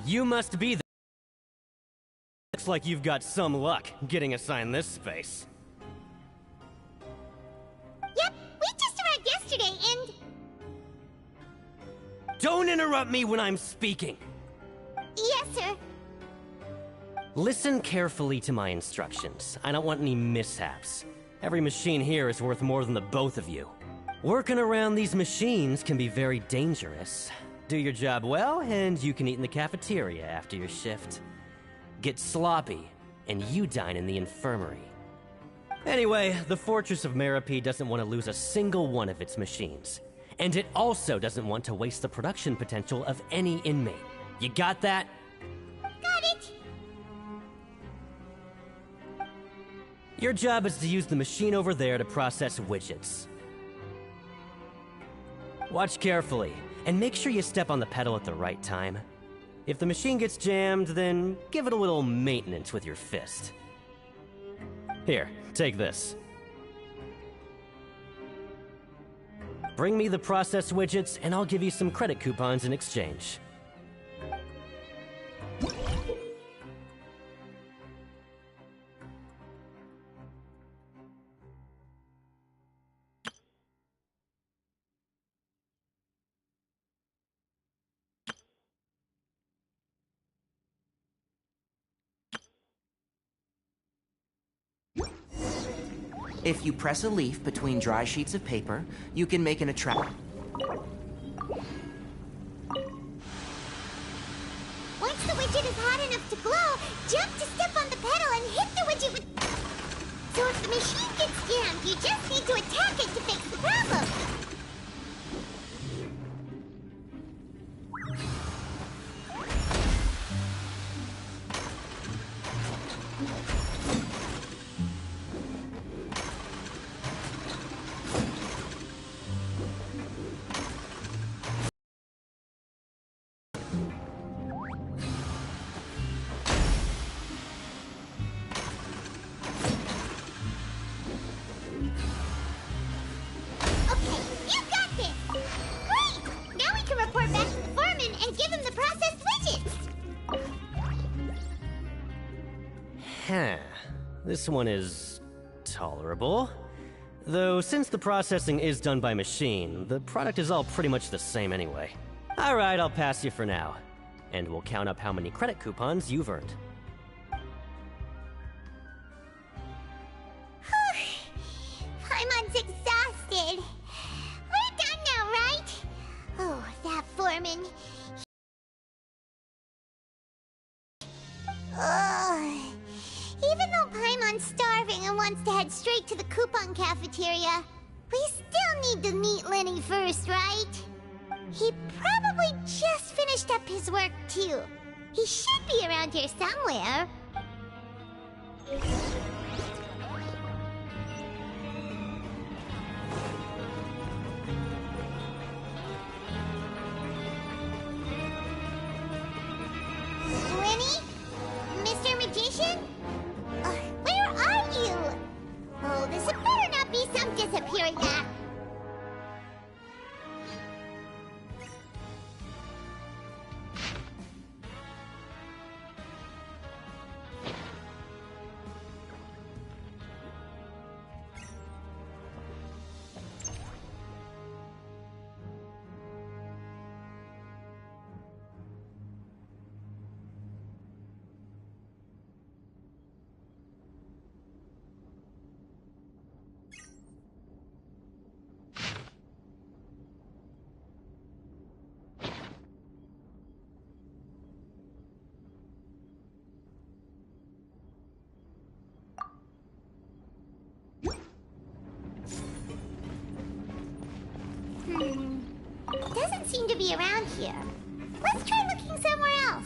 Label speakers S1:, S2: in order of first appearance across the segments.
S1: You must be the... Looks like you've got some luck getting assigned this space.
S2: Yep, we just arrived yesterday and...
S1: Don't interrupt me when I'm speaking!
S2: Yes, sir.
S1: Listen carefully to my instructions. I don't want any mishaps. Every machine here is worth more than the both of you. Working around these machines can be very dangerous. Do your job well, and you can eat in the cafeteria after your shift. Get sloppy, and you dine in the infirmary. Anyway, the Fortress of Meropide doesn't want to lose a single one of its machines. And it also doesn't want to waste the production potential of any inmate. You got that?
S2: Got it.
S1: Your job is to use the machine over there to process widgets. Watch carefully, and make sure you step on the pedal at the right time. If the machine gets jammed, then give it a little maintenance with your fist. Here, take this. Bring me the process widgets, and I'll give you some credit coupons in exchange.
S3: If you press a leaf between dry sheets of paper, you can make an attract.
S2: Once the widget is hot enough to glow, jump to step on the pedal and hit the widget with... So if the machine gets jammed, you just need to attack it to fix the problem.
S1: This one is tolerable. Though since the processing is done by machine, the product is all pretty much the same anyway. Alright, I'll pass you for now. And we'll count up how many credit coupons you've earned.
S2: Paimon's exhausted. We're done now, right? Oh, that foreman. Ugh. Even though Paimon's starving and wants to head straight to the coupon cafeteria, we still need to meet Lenny first, right? He probably just finished up his work, too. He should be around here somewhere. Lenny? Mr. Magician? Where are you? Oh, this had better not be some disappearing act. Doesn't seem to be around here. Let's try looking somewhere else.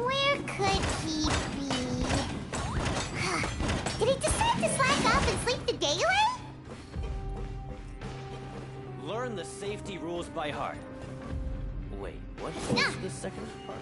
S2: Where could he be? Did he decide to slack off and sleep the day away?
S1: the safety rules by heart. Wait, what was the second part?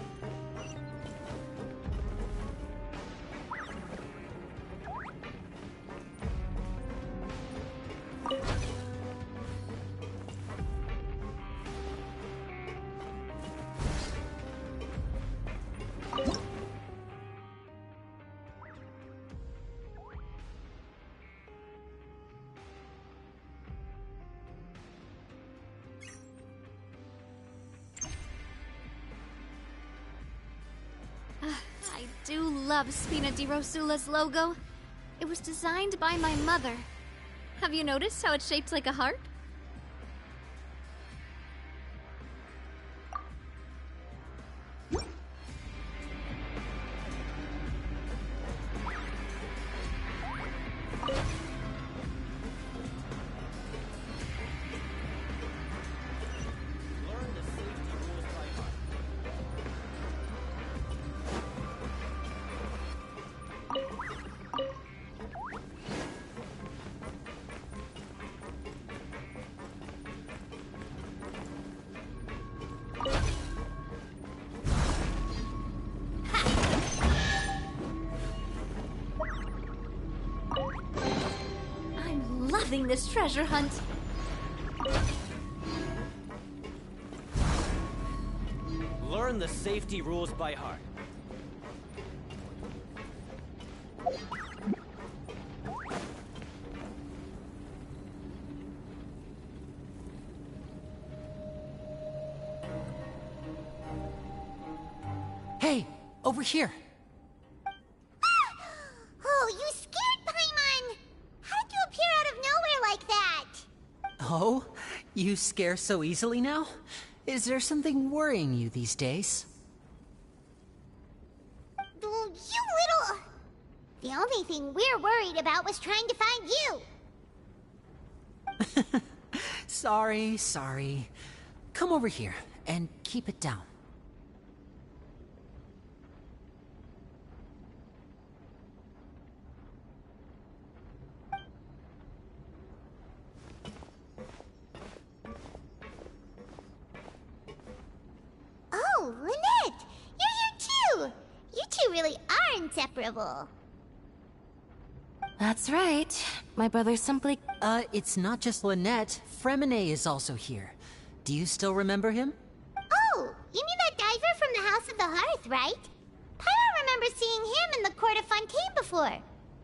S4: I do love Spina di Rosula's logo. It was designed by my mother. Have you noticed how it's shaped like a harp? Loving this treasure hunt.
S1: Learn the safety rules by heart.
S3: Hey, over here.
S2: Oh, you scared Paimon! How did you appear out of nowhere like that?
S5: Oh? You scare so easily now? Is there something worrying you these days?
S2: Oh, you little... The only thing we're worried about was trying to find you.
S5: Sorry. Come over here and keep it down.
S2: Oh, Lynette! You're here too! You two really are inseparable.
S6: That's right. My brother simply...
S5: It's not just Lynette. Fremine is also here. Do you still remember him?
S2: Oh, you mean that diver from the House of the Hearth, right? Paimon remembers seeing him in the Court of Fontaine before.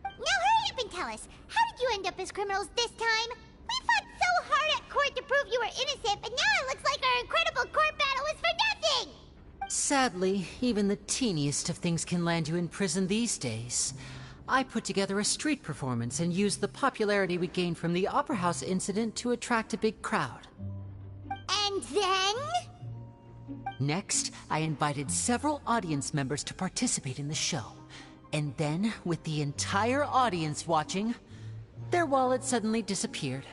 S2: Now hurry up and tell us, how did you end up as criminals this time? We fought so hard at court to prove you were innocent, but now it looks like our incredible court battle was for nothing!
S5: Sadly, even the teeniest of things can land you in prison these days. I put together a street performance and used the popularity we gained from the Opera House incident to attract a big crowd.
S2: And then?
S5: Next, I invited several audience members to participate in the show. And then, with the entire audience watching, their wallet suddenly disappeared.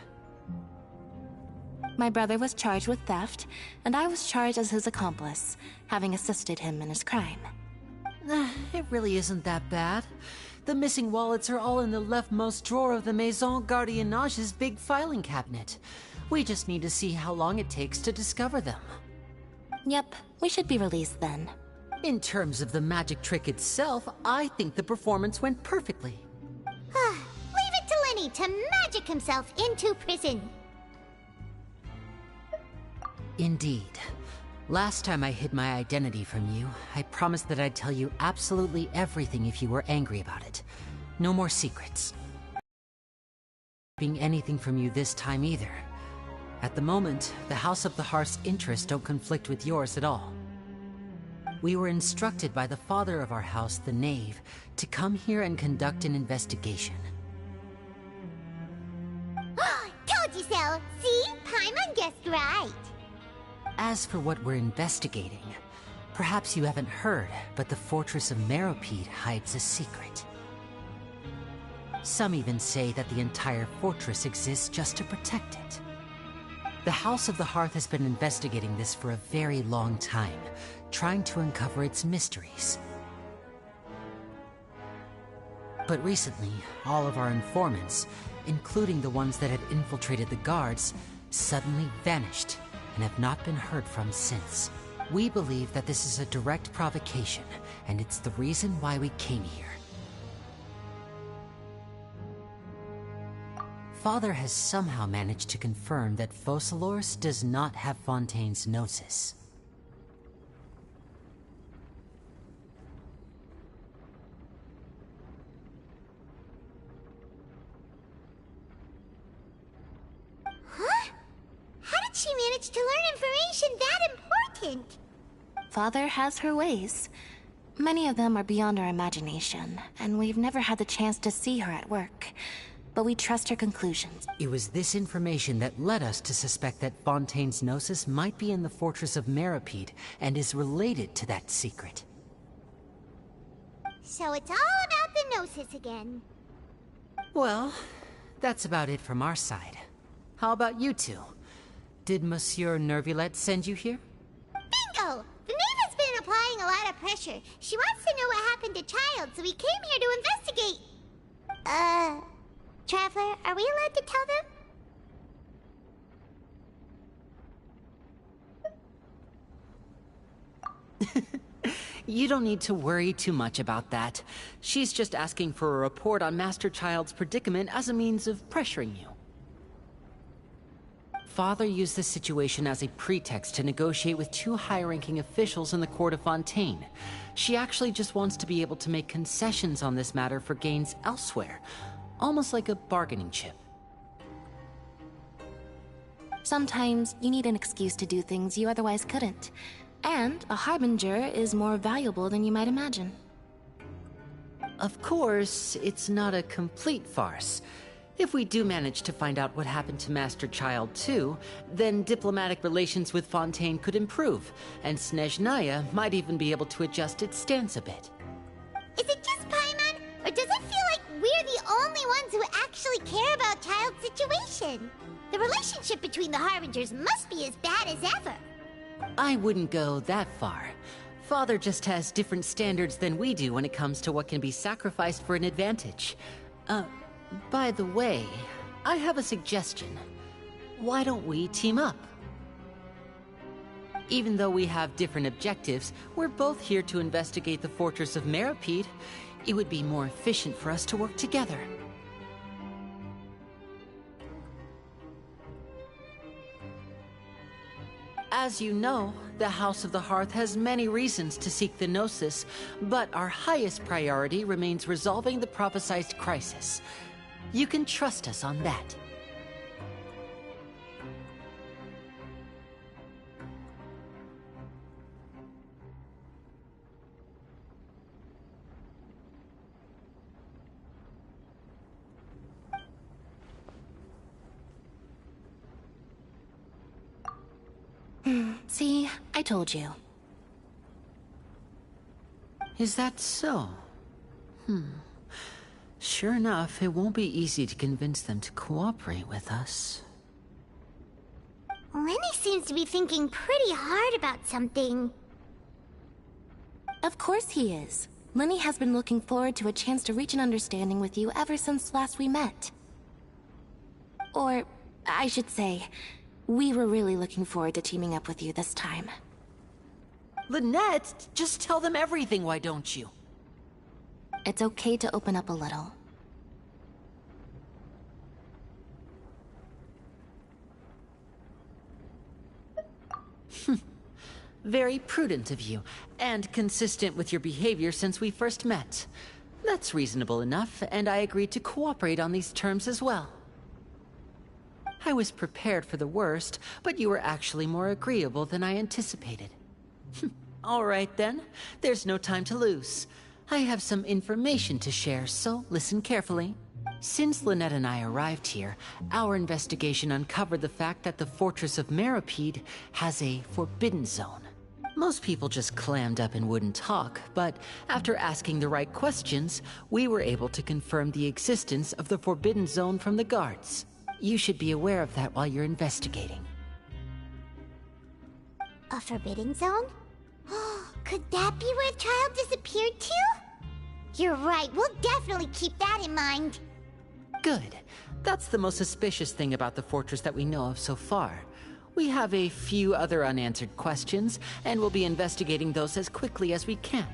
S6: My brother was charged with theft, and I was charged as his accomplice, having assisted him in his crime.
S5: It really isn't that bad. The missing wallets are all in the leftmost drawer of the Maison Gardiennage's big filing cabinet. We just need to see how long it takes to discover them.
S6: Yep, we should be released then.
S5: In terms of the magic trick itself, I think the performance went perfectly.
S2: Leave it to Lenny to magic himself into prison.
S5: Indeed. Last time I hid my identity from you, I promised that I'd tell you absolutely everything if you were angry about it. No more secrets. Being anything from you this time either. At the moment, the House of the Hearth's interests don't conflict with yours at all. We were instructed by the father of our house, the Knave, to come here and conduct an investigation.
S2: Told you so! See? Paimon guessed right.
S5: As for what we're investigating, perhaps you haven't heard, but the fortress of Meropide hides a secret. Some even say that the entire fortress exists just to protect it. The House of the Hearth has been investigating this for a very long time, trying to uncover its mysteries. But recently, all of our informants, including the ones that had infiltrated the guards, suddenly vanished and have not been heard from since. We believe that this is a direct provocation, and it's the reason why we came here. Father has somehow managed to confirm that Focalors does not have Fontaine's Gnosis.
S2: Huh? How did she manage to learn information that important?
S6: Father has her ways. Many of them are beyond our imagination, and we've never had the chance to see her at work. But we trust her conclusions.
S5: It was this information that led us to suspect that Fontaine's Gnosis might be in the fortress of Meropide and is related to that secret.
S2: So it's all about the Gnosis again.
S5: Well, that's about it from our side. How about you two? Did Monsieur Nervulette send you here?
S2: Bingo! The maid has been applying a lot of pressure. She wants to know what happened to Child, so we came here to investigate. Traveler, are we allowed to tell them?
S5: You don't need to worry too much about that. She's just asking for a report on Master Child's predicament as a means of pressuring you. Father used this situation as a pretext to negotiate with two high-ranking officials in the court of Fontaine. She actually just wants to be able to make concessions on this matter for gains elsewhere. Almost like a bargaining chip.
S6: Sometimes you need an excuse to do things you otherwise couldn't. And a harbinger is more valuable than you might imagine.
S5: Of course, it's not a complete farce. If we do manage to find out what happened to Master Child too, then diplomatic relations with Fontaine could improve, and Snezhnaya might even be able to adjust its stance a bit.
S2: Is it just Paimon, or does it feel like we're the only ones who actually care about Child's situation? The relationship between the Harbingers must be as bad as ever.
S5: I wouldn't go that far. Father just has different standards than we do when it comes to what can be sacrificed for an advantage. By the way, I have a suggestion. Why don't we team up? Even though we have different objectives, we're both here to investigate the fortress of Meropide. It would be more efficient for us to work together. As you know, the House of the Hearth has many reasons to seek the Gnosis, but our highest priority remains resolving the prophesized crisis. You can trust us on that.
S6: See, I told you.
S5: Is that so? Sure enough, it won't be easy to convince them to cooperate with us.
S2: Lenny seems to be thinking pretty hard about something.
S6: Of course he is. Lenny has been looking forward to a chance to reach an understanding with you ever since last we met. Or, I should say, we were really looking forward to teaming up with you this time.
S5: Lynette, just tell them everything, why don't you?
S6: It's okay to open up a little.
S5: Very prudent of you, and consistent with your behavior since we first met. That's reasonable enough, and I agreed to cooperate on these terms as well. I was prepared for the worst, but you were actually more agreeable than I anticipated. All right then, there's no time to lose. I have some information to share, so listen carefully. Since Lynette and I arrived here, our investigation uncovered the fact that the fortress of Meropide has a forbidden zone. Most people just clammed up and wouldn't talk, but after asking the right questions, we were able to confirm the existence of the forbidden zone from the guards. You should be aware of that while you're investigating.
S2: A forbidden zone? Could that be where Child disappeared to? You're right, we'll definitely keep that in mind.
S5: Good. That's the most suspicious thing about the fortress that we know of so far. We have a few other unanswered questions, and we'll be investigating those as quickly as we can.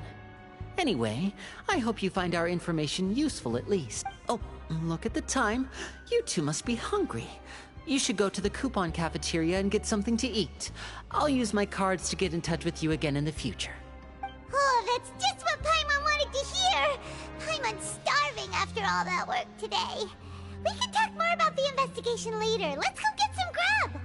S5: Anyway, I hope you find our information useful at least. Oh, look at the time. You two must be hungry. You should go to the coupon cafeteria and get something to eat. I'll use my cards to get in touch with you again in the future.
S2: Oh, that's just what Paimon wanted to hear! Paimon's starving after all that work today. We can talk more about the investigation later. Let's go get some grub!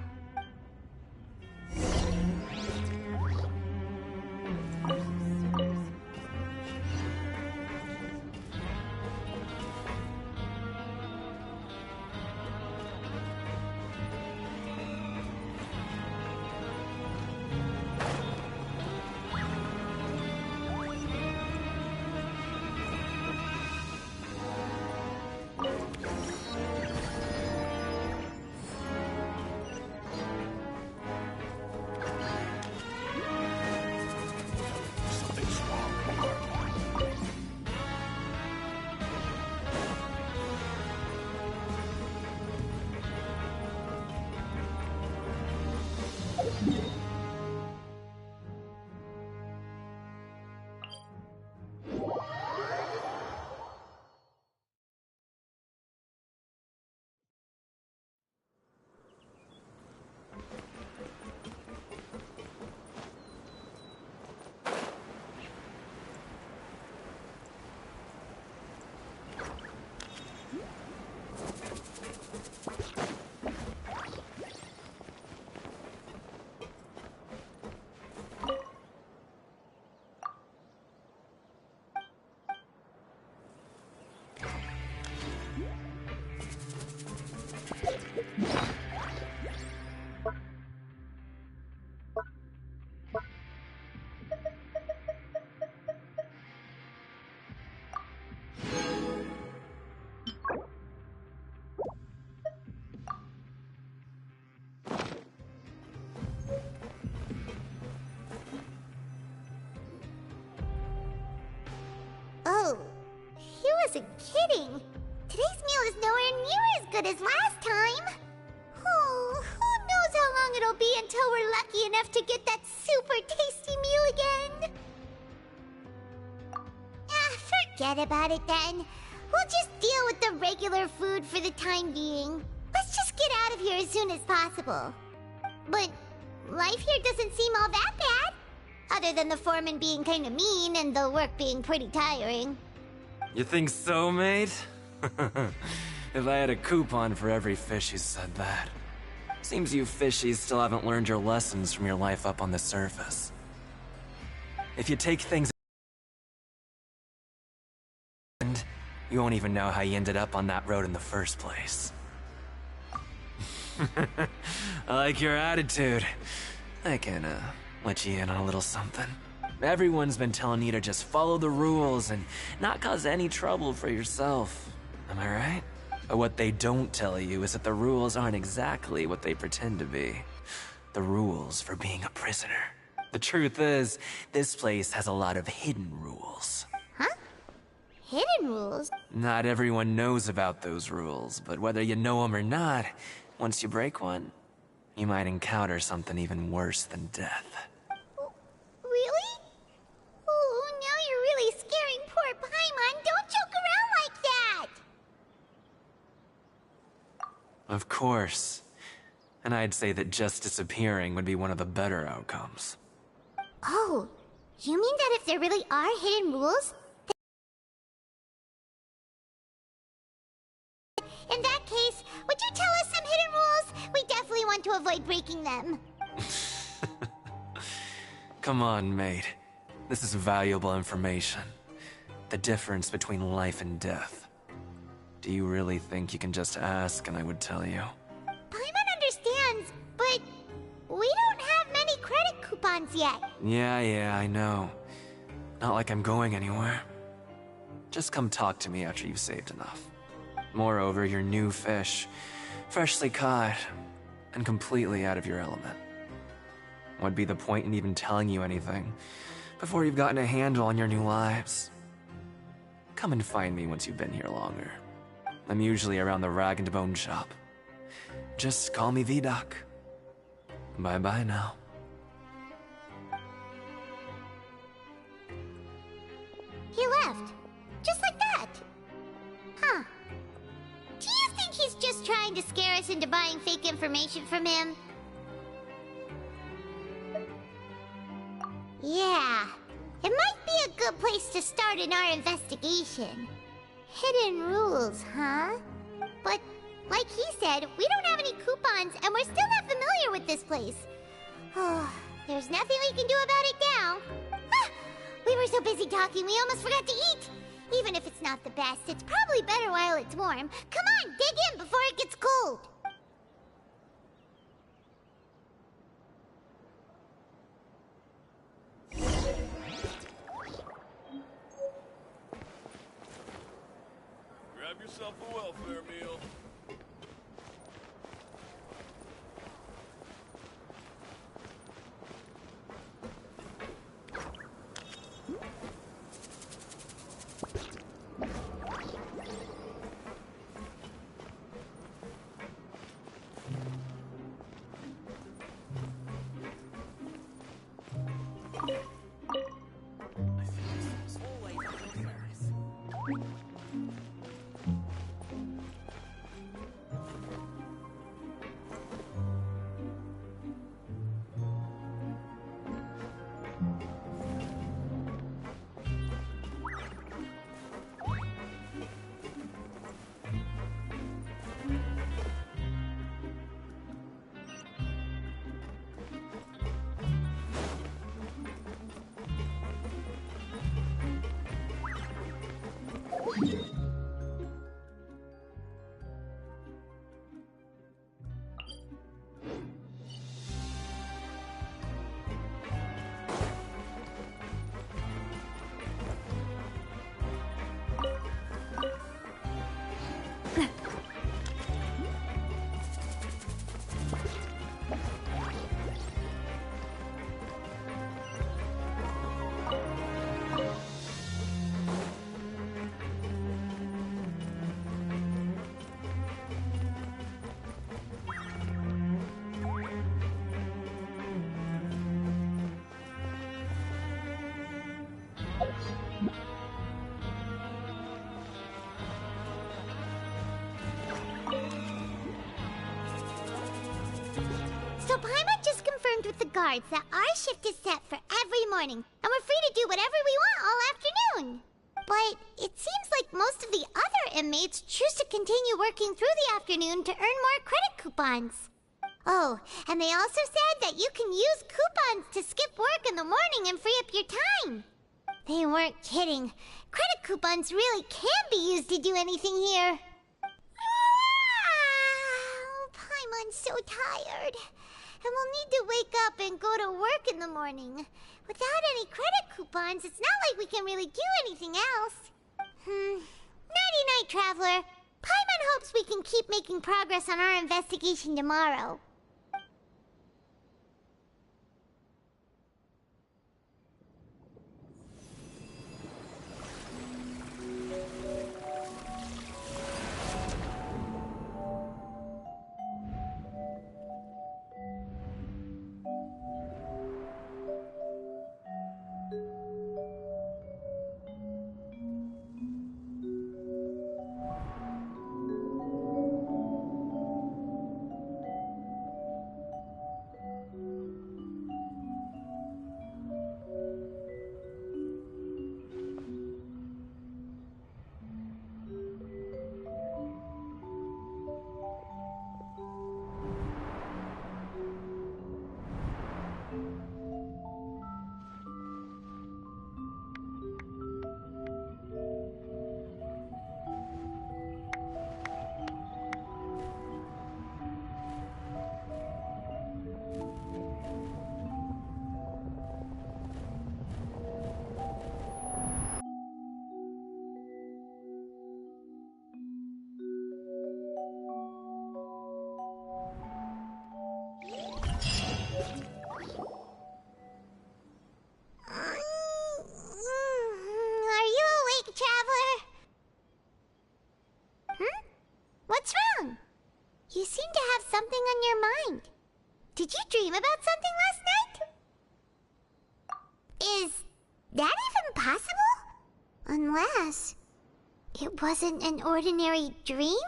S2: Oh, he wasn't kidding. Today's meal is nowhere near as good as last time. Oh, who knows how long it'll be until we're lucky enough to get that super tasty meal again. Forget about it then. We'll just deal with the regular food for the time being. Let's just get out of here as soon as possible. But life here doesn't seem all that bad. Other than the foreman being kinda mean and the work being pretty tiring.
S7: You think so, mate? If I had a coupon for every fish who said that. Seems you fishies still haven't learned your lessons from your life up on the surface. If you take things and you won't even know how you ended up on that road in the first place. I like your attitude. I can, let you in on a little something. Everyone's been telling you to just follow the rules and not cause any trouble for yourself. Am I right? But what they don't tell you is that the rules aren't exactly what they pretend to be. The rules for being a prisoner. The truth is, this place has a lot of hidden rules.
S2: Huh? Hidden rules?
S7: Not everyone knows about those rules, but whether you know them or not, once you break one, you might encounter something even worse than death.
S2: Really? Oh, now you're really scaring poor Paimon. Don't joke around like that!
S7: Of course. And I'd say that just disappearing would be one of the better outcomes.
S2: Oh, you mean that if there really are hidden rules? In that case, would you tell us some hidden rules? We definitely want to avoid breaking them.
S7: Come on, mate. This is valuable information. The difference between life and death. Do you really think you can just ask and I would tell you?
S2: Paimon understands, but we don't have many credit coupons yet.
S7: Yeah, I know. Not like I'm going anywhere. Just come talk to me after you've saved enough. Moreover, you're new fish, freshly caught, and completely out of your element. What'd be the point in even telling you anything before you've gotten a handle on your new lives? Come and find me once you've been here longer. I'm usually around the rag and bone shop. Just call me V-Doc. Bye-bye now.
S2: He left. Just like that. Huh. Do you think he's just trying to scare us into buying fake information from him? Yeah. It might be a good place to start in our investigation. Hidden rules, huh? But, like he said, we don't have any coupons and we're still not familiar with this place. Oh, there's nothing we can do about it now. Ah, we were so busy talking we almost forgot to eat. Even if it's not the best, it's probably better while it's warm. Come on, dig in before it gets cold.
S8: Grab yourself a welfare meal.
S2: So Paimon just confirmed with the guards that our shift is set for every morning, and we're free to do whatever we want all afternoon. But it seems like most of the other inmates choose to continue working through the afternoon to earn more credit coupons. Oh, and they also said that you can use coupons to skip work in the morning and free up your time. They weren't kidding. Credit coupons really can be used to do anything here. Paimon's so tired. And we'll need to wake up and go to work in the morning. Without any credit coupons, it's not like we can really do anything else. Nighty-night, Traveler. Paimon hopes we can keep making progress on our investigation tomorrow. something on your mind. Did you dream about something last night? Is that even possible? Unless it wasn't an ordinary dream?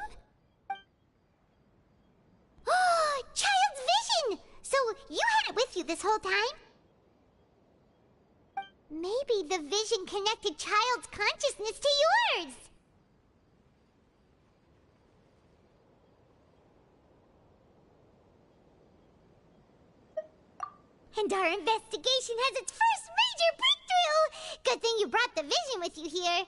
S2: Oh, Child's vision! So you had it with you this whole time? Maybe the vision connected Child's consciousness to yours! And our investigation has its first major breakthrough! Good thing you brought the vision with you here.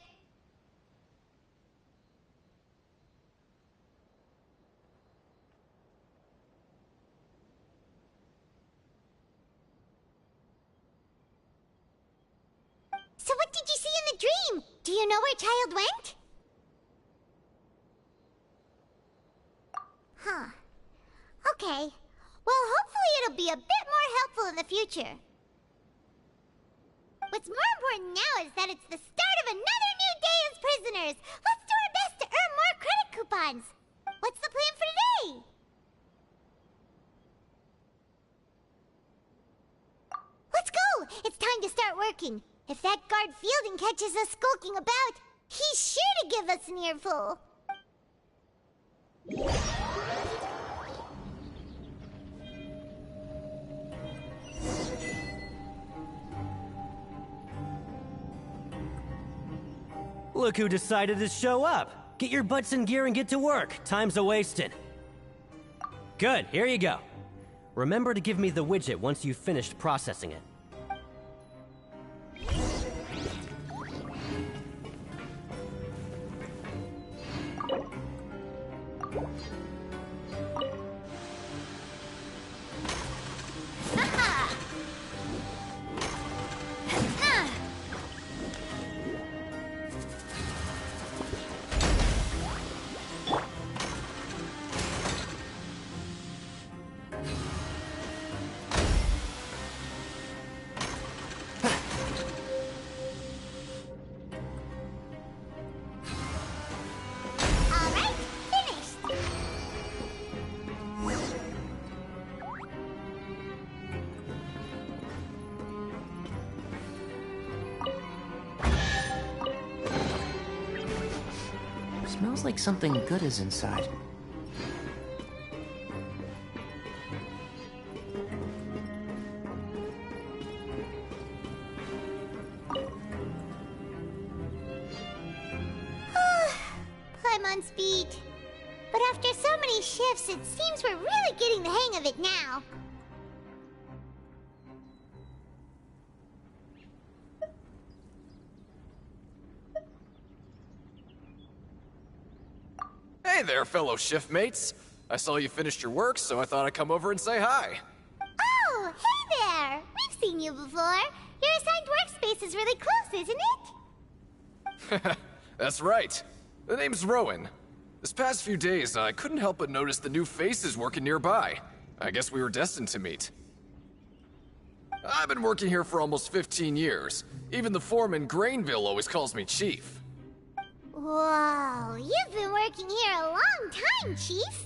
S2: So what did you see in the dream? Do you know where Child went? Huh. Okay. Well, hopefully it'll be a bit more helpful in the future. What's more important now is that it's the start of another new day as prisoners. Let's do our best to earn more credit coupons. What's the plan for today? Let's go! It's time to start working. If that guard Fielding catches us skulking about, he's sure to give us an earful.
S1: Look who decided to show up. Get your butts in gear and get to work. Time's a-wasting. Good, here you go. Remember to give me the widget once you've finished processing it.
S3: Smells like something good is inside.
S2: Paimon's beat. But after so many shifts, it seems we're really getting the hang of it now.
S8: Hey there, fellow shiftmates. I saw you finished your work, so I thought I'd come over and say hi.
S2: Oh, hey there! We've seen you before. Your assigned workspace is really close, isn't it?
S8: That's right. The name's Rowan. This past few days, I couldn't help but notice the new faces working nearby. I guess we were destined to meet. I've been working here for almost 15 years. Even the foreman, Grainville, always calls me Chief.
S2: Whoa, you've been working here a long time, Chief.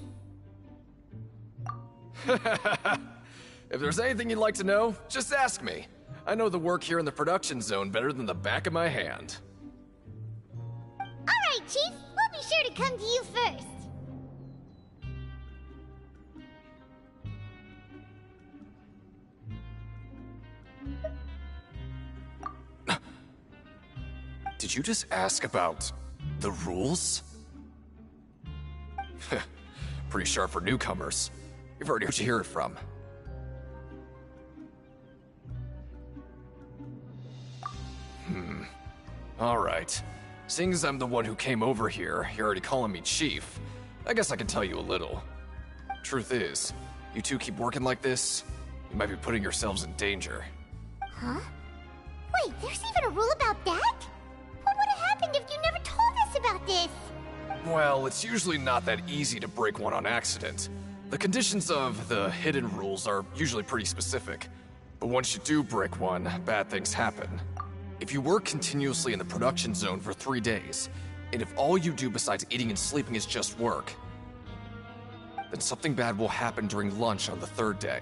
S8: If there's anything you'd like to know, just ask me. I know the work here in the production zone better than the back of my hand.
S2: All right, Chief. We'll be sure to come to you first.
S8: Did you just ask about the rules? Pretty sharp for newcomers. You've already heard you hear it from. Alright. Seeing as I'm the one who came over here, you're already calling me Chief. I guess I can tell you a little. Truth is, you two keep working like this, you might be putting yourselves in danger.
S2: Huh? Wait, there's even a rule about that? What would have happened if you never told us about this?
S8: Well, it's usually not that easy to break one on accident. The conditions of the hidden rules are usually pretty specific. But once you do break one, bad things happen. If you work continuously in the production zone for 3 days, and if all you do besides eating and sleeping is just work, then something bad will happen during lunch on the third day.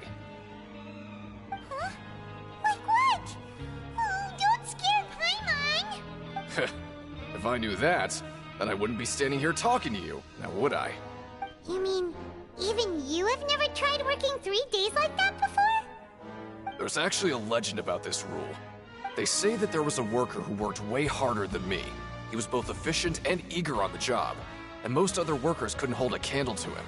S2: Huh? Like what? Oh, don't scare Paimon!
S8: If I knew that, then I wouldn't be standing here talking to you, now would I?
S2: You mean, even you have never tried working 3 days like that before?
S8: There's actually a legend about this rule. They say that there was a worker who worked way harder than me. He was both efficient and eager on the job, and most other workers couldn't hold a candle to him.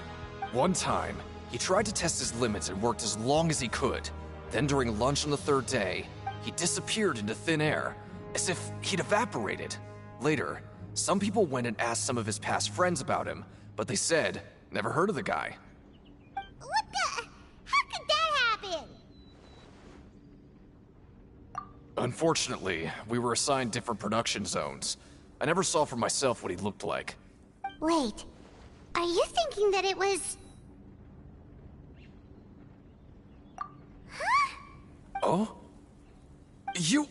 S8: One time, he tried to test his limits and worked as long as he could. Then during lunch on the third day, he disappeared into thin air, as if he'd evaporated. Later, some people went and asked some of his past friends about him, but they said, never heard of the guy.
S2: What the? How could that happen?
S8: Unfortunately, we were assigned different production zones. I never saw for myself what he looked like.
S2: Wait, are you thinking that it was... Huh?
S8: Oh? You...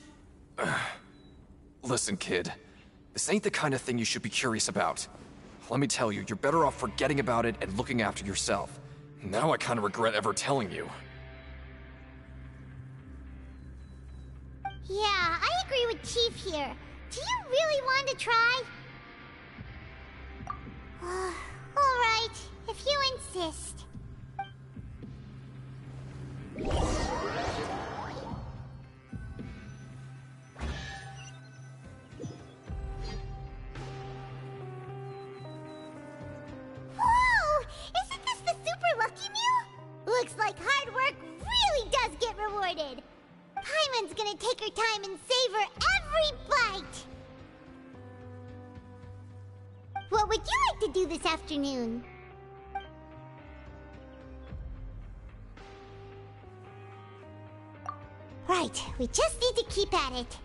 S8: Listen, kid. This ain't the kind of thing you should be curious about. Let me tell you, you're better off forgetting about it and looking after yourself. Now I kind of regret ever telling you.
S2: Yeah, I agree with Chief here. Do you really want to try? Alright, if you insist. Whoa! Isn't this the Super Lucky Meal? Looks like hard work really does get rewarded. Paimon's gonna take her time and savor every bite. What would you like to do this afternoon? Right, we just need to keep at it.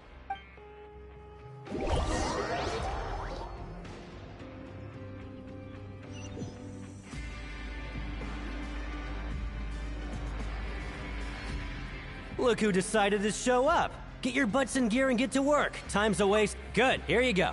S1: Look who decided to show up. Get your butts in gear and get to work. Time's a waste. Good, here you go.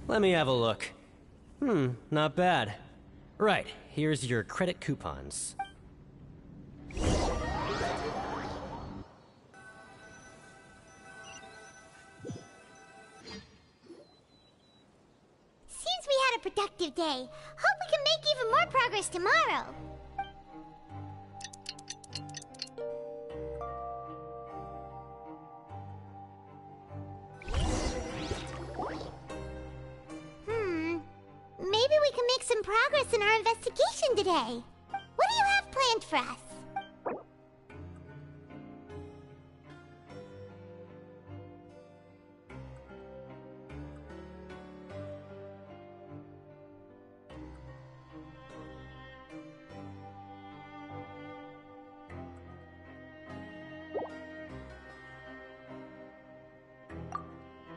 S1: Let me have a look. Not bad. Right, here's your credit coupons.
S2: Since we had a productive day, hope we can make even more progress tomorrow. Maybe we can make some progress in our investigation today. What do you have planned for us?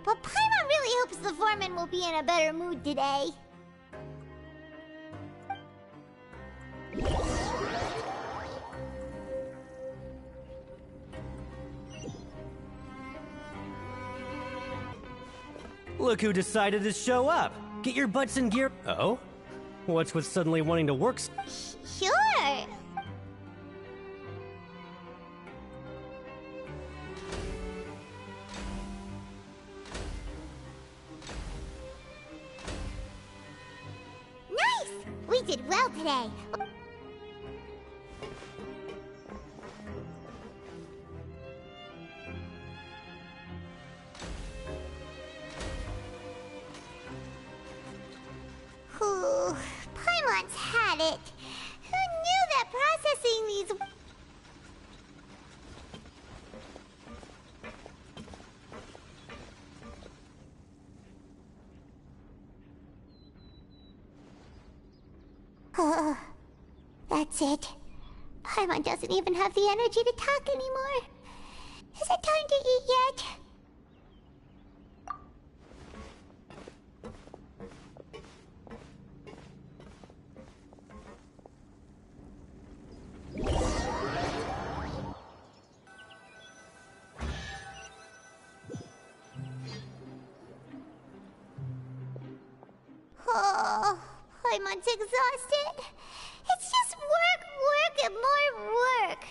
S2: But Paimon really hopes the foreman will be in a better mood today.
S1: Look who decided to show up. Get your butts in gear. Oh? What's with suddenly wanting to work?
S2: Sure. Nice! We did well today. Paimon's had it. Who That's it. Paimon doesn't even have the energy to talk anymore. Is it time to eat yet? Oh, Paimon's exhausted. It's just work, work, and more work.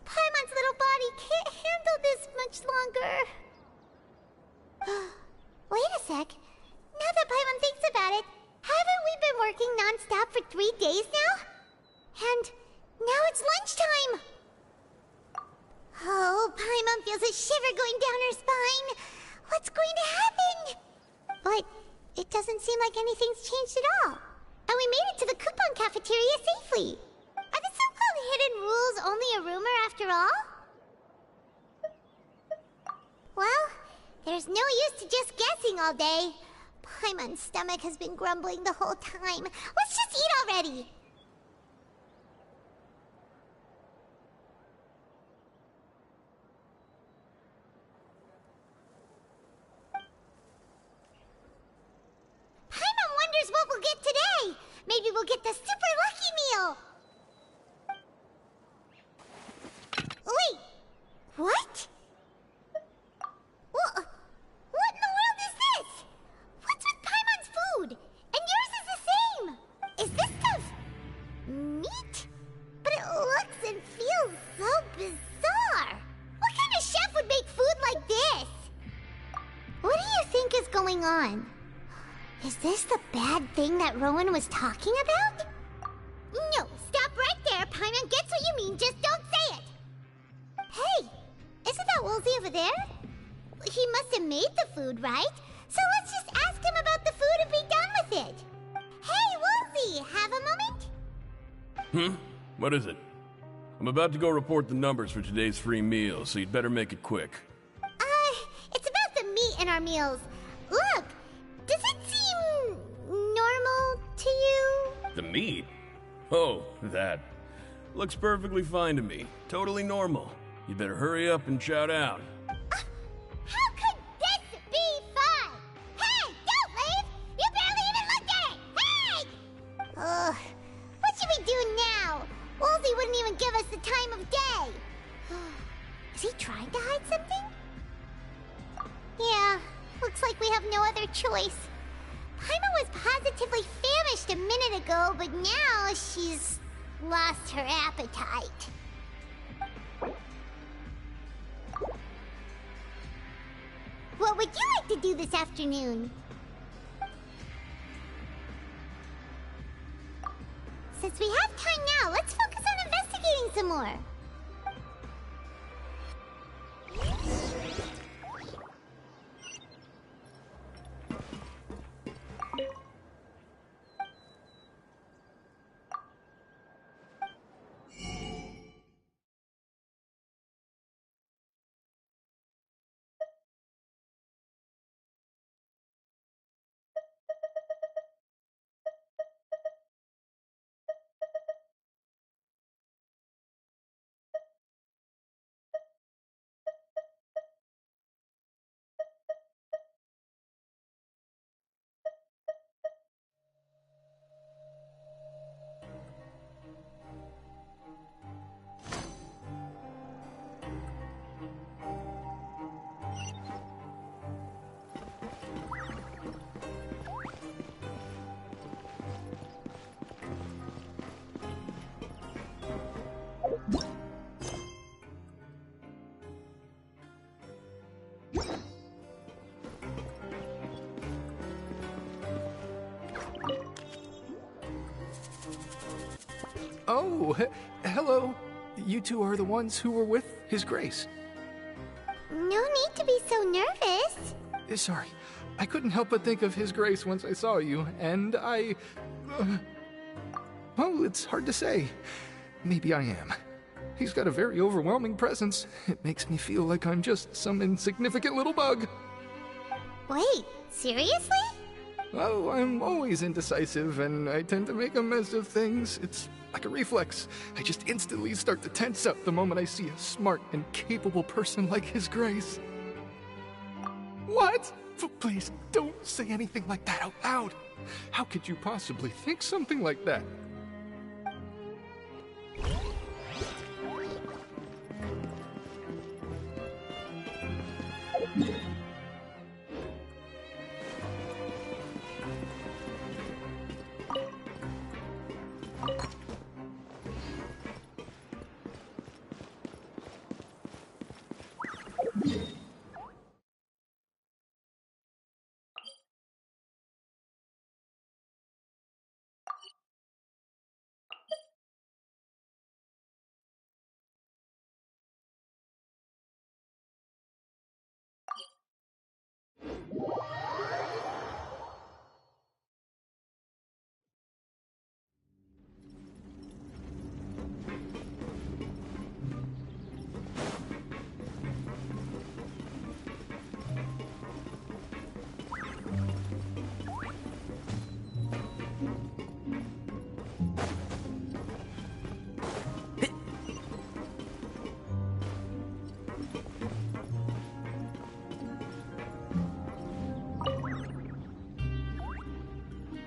S2: Paimon's little body can't handle this much longer. Wait a sec. Now that Paimon thinks about it, haven't we been working non-stop for 3 days now? And now it's lunchtime. Oh, Paimon feels a shiver going down her spine. What's going to happen? But it doesn't seem like anything's changed at all. And we made it to the coupon cafeteria safely. Are the so-called hidden rules only a rumor after all? Well, there's no use to just guessing all day. Paimon's stomach has been grumbling the whole time. Let's just eat already. Paimon wonders what we'll get today. Maybe we'll get the super lucky meal. Wait, what? What in the world is this? What's with Paimon's food? And yours is the same. Is this stuff meat? But it looks and feels so bizarre. What kind of chef would make food like this? What do you think is going on? Is this the bad thing that Rowan was talking about? No, stop right there. Paimon gets what you mean, just don't say it. Hey, isn't that Woolsey over there? He must have made the food, right? So let's just ask him about the food and be done with it. Hey, Woolsey, have a moment?
S9: What is it? I'm about to go report the numbers for today's free meal, so you'd better make it quick.
S2: It's about the meat in our meals. Look, does it seem normal to you?
S9: The meat? Oh, that. Looks perfectly fine to me. Totally normal. You better hurry up and shout out.
S2: How could this be fun? Hey, don't leave! You barely even looked at it! Hey! Ugh, what should we do now? Woolsey wouldn't even give us the time of day. Is he trying to hide something? Yeah, looks like we have no other choice. Paimon was positively famished a minute ago, but now she's lost her appetite. What would you like to do this afternoon? Since we have time now, let's focus on investigating some more.
S10: Oh, hello. You two are the ones who were with His Grace.
S2: No need to be so nervous.
S10: Sorry, I couldn't help but think of His Grace once I saw you, and well, it's hard to say. Maybe I am. He's got a very overwhelming presence. It makes me feel like I'm just some insignificant little bug.
S2: Wait, seriously?
S10: Oh, I'm always indecisive, and I tend to make a mess of things. It's like a reflex. I just instantly start to tense up the moment I see a smart and capable person like His Grace. What? Please, don't say anything like that out loud. How could you possibly think something like that?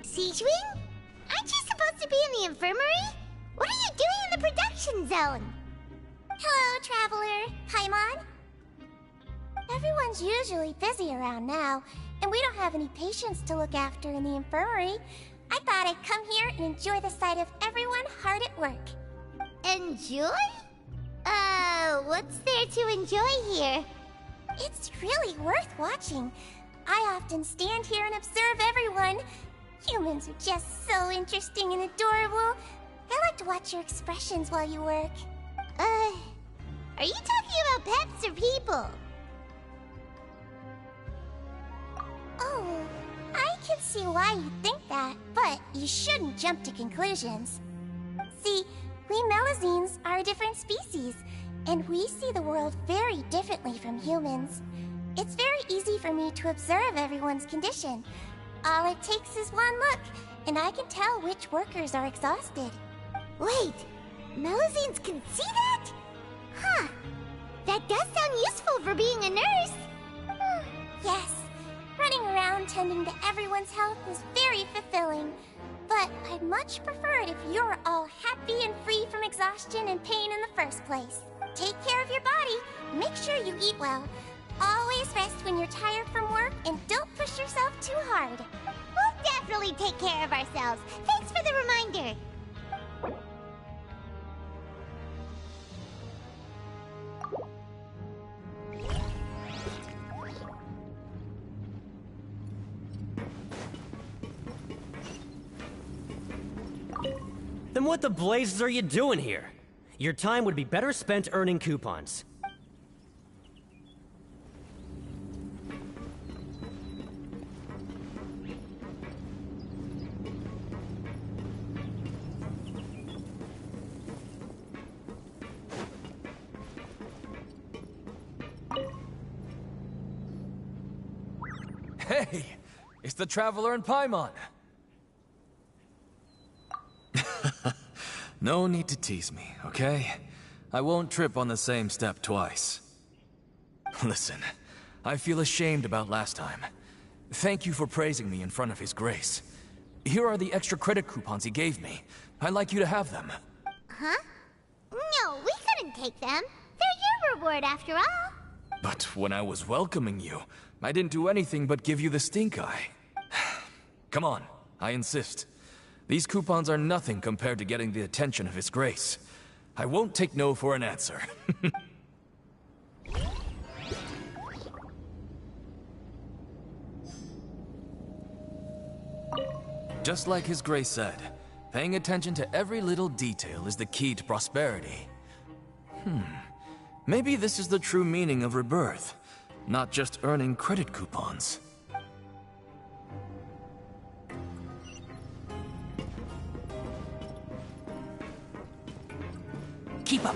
S2: Siege Wing? Aren't you supposed to be in the infirmary? What are you doing in the production zone? Hello, Traveler. Paimon? Everyone's usually busy around now, and we don't have any patients to look after in the infirmary. I thought I'd come here and enjoy the sight of everyone hard at work. Enjoy? What's there to enjoy here? It's really worth watching. I often stand here and observe everyone. Humans are just so interesting and adorable. I like to watch your expressions while you work. Are you talking about pets or people? Oh, I can see why you think that, but you shouldn't jump to conclusions. See, we Melazines are a different species, and we see the world very differently from humans. It's very easy for me to observe everyone's condition. All it takes is one look, and I can tell which workers are exhausted. Wait, Melazines can see that? Huh. That does sound useful for being a nurse. Yes, running around tending to everyone's health is very fulfilling. But I'd much prefer it if you're all happy and free from exhaustion and pain in the first place. Take care of your body, make sure you eat well. Always rest when you're tired from work, and don't push yourself too hard. We'll definitely take care of ourselves. Thanks for the reminder.
S1: Then what the blazes are you doing here? Your time would be better spent earning coupons.
S11: Hey, it's the Traveler and Paimon. No need to tease me, okay? I won't trip on the same step twice. Listen, I feel ashamed about last time. Thank you for praising me in front of His Grace. Here are the extra credit coupons he gave me. I'd like you to have them.
S2: Huh? No, we couldn't take them. They're your reward after all.
S11: But when I was welcoming you, I didn't do anything but give you the stink eye. Come on, I insist. These coupons are nothing compared to getting the attention of His Grace. I won't take no for an answer. Just like His Grace said, paying attention to every little detail is the key to prosperity. Maybe this is the true meaning of rebirth, not just earning credit coupons.
S5: Keep up.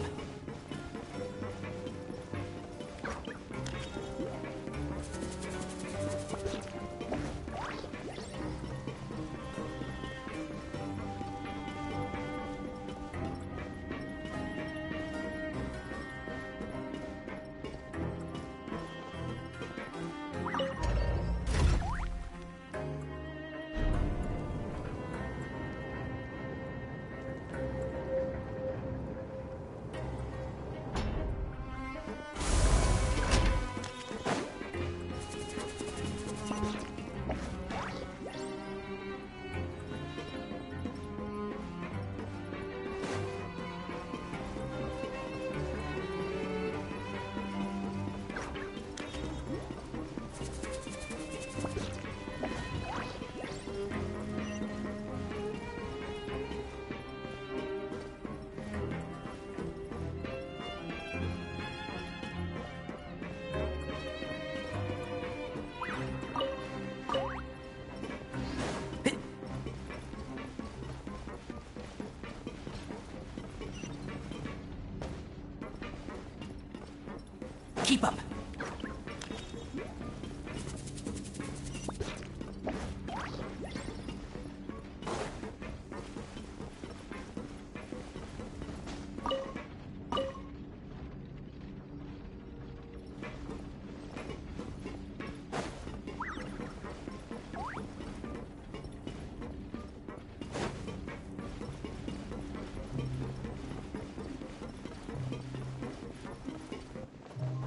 S3: Keep up.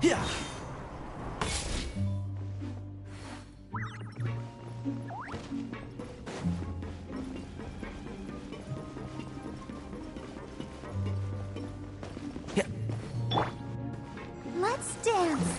S11: Yeah.
S2: Let's dance.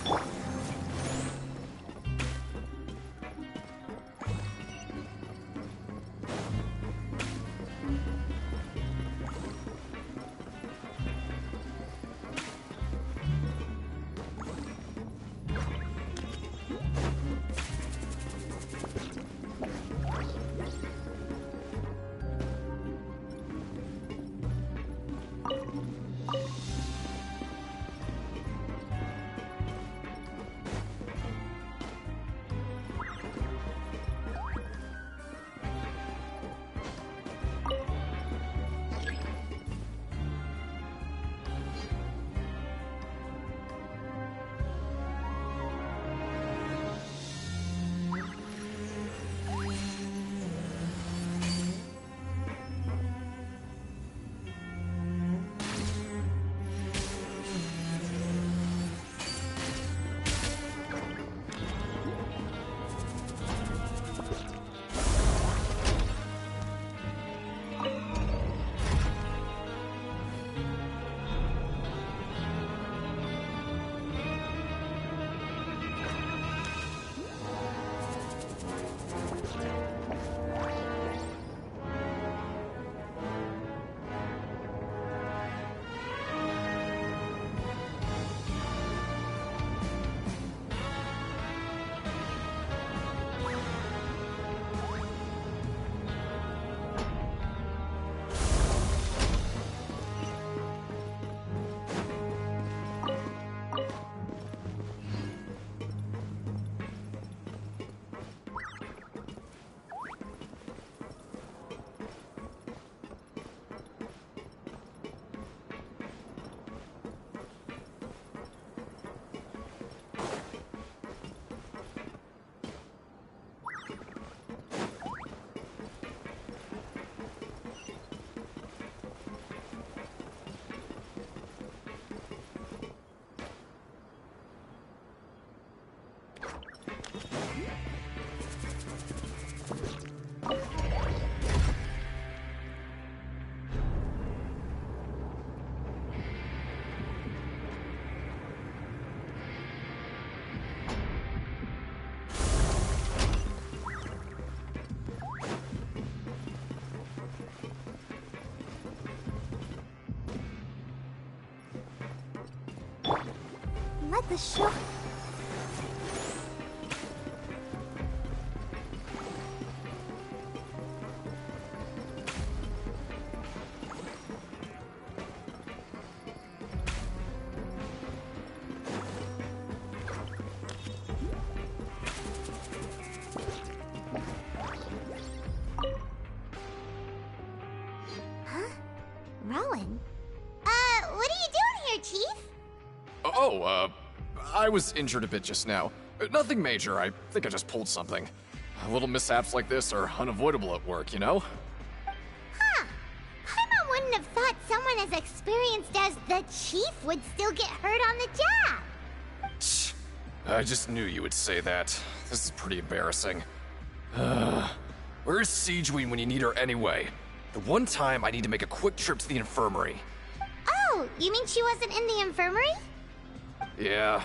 S2: Let the show... Rowan? What are you doing here, Chief?
S8: I was injured a bit just now. Nothing major, I think I just pulled something. Little mishaps like this are unavoidable at work, you know?
S2: Huh. Paimon wouldn't have thought someone as experienced as the Chief would still get hurt on the job.
S8: Shh. I just knew you would say that. This is pretty embarrassing. Where's Siegeween when you need her anyway? The one time I need to make a quick trip to the infirmary.
S2: Oh, you mean she wasn't in the infirmary?
S8: Yeah.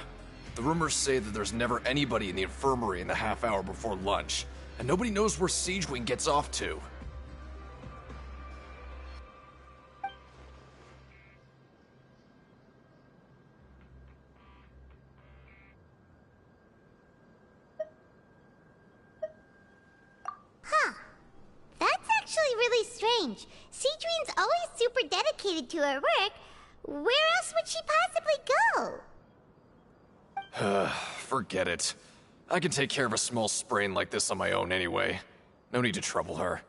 S8: The rumors say that there's never anybody in the infirmary in the half hour before lunch, and nobody knows where Siegeween gets off to.
S2: Huh. That's actually really strange. Siegeween's always super dedicated to her work. Where else would she possibly go?
S8: Forget it. I can take care of a small sprain like this on my own anyway. No need to trouble her.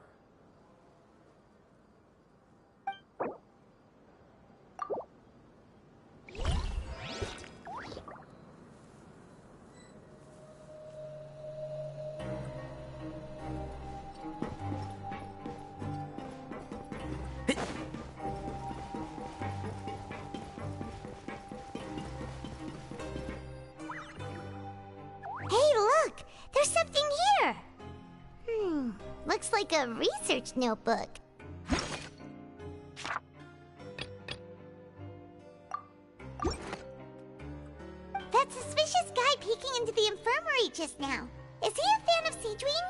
S2: Hey, look! There's something here! Looks like a research notebook. That suspicious guy peeking into the infirmary just now. Is he a fan of Seedwing?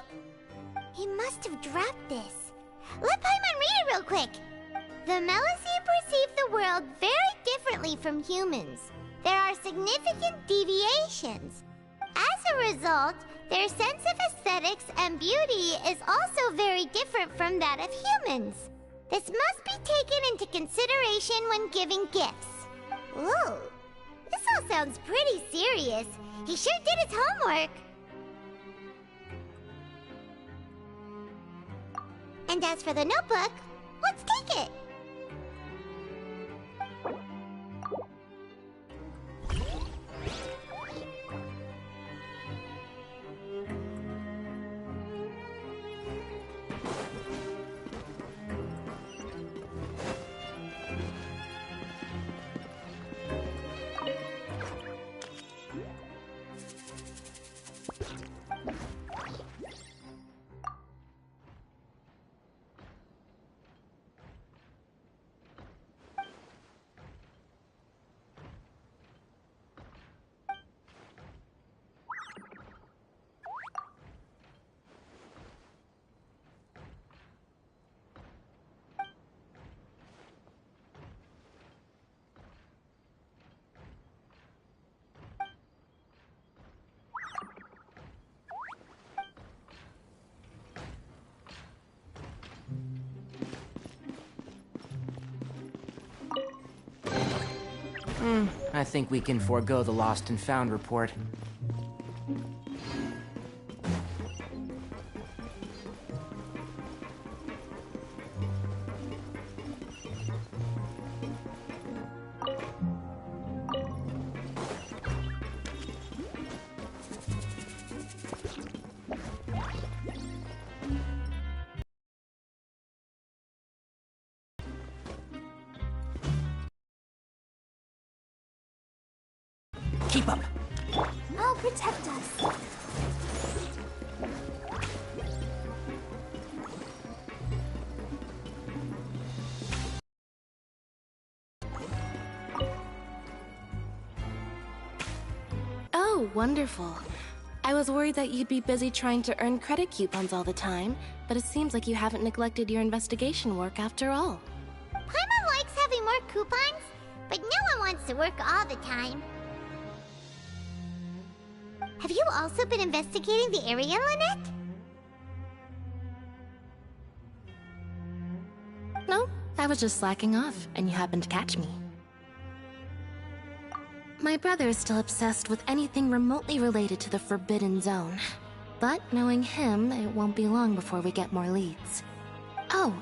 S2: He must have dropped this. Let Paimon read it real quick. The Melusine perceive the world very differently from humans. There are significant deviations. As a result, their sense of aesthetics and beauty is also very different from that of humans. This must be taken into consideration when giving gifts. Whoa, this all sounds pretty serious. He sure did his homework. And as for the notebook, let's take it.
S3: I think we can forego the lost and found report.
S5: Keep up!
S2: I'll protect us.
S6: Oh, wonderful. I was worried that you'd be busy trying to earn credit coupons all the time, but it seems like you haven't neglected your investigation work after all.
S2: Paimon likes having more coupons, but no one wants to work all the time. Have you also been investigating the area, Lynette?
S6: No, I was just slacking off, and you happened to catch me. My brother is still obsessed with anything remotely related to the Forbidden Zone. But knowing him, it won't be long before we get more leads. Oh,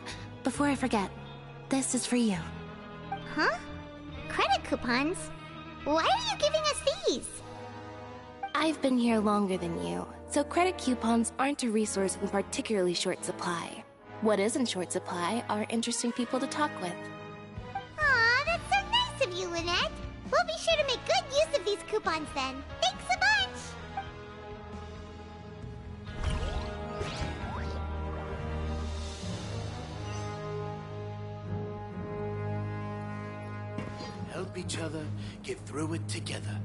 S6: before I forget, this is for you.
S2: Huh? Credit coupons? Why are you giving us these?
S6: I've been here longer than you, so credit coupons aren't a resource in particularly short supply. What is in short supply are interesting people to talk with.
S2: Aw, that's so nice of you, Lynette. We'll be sure to make good use of these coupons then. Thanks a bunch!
S12: Help each other get through it together.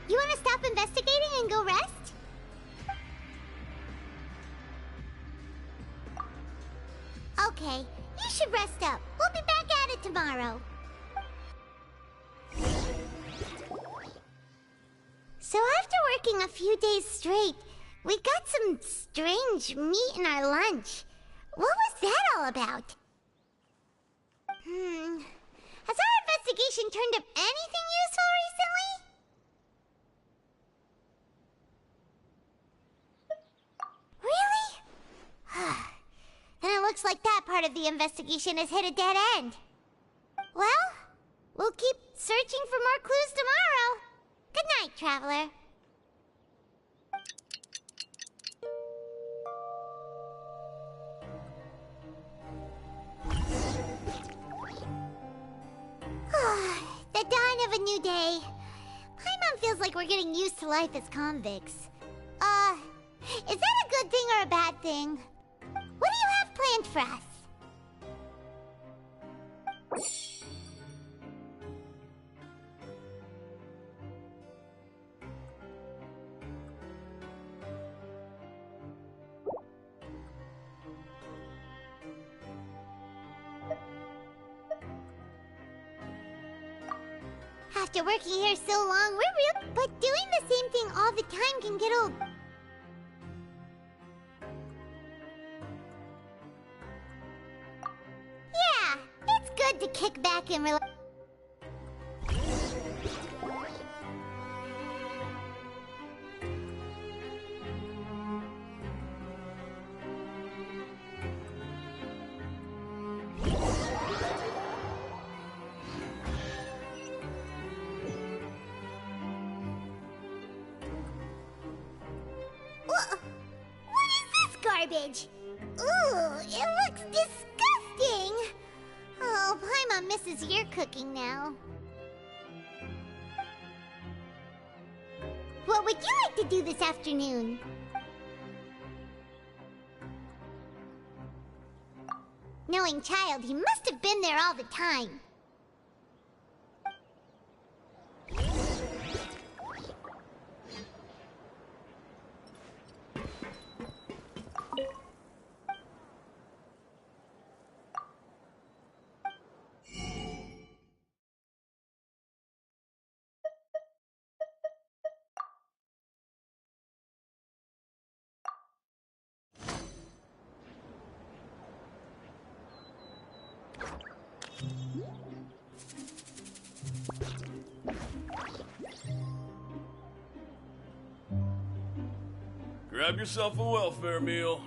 S2: You want to stop investigating and go rest? Okay, you should rest up. We'll be back at it tomorrow. So after working a few days straight, we got some strange meat in our lunch. What was that all about? Has our investigation turned up anything useful recently? Really? Then it looks like that part of the investigation has hit a dead end. Well, we'll keep searching for more clues tomorrow. Good night, Traveler. The dawn of a new day. Paimon feels like we're getting used to life as convicts. Is that a good thing or a bad thing? What do you have planned for us? After working here so long, we're real. But doing the same thing all the time can get old. Yeah, it's good to kick back and relax. What is this garbage? Ooh, it looks disgusting! Oh, Paimon misses your cooking now. What would you like to do this afternoon? Knowing Child, he must have been there all the time.
S9: Grab yourself a welfare meal.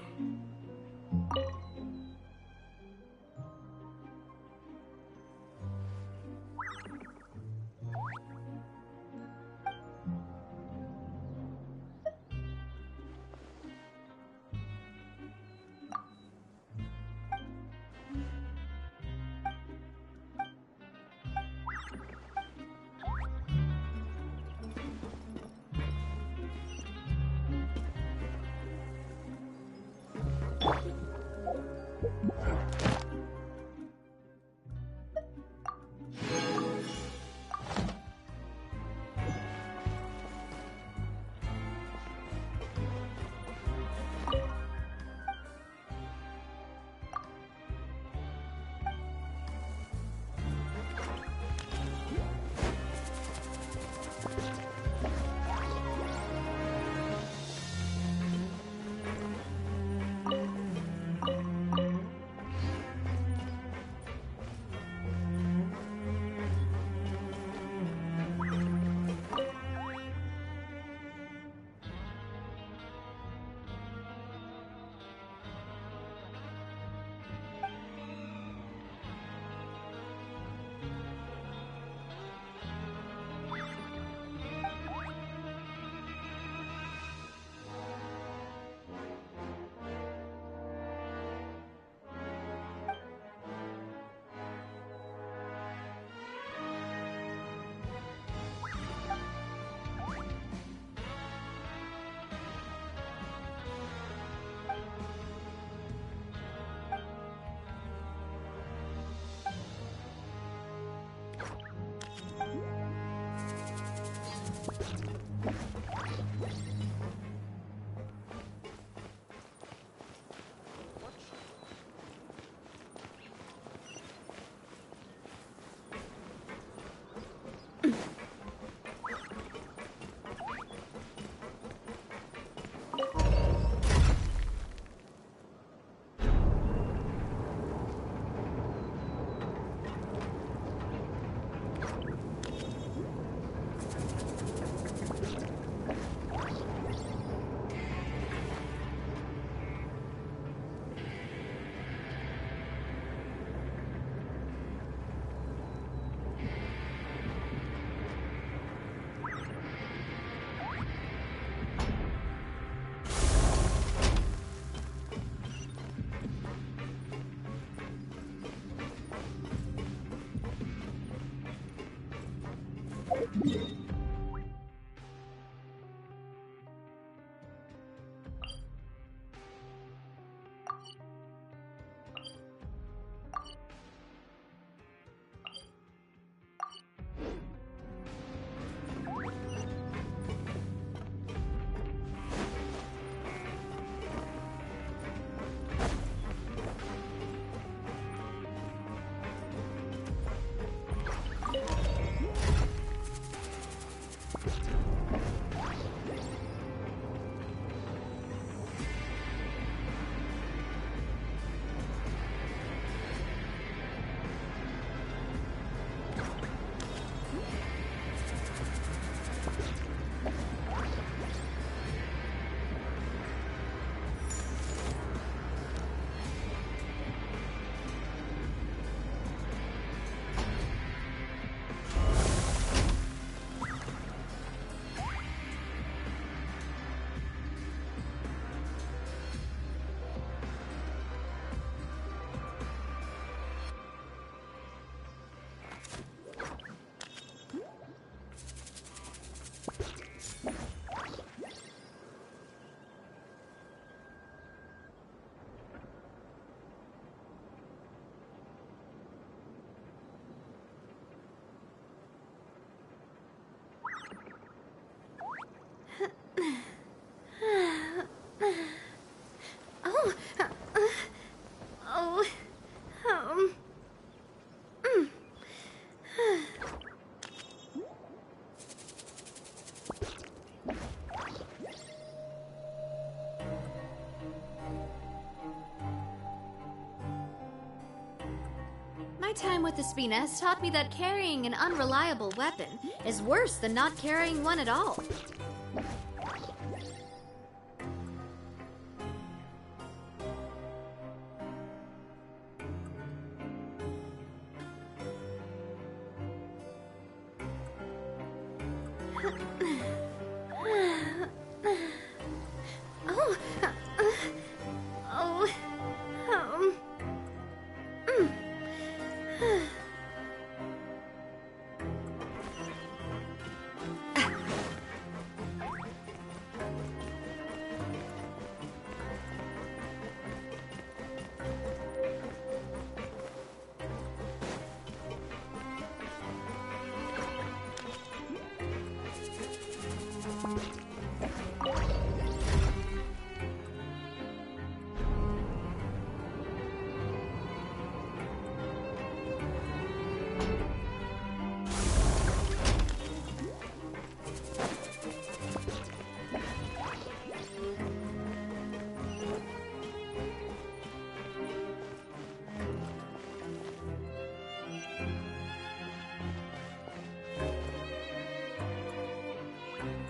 S4: My time with the Spina has taught me that carrying an unreliable weapon is worse than not carrying one at all.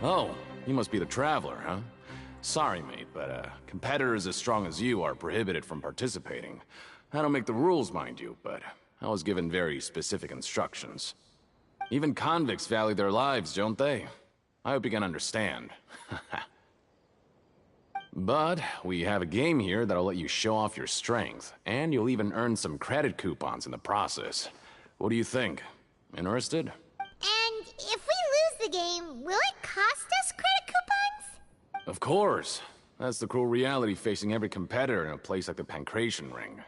S13: Oh, you must be the Traveler, huh? Sorry, mate, but competitors as strong as you are prohibited from participating. I don't make the rules, mind you, but I was given very specific instructions. Even convicts value their lives, don't they? I hope you can understand. But we have a game here that'll let you show off your strength, and you'll even earn some credit coupons in the process. What do you think? Interested?
S2: And if we lose the game, will it cost us credit coupons?
S13: Of course. That's the cruel reality facing every competitor in a place like the Pancration Ring.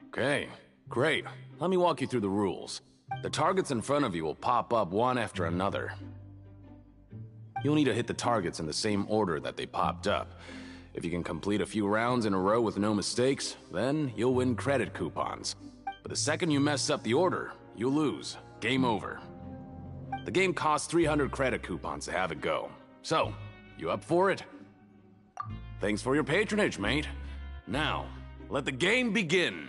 S13: Okay, great. Let me walk you through the rules. The targets in front of you will pop up one after another. You'll need to hit the targets in the same order that they popped up. If you can complete a few rounds in a row with no mistakes, then you'll win credit coupons. But the second you mess up the order, you'll lose. Game over. The game costs 300 credit coupons to have it go. So, you up for it? Thanks for your patronage, mate. Now, let the game begin.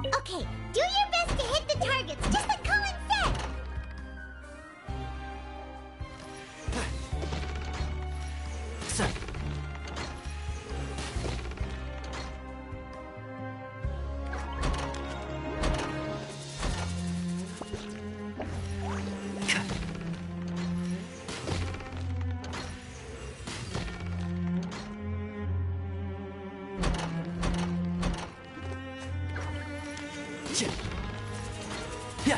S2: Okay, do your best to hit the targets, just like Colin said!
S3: Yeah.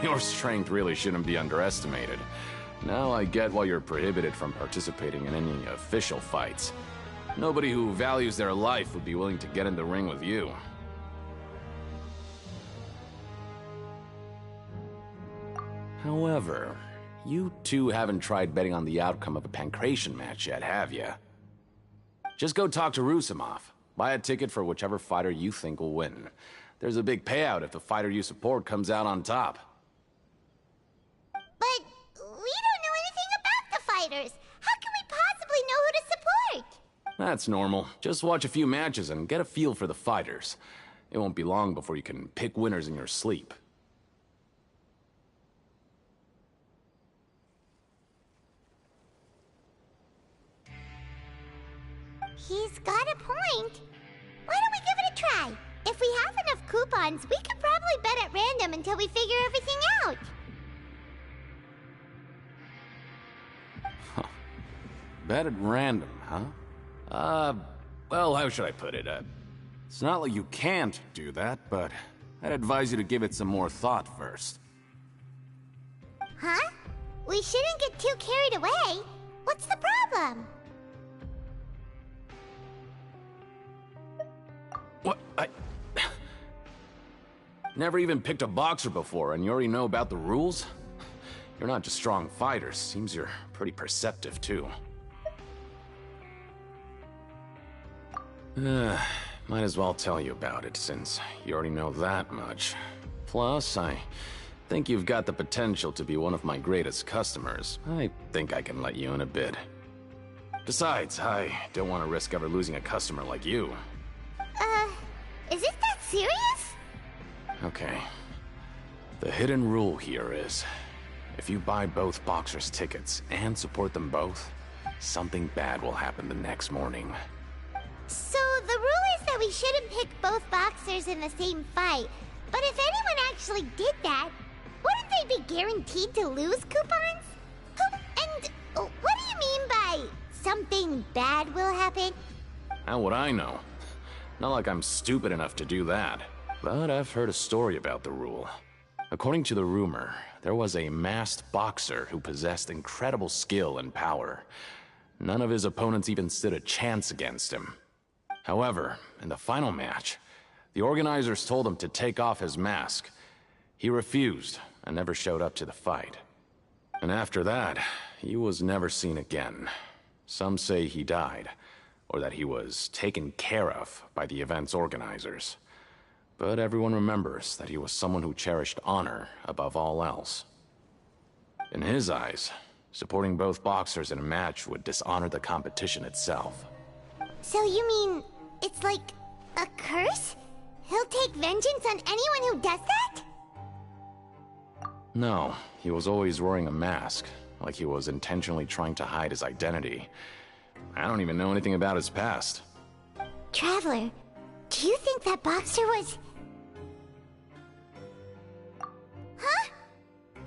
S13: Your strength really shouldn't be underestimated. Now I get why you're prohibited from participating in any official fights. Nobody who values their life would be willing to get in the ring with you. However, you two haven't tried betting on the outcome of a Pancration match yet, have you? Just go talk to Rusimov. Buy a ticket for whichever fighter you think will win. There's a big payout if the fighter you support comes out on top.
S2: But we don't know anything about the fighters. How can we possibly know who to support?
S13: That's normal. Just watch a few matches and get a feel for the fighters. It won't be long before you can pick winners in your sleep.
S2: He's got a point. Why don't we give it a try? If we have enough coupons, we could probably bet at random until we figure everything out.
S13: Bet at random, huh? Well, how should I put it? It's not like you can't do that, but I'd advise you to give it some more thought first.
S2: Huh? We shouldn't get too carried away. What's the problem?
S13: What? Never even picked a boxer before, and you already know about the rules? You're not just strong fighters. Seems you're pretty perceptive, too. Might as well tell you about it, since you already know that much. Plus, I think you've got the potential to be one of my greatest customers. I think I can let you in a bid. Besides, I don't want to risk ever losing a customer like you.
S2: Is it that serious?
S13: Okay. The hidden rule here is, if you buy both boxers' tickets and support them both, something bad will happen the next morning.
S2: So the rule is that we shouldn't pick both boxers in the same fight. But if anyone actually did that, wouldn't they be guaranteed to lose coupons? And what do you mean by something bad will happen?
S13: How would I know? Not like I'm stupid enough to do that. But I've heard a story about the rule. According to the rumor, there was a masked boxer who possessed incredible skill and power. None of his opponents even stood a chance against him. However, in the final match, the organizers told him to take off his mask. He refused and never showed up to the fight. And after that, he was never seen again. Some say he died, or that he was taken care of by the event's organizers. But everyone remembers that he was someone who cherished honor above all else. In his eyes, supporting both boxers in a match would dishonor the competition itself.
S2: So you mean it's like a curse? He'll take vengeance on anyone who does that?
S13: No, he was always wearing a mask, like he was intentionally trying to hide his identity. I don't even know anything about his past.
S2: Traveler, do you think that boxer was... Huh?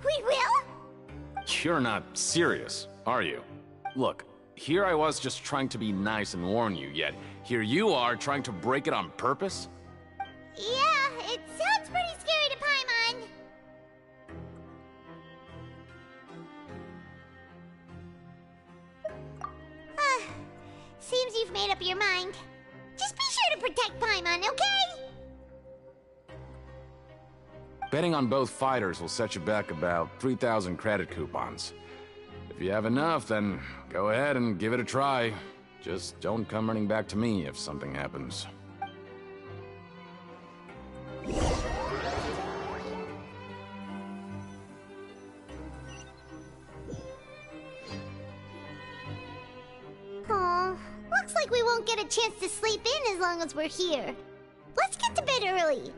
S2: We will?
S13: You're not serious, are you? Look, here I was just trying to be nice and warn you, yet here you are trying to break it on purpose?
S2: Yeah, it sounds pretty scary to Paimon. Seems you've made up your mind. Just be sure to protect Paimon, okay?
S13: Betting on both fighters will set you back about 3,000 credit coupons. If you have enough, then go ahead and give it a try. Just don't come running back to me if something happens.
S2: Aw, looks like we won't get a chance to sleep in as long as we're here. Let's get to bed early.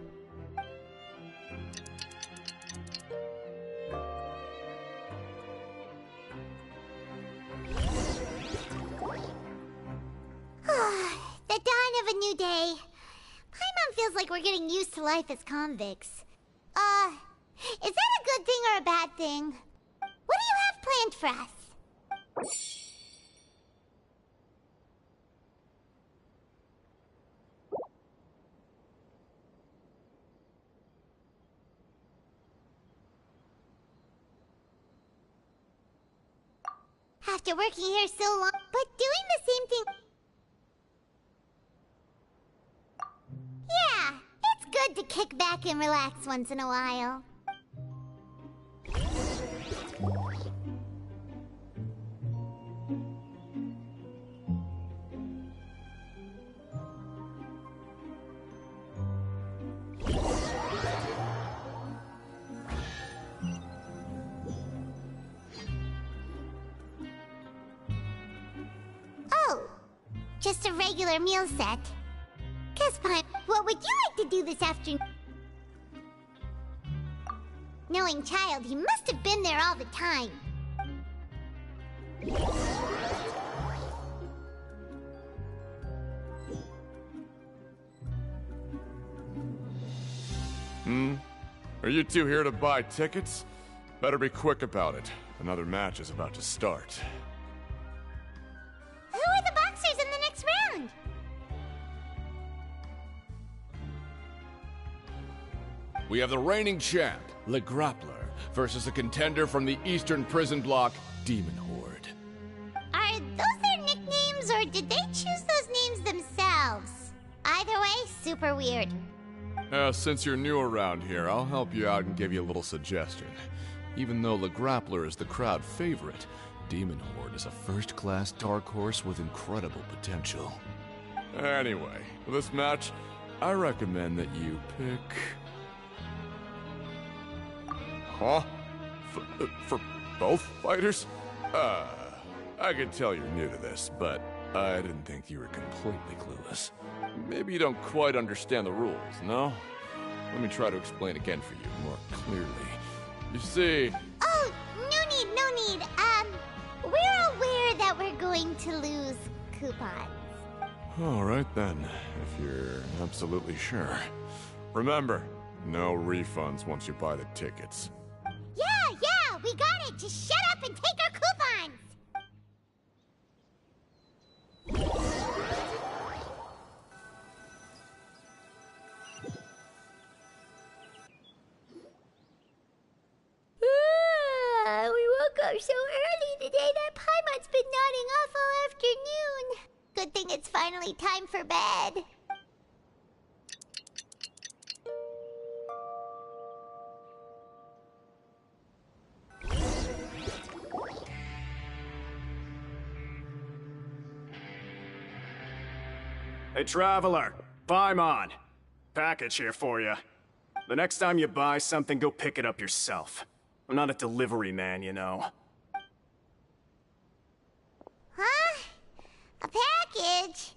S2: we're getting used to life as convicts. Is that a good thing or a bad thing? What do you have planned for us? After working here so long, but doing the same thing... Yeah, it's good to kick back and relax once in a while. Oh, just a regular meal set. Guess Paimon, what would you like to do this afternoon? Knowing child, he must have been there all the time.
S14: Are you two here to buy tickets? Better be quick about it. Another match is about to start.
S2: Who are the boxers in the next round?
S14: We have the reigning champ, Le Grappler, versus a contender from the Eastern Prison Block, Demon Horde.
S2: Are those their nicknames, or did they choose those names themselves? Either way, super weird.
S14: Since you're new around here, I'll help you out and give you a little suggestion. Even though Le Grappler is the crowd favorite, Demon Horde is a first-class dark horse with incredible potential. Anyway, for this match, I recommend that you pick... Huh? For both fighters? I can tell you're new to this, but I didn't think you were completely clueless. Maybe you don't quite understand the rules, no? Let me try to explain again for you more clearly. You see...
S2: Oh, no need. We're aware that we're going to lose coupons.
S14: All right then, if you're absolutely sure. Remember, no refunds once you buy the tickets.
S2: Yeah, we got it! Just shut up and take our coupons! We woke up so early today that Paimon's been nodding off all afternoon. Good thing it's finally time for bed.
S15: Hey, Traveler. Paimon. Package here for you. The next time you buy something, go pick it up yourself. I'm not a delivery man, you know.
S2: Huh? A package?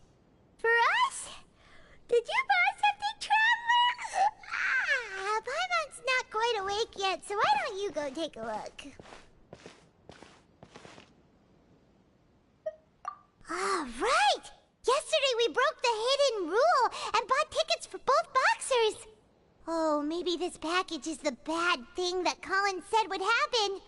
S2: For us? Did you buy something, Traveler? Paimon's not quite awake yet, so why don't you go take a look? All right! Yesterday we broke the hidden rule and bought tickets for both boxers. Oh, maybe this package is the bad thing that Colin said would happen.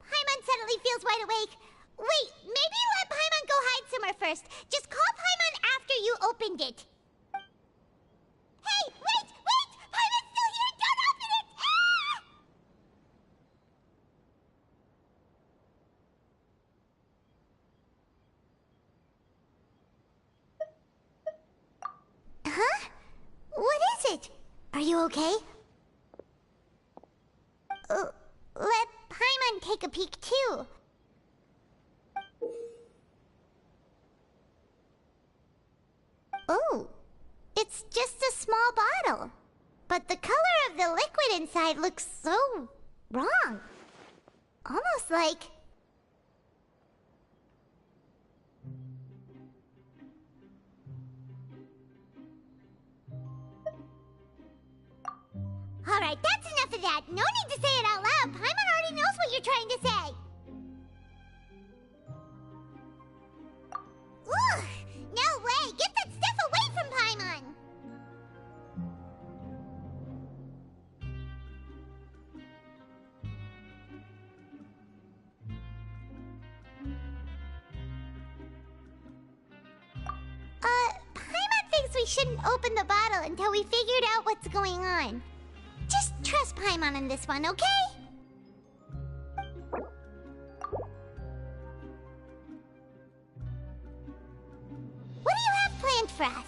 S2: Paimon suddenly feels wide awake. Wait, maybe let Paimon go hide somewhere first. Just call Paimon after you opened it. Hey, wait! Paimon's still here! Don't open it! Huh? What is it? Are you okay? Let Paimon take a peek too. Oh, it's just a small bottle. But the color of the liquid inside looks so wrong. Almost like... Alright, that's enough of that. No need to say it out loud. Paimon already knows what you're trying to say. Ugh! No way! Get that stuff away from we shouldn't open the bottle until we figured out what's going on. Just trust Paimon on this one, okay? What do you have planned for us?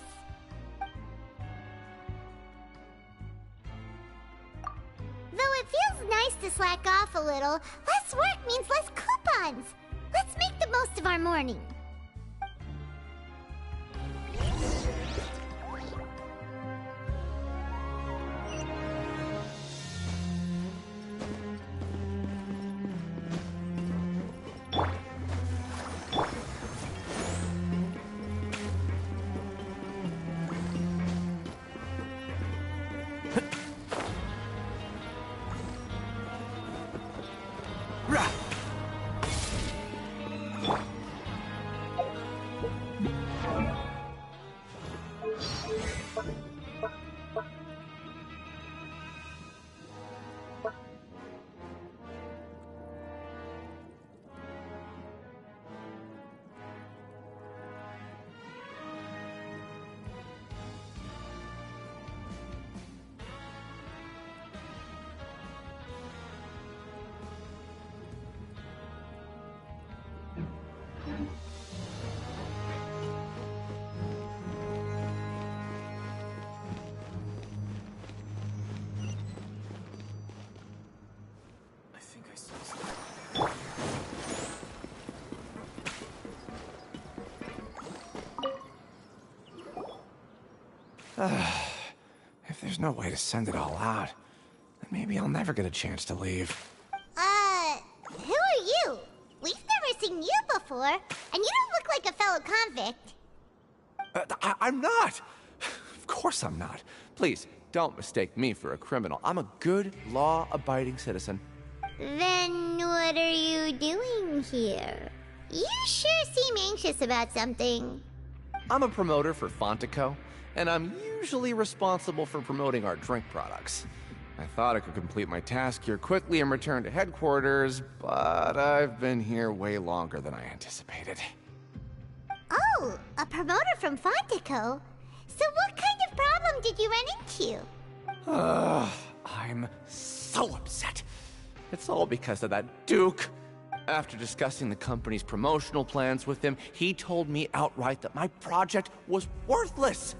S2: Though it feels nice to slack off a little, less work means less coupons. Let's make the most of our morning.
S16: If there's no way to send it all out, then maybe I'll never get a chance to leave.
S2: Who are you? We've never seen you before, and you don't look like a fellow convict.
S16: I'm not! Of course I'm not. Please, don't mistake me for a criminal. I'm a good, law-abiding citizen.
S2: Then what are you doing here? You sure seem anxious about something.
S16: I'm a promoter for Fontico, and I'm usually responsible for promoting our drink products. I thought I could complete my task here quickly and return to headquarters, but I've been here way longer than I anticipated.
S2: Oh, a promoter from Fontico? So what kind of problem did you run into?
S16: I'm so upset. It's all because of that Duke. After discussing the company's promotional plans with him, he told me outright that my project was worthless.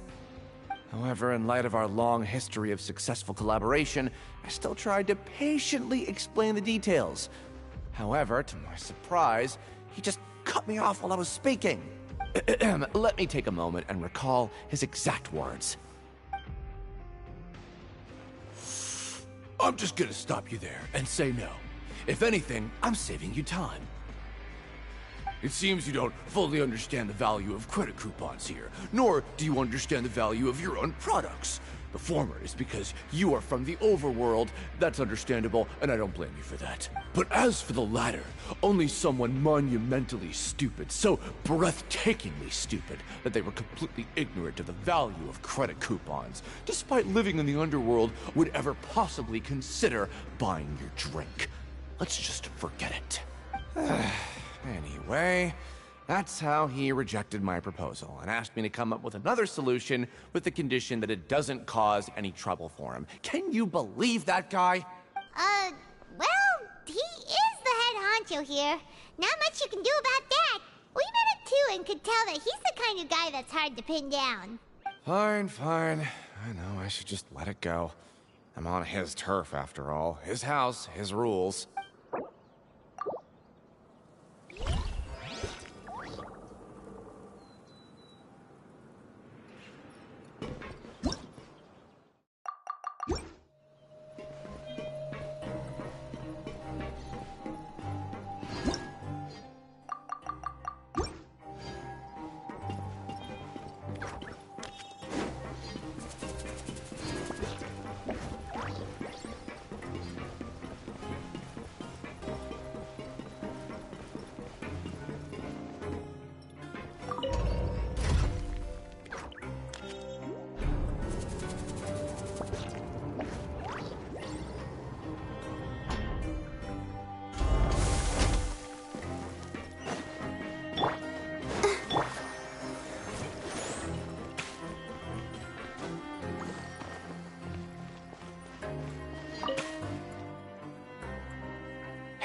S16: However, in light of our long history of successful collaboration, I still tried to patiently explain the details. However, to my surprise, he just cut me off while I was speaking. Let me take a moment and recall his exact words.
S14: I'm just gonna stop you there and say no. If anything, I'm saving you time. It seems you don't fully understand the value of credit coupons here, nor do you understand the value of your own products. The former is because you are from the overworld. That's understandable, and I don't blame you for that. But as for the latter, only someone monumentally stupid, so breathtakingly stupid, that they were completely ignorant of the value of credit coupons, despite living in the underworld, would ever possibly consider buying your drink. Let's just forget it.
S16: Anyway, that's how he rejected my proposal and asked me to come up with another solution with the condition that it doesn't cause any trouble for him. Can you believe that guy?
S2: Well, he is the head honcho here. Not much you can do about that. We met him too and could tell that he's the kind of guy that's hard to pin down.
S16: Fine, fine. I know I should just let it go. I'm on his turf after all. His house, his rules.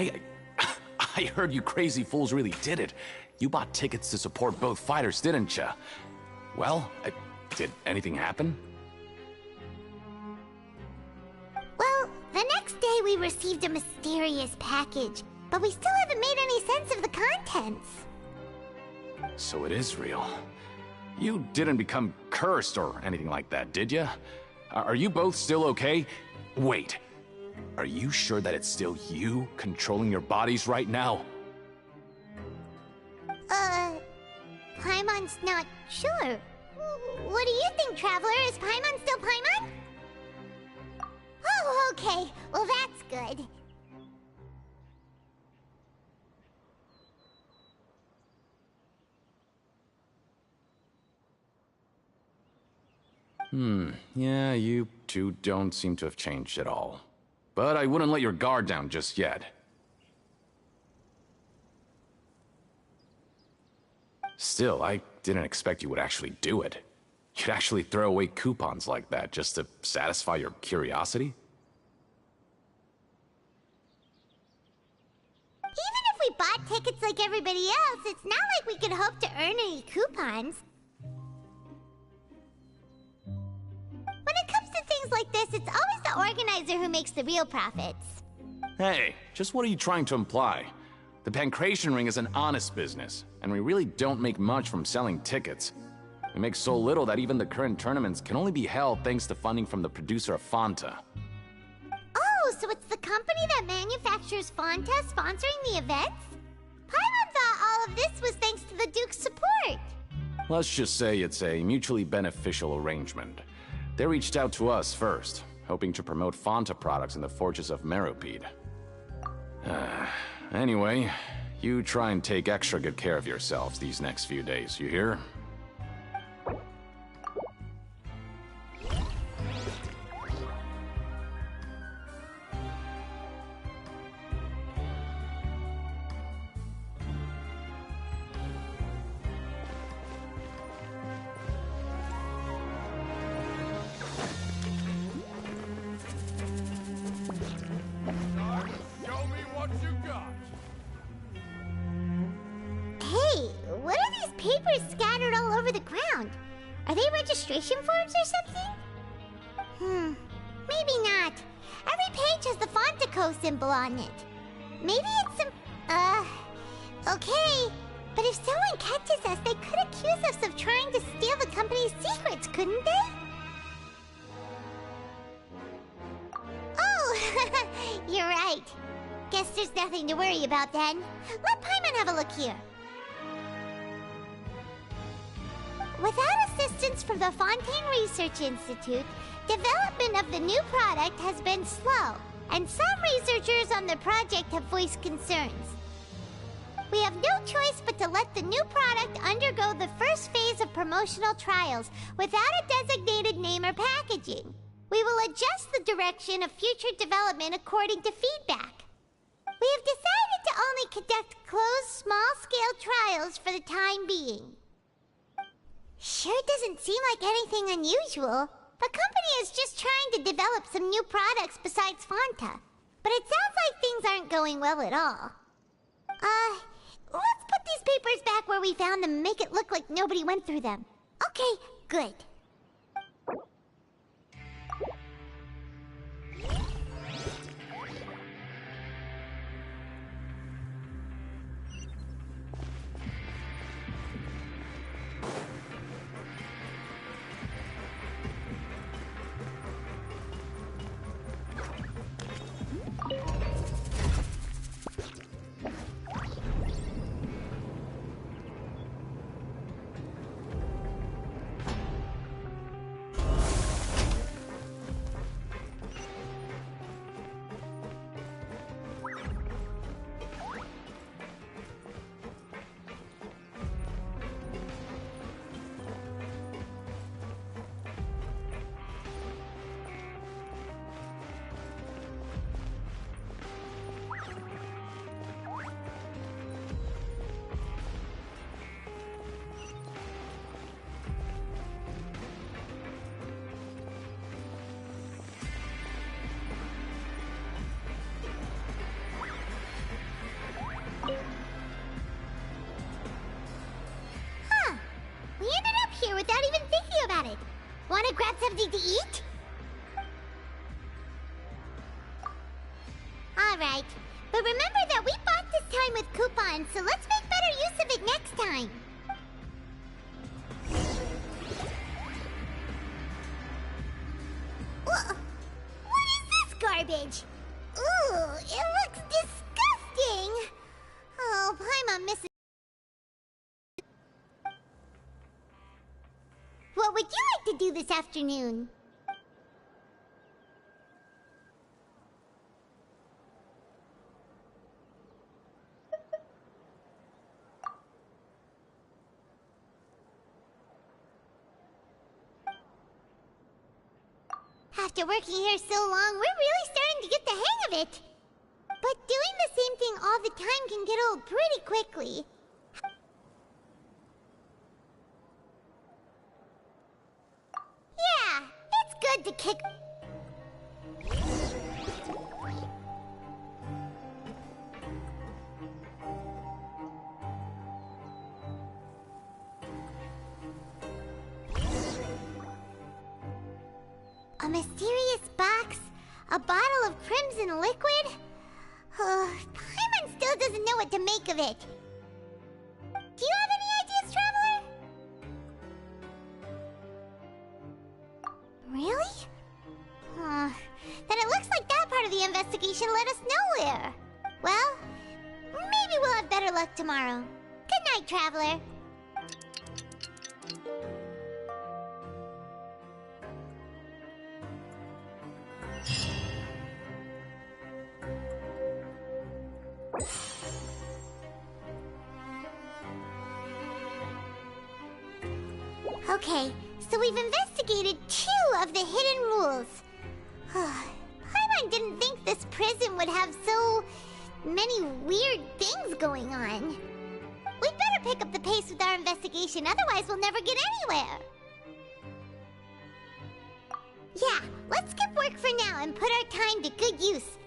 S13: Hey, I heard you crazy fools really did it. You bought tickets to support both fighters, didn't ya? Well, did anything happen?
S2: Well, the next day we received a mysterious package, but we still haven't made any sense of the contents.
S13: So it is real. You didn't become cursed or anything like that, did ya? Are you both still okay? Wait, are you sure that it's still you controlling your bodies right now?
S2: Paimon's not sure. What do you think, Traveler? Is Paimon still Paimon? Oh, okay. Well, that's good.
S13: Yeah, you two don't seem to have changed at all. But I wouldn't let your guard down just yet. Still, I didn't expect you would actually do it. You'd actually throw away coupons like that just to satisfy your curiosity?
S2: Even if we bought tickets like everybody else, it's not like we could hope to earn any coupons. When it comes to things like this, it's always the organizer who makes the real profits.
S13: Hey, just what are you trying to imply? The Pancration Ring is an honest business, and we really don't make much from selling tickets. We make so little that even the current tournaments can only be held thanks to funding from the producer of Fanta.
S2: Oh, so it's the company that manufactures Fanta sponsoring the events? Paimon thought all of this was thanks to the Duke's support.
S13: Let's just say it's a mutually beneficial arrangement. They reached out to us first, hoping to promote Fanta products in the forges of Meropide. Anyway, you try and take extra good care of yourselves these next few days, you hear?
S14: Show me what you got.
S2: Hey, what are these papers scattered all over the ground? Are they registration forms or something? Maybe not. Every page has the Fontaco symbol on it. Maybe it's some... Okay. But if someone catches us, they could accuse us of trying to steal the company's secrets, couldn't they? Oh, you're right. Guess there's nothing to worry about then. Let Paimon have a look here. Without assistance from the Fontaine Research Institute, development of the new product has been slow, and some researchers on the project have voiced concerns. We have no choice but to let the new product undergo the first phase of promotional trials without a designated name or packaging. We will adjust the direction of future development according to feedback. We have decided to only conduct closed, small-scale trials for the time being. Sure doesn't seem like anything unusual. The company is just trying to develop some new products besides Fanta. But it sounds like things aren't going well at all. Let's put these papers back where we found them and make it look like nobody went through them. Okay, good. wanna grab something to eat? Alright, but remember that we bought this time with coupons, so let's make better use of it next time. What is this garbage? Ooh, it looks disgusting! Oh, Paimon misses. What would you like to do this afternoon? After working here so long, we're really starting to get the hang of it. But doing the same thing all the time can get old pretty quickly. Yeah, it's good to kick... A mysterious box? A bottle of crimson liquid? Paimon still doesn't know what to make of it. Do you have any ideas, Traveler? Really? Then it looks like that part of the investigation led us nowhere. Well, maybe we'll have better luck tomorrow. Good night, Traveler. Okay, so we've investigated 2 of the hidden rules. Paimon didn't think this prison would have so many weird things going on. We'd better pick up the pace with our investigation, otherwise we'll never get anywhere. Yeah, let's skip work for now and put our time to good use.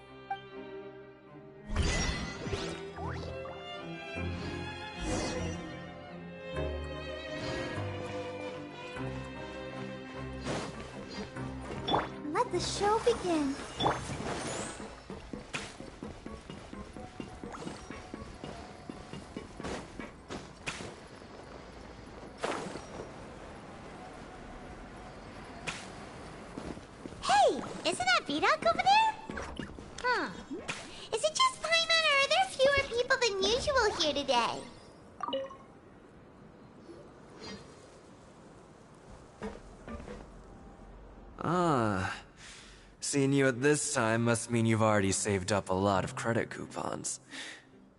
S2: Let the show begin. Hey, isn't that Vidoc over there? Huh. Is it just Paimon, or are there fewer people than usual here today?
S7: Seeing you at this time must mean you've already saved up a lot of credit coupons.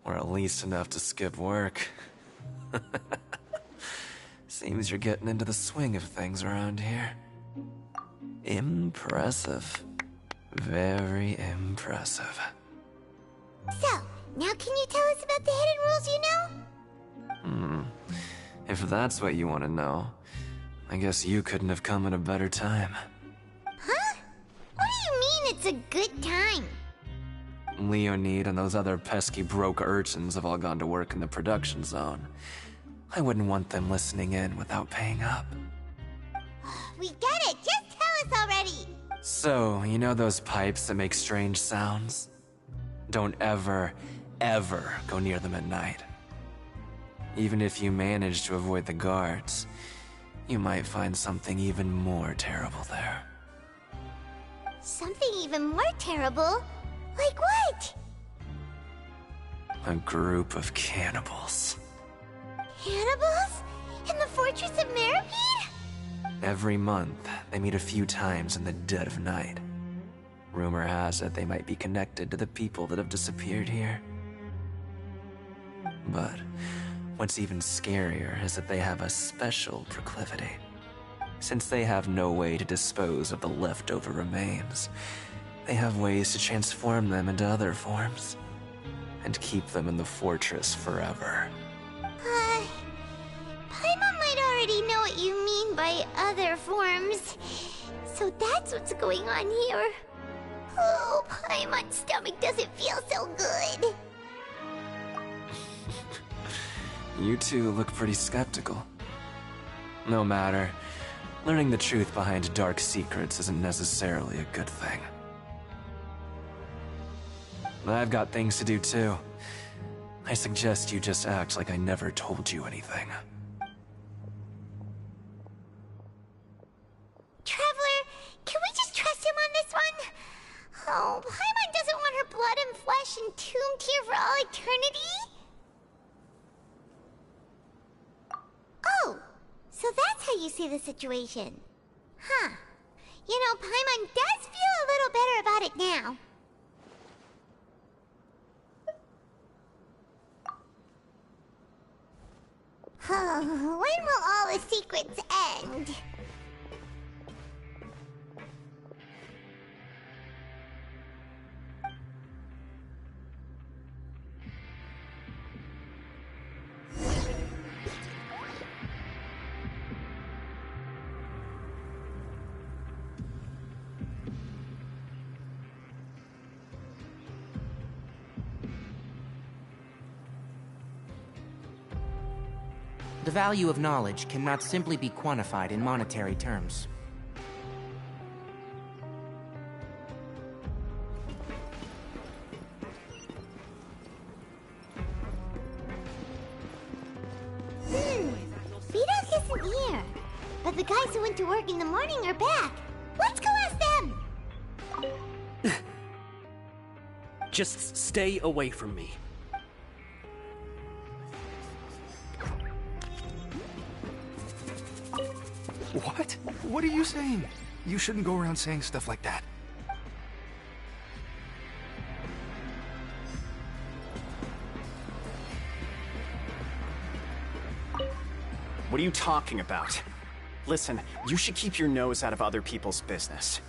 S7: Or at least enough to skip work. Seems you're getting into the swing of things around here. Impressive. Very impressive.
S2: So, now can you tell us about the hidden rules you know?
S7: If that's what you want to know, I guess you couldn't have come at a better time.
S2: Huh? What do you mean it's a good time?
S7: Leonid and those other pesky broke urchins have all gone to work in the production zone. I wouldn't want them listening in without paying up.
S2: We get it! Just tell us already!
S7: So, you know those pipes that make strange sounds? Don't ever, ever go near them at night. Even if you manage to avoid the guards, you might find something even more terrible there.
S2: Something even more terrible? Like what?
S7: A group of cannibals.
S2: Cannibals? In the fortress of Meropide?
S7: Every month, they meet a few times in the dead of night. Rumor has it they might be connected to the people that have disappeared here. But what's even scarier is that they have a special proclivity. Since they have no way to dispose of the leftover remains, they have ways to transform them into other forms and keep them in the fortress forever.
S2: Paimon might already know what you mean by other forms. So that's what's going on here. Oh, Paimon's stomach doesn't feel so good.
S7: You two look pretty skeptical. No matter. Learning the truth behind dark secrets isn't necessarily a good thing. I've got things to do too. I suggest you just act like I never told you anything.
S2: Traveler, can we just trust him on this one? Oh, Paimon doesn't want her blood and flesh entombed here for all eternity? Oh, so that's how you see the situation. Huh. You know, Paimon does feel a little better about it now. When will all the secrets end?
S3: The value of knowledge cannot simply be quantified in monetary terms.
S2: Beadock isn't here. But the guys who went to work in the morning are back. Let's go ask them!
S17: Just stay away from me.
S10: What? What are you saying? You shouldn't go around saying stuff like that.
S15: What are you talking about? Listen, you should keep your nose out of other people's business.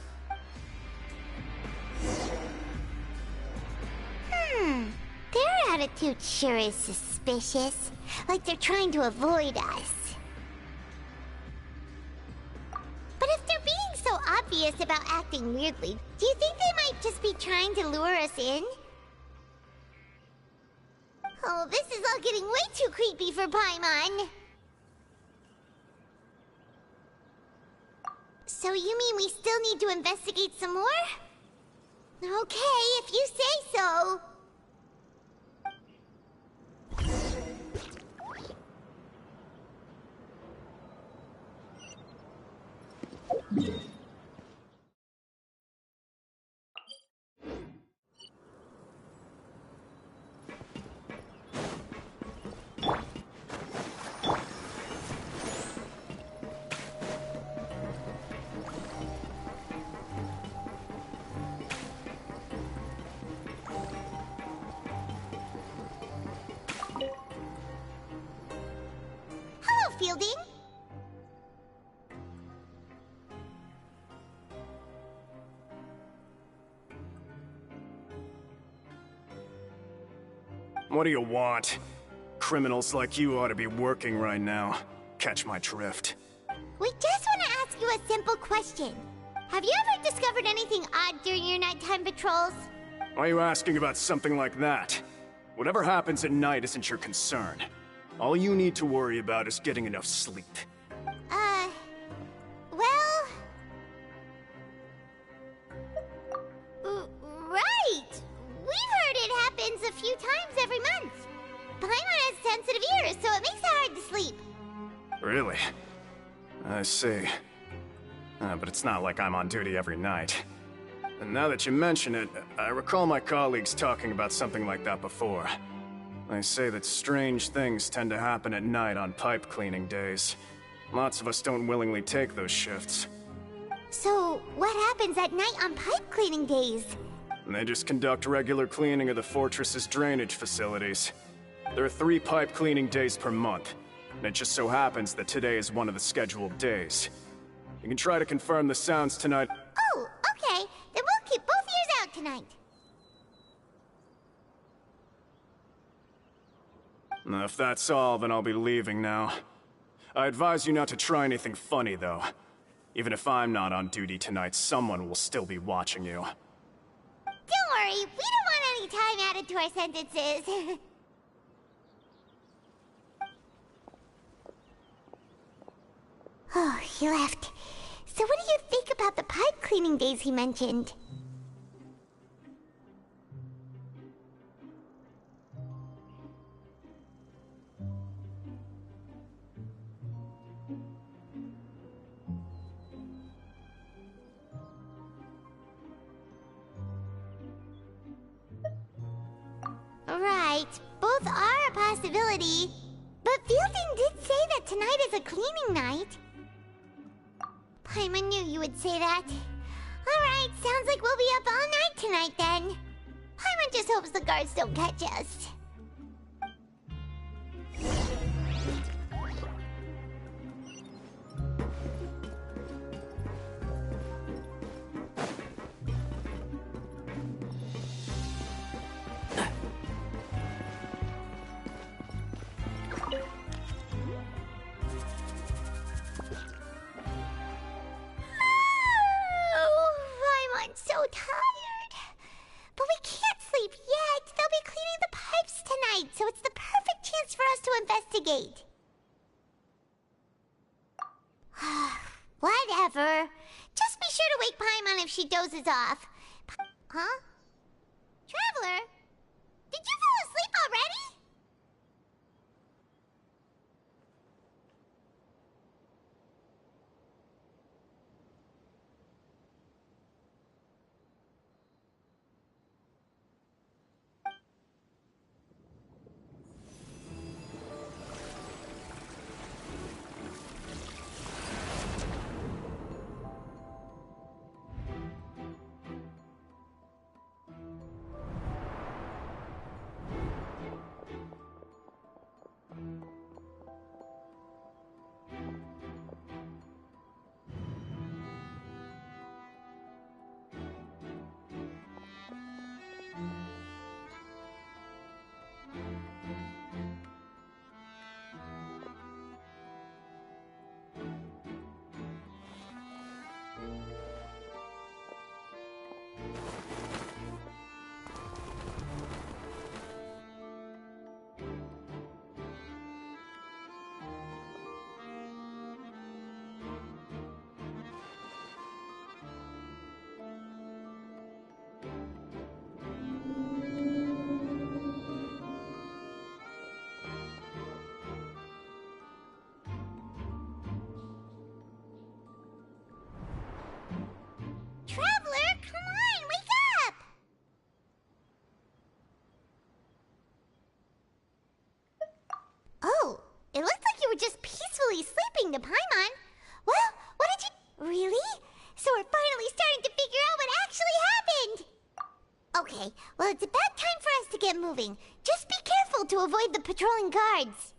S2: Their attitude sure is suspicious. Like they're trying to avoid us. But if they're being so obvious about acting weirdly, do you think they might just be trying to lure us in? Oh, this is all getting way too creepy for Paimon. So you mean we still need to investigate some more? Okay, if you say so. Hello, Fielding.
S15: What do you want? Criminals like you ought to be working right now. Catch my drift.
S2: We just want to ask you a simple question. Have you ever discovered anything odd during your nighttime patrols?
S15: Why are you asking about something like that? Whatever happens at night isn't your concern. All you need to worry about is getting enough sleep.
S2: Well... right! We've heard it happens a few times every month. Paimon has sensitive ears, so it makes it hard to sleep.
S15: Really? I see. But it's not like I'm on duty every night. And now that you mention it, I recall my colleagues talking about something like that before. They say that strange things tend to happen at night on pipe cleaning days. Lots of us don't willingly take those shifts.
S2: So, what happens at night on pipe cleaning days?
S15: They just conduct regular cleaning of the fortress's drainage facilities. There are 3 pipe cleaning days per month, and it just so happens that today is one of the scheduled days. You can try to confirm the sounds tonight.
S2: Oh, okay. Then we'll keep both ears out tonight.
S15: If that's all, then I'll be leaving now. I advise you not to try anything funny, though. Even if I'm not on duty tonight, someone will still be watching you.
S2: Don't worry, we don't want any time added to our sentences. Oh, he left. So what do you think about the pipe cleaning days he mentioned? Right, both are a possibility. But Fielding did say that tonight is a cleaning night. Paimon knew you would say that. Alright, sounds like we'll be up all night tonight then. Paimon just hopes the guards don't catch us. So tired. But we can't sleep yet. They'll be cleaning the pipes tonight, so it's the perfect chance for us to investigate. Whatever. Just be sure to wake Paimon if she dozes off. Huh? Traveler? Did you fall asleep already? Traveler, come on, wake up! Oh, it looked like you were just peacefully sleeping to Paimon. Well, what did you... Really? So we're finally starting to figure out what actually happened! Okay, well it's about time for us to get moving. Just be careful to avoid the patrolling guards.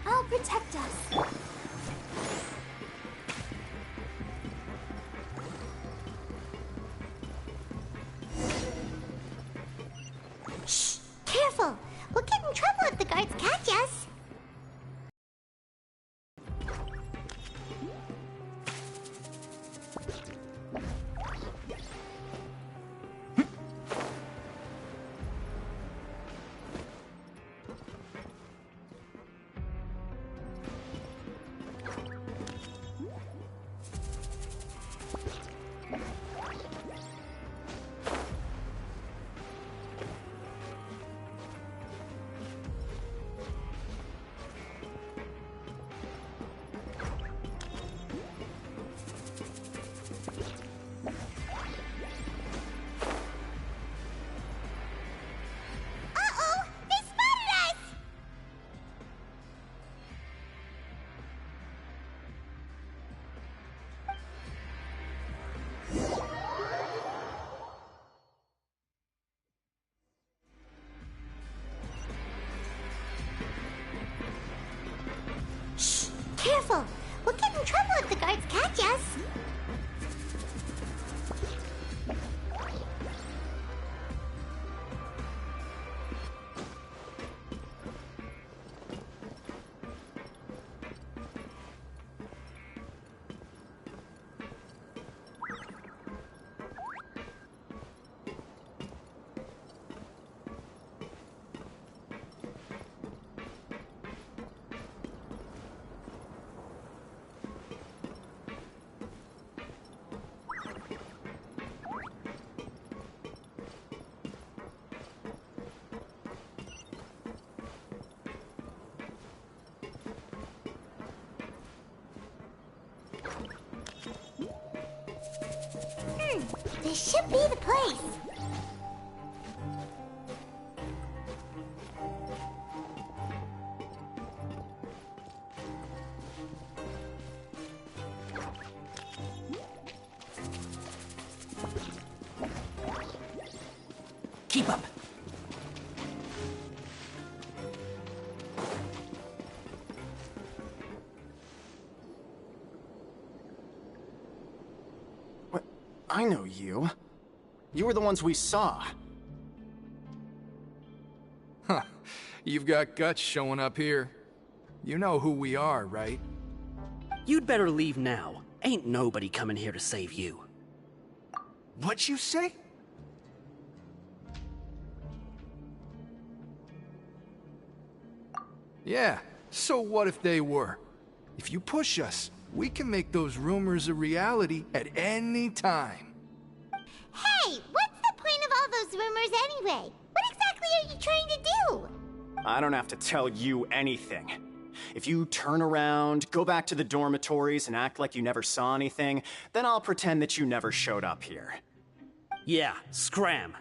S6: I'll protect us.
S2: Shh! Careful! We'll get in trouble if the guards catch us. Careful! We'll get in trouble if the guards catch us. This should be the place.
S12: Keep up.
S15: What? I know you. You were the ones we saw.
S10: Huh. You've got guts showing up here. You know who we are, right?
S12: You'd better leave now. Ain't nobody coming here to save you.
S10: What'd you say? Yeah, so what if they were? If you push us, we can make those rumors a reality at any time.
S2: Hey, what's the point of all those rumors anyway? What exactly are you trying to do?
S15: I don't have to tell you anything. If you turn around, go back to the dormitories, and act like you never saw anything, then I'll pretend that you never showed up here.
S12: Yeah, scram.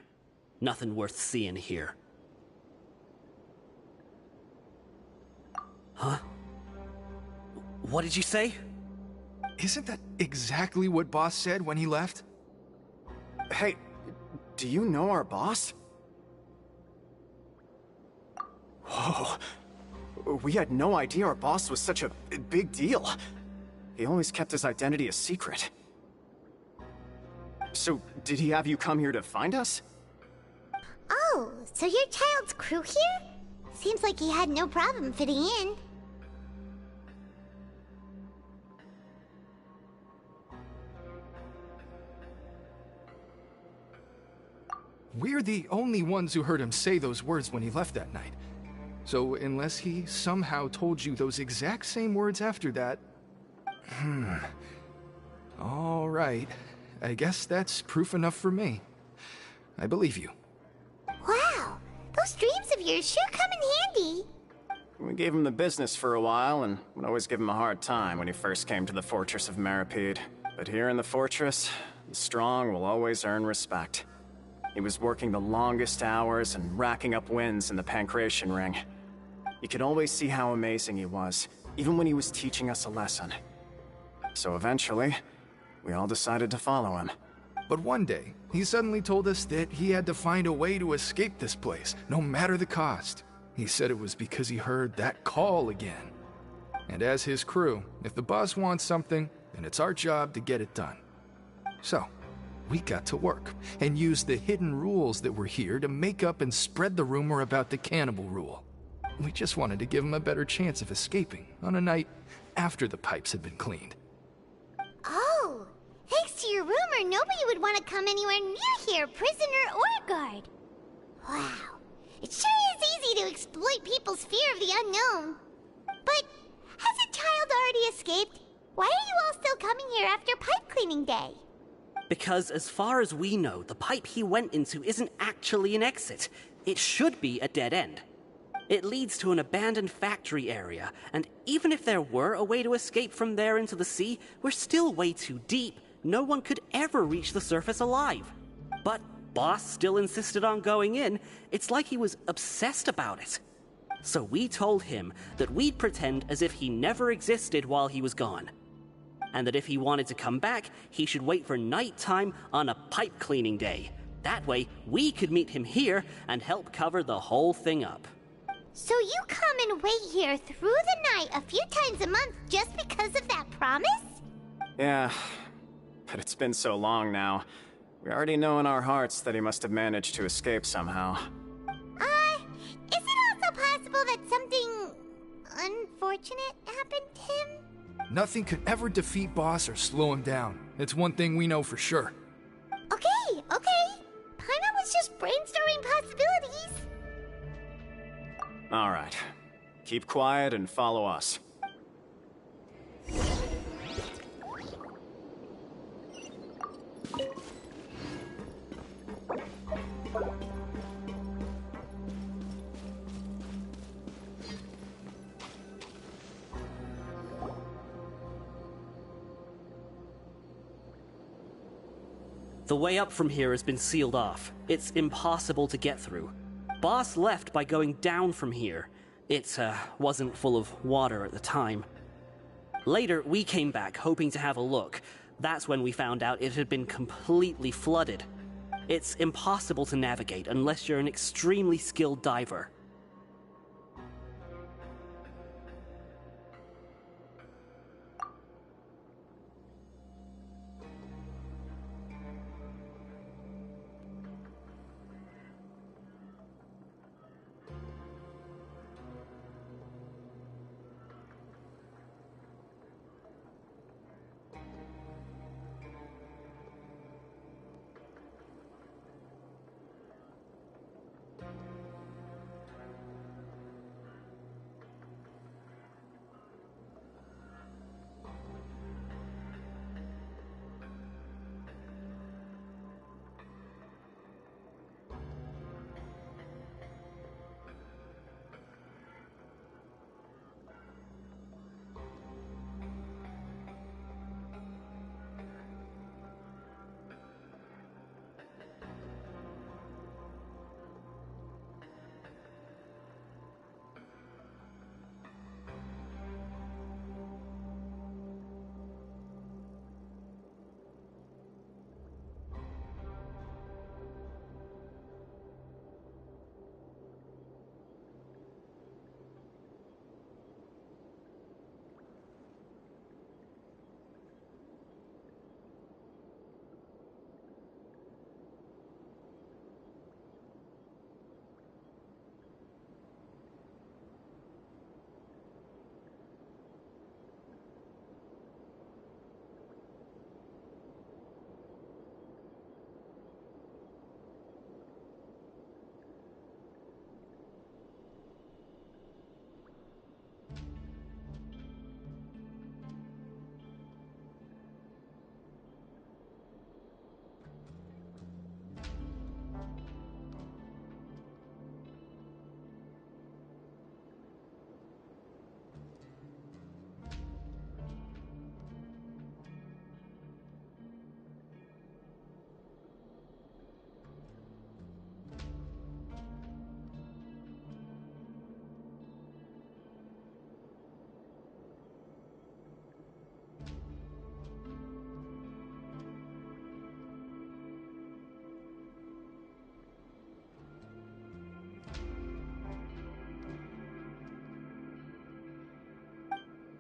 S12: Nothing worth seeing here. Huh? What did you say?
S10: Isn't that exactly what Boss said when he left?
S15: Hey, do you know our boss? Whoa. We had no idea our boss was such a big deal. He always kept his identity a secret. So, did he have you come here to find us?
S2: Oh, so your child's crew here? Seems like he had no problem fitting in.
S10: We're the only ones who heard him say those words when he left that night. So unless he somehow told you those exact same words after that... All right. I guess that's proof enough for me. I believe you.
S2: Wow, those dreams of yours sure come in handy.
S15: We gave him the business for a while, and would always give him a hard time when he first came to the fortress of Meropide. But here in the fortress, the strong will always earn respect. He was working the longest hours and racking up wins in the Pancration Ring. You could always see how amazing he was, even when he was teaching us a lesson. So eventually, we all decided to follow him.
S10: But one day, he suddenly told us that he had to find a way to escape this place, no matter the cost. He said it was because he heard that call again. And as his crew, if the boss wants something, then it's our job to get it done. So, we got to work, and used the hidden rules that were here to make up and spread the rumor about the cannibal rule. We just wanted to give him a better chance of escaping on a night after the pipes had been cleaned.
S2: Oh, thanks to your rumor, nobody would want to come anywhere near here, prisoner or guard. Wow, it sure is easy to exploit people's fear of the unknown. But has a child already escaped? Why are you all still coming here after pipe cleaning day?
S12: Because as far as we know, the pipe he went into isn't actually an exit. It should be a dead end. It leads to an abandoned factory area, and even if there were a way to escape from there into the sea, we're still way too deep. No one could ever reach the surface alive. But Boss still insisted on going in. It's like he was obsessed about it. So we told him that we'd pretend as if he never existed while he was gone. And that if he wanted to come back, he should wait for nighttime on a pipe cleaning day. That way, we could meet him here and help cover the whole thing up.
S2: So you come and wait here through the night a few times a month just because of that promise?
S15: Yeah, but it's been so long now. We already know in our hearts that he must have managed to escape somehow.
S2: Is it also possible that something unfortunate happened to him?
S10: Nothing could ever defeat Boss or slow him down. It's one thing we know for sure.
S2: Okay. Paimon was just brainstorming possibilities.
S15: All right. Keep quiet and follow us.
S12: The way up from here has been sealed off. It's impossible to get through. Boss left by going down from here. It wasn't full of water at the time. Later, we came back hoping to have a look. That's when we found out it had been completely flooded. It's impossible to navigate unless you're an extremely skilled diver.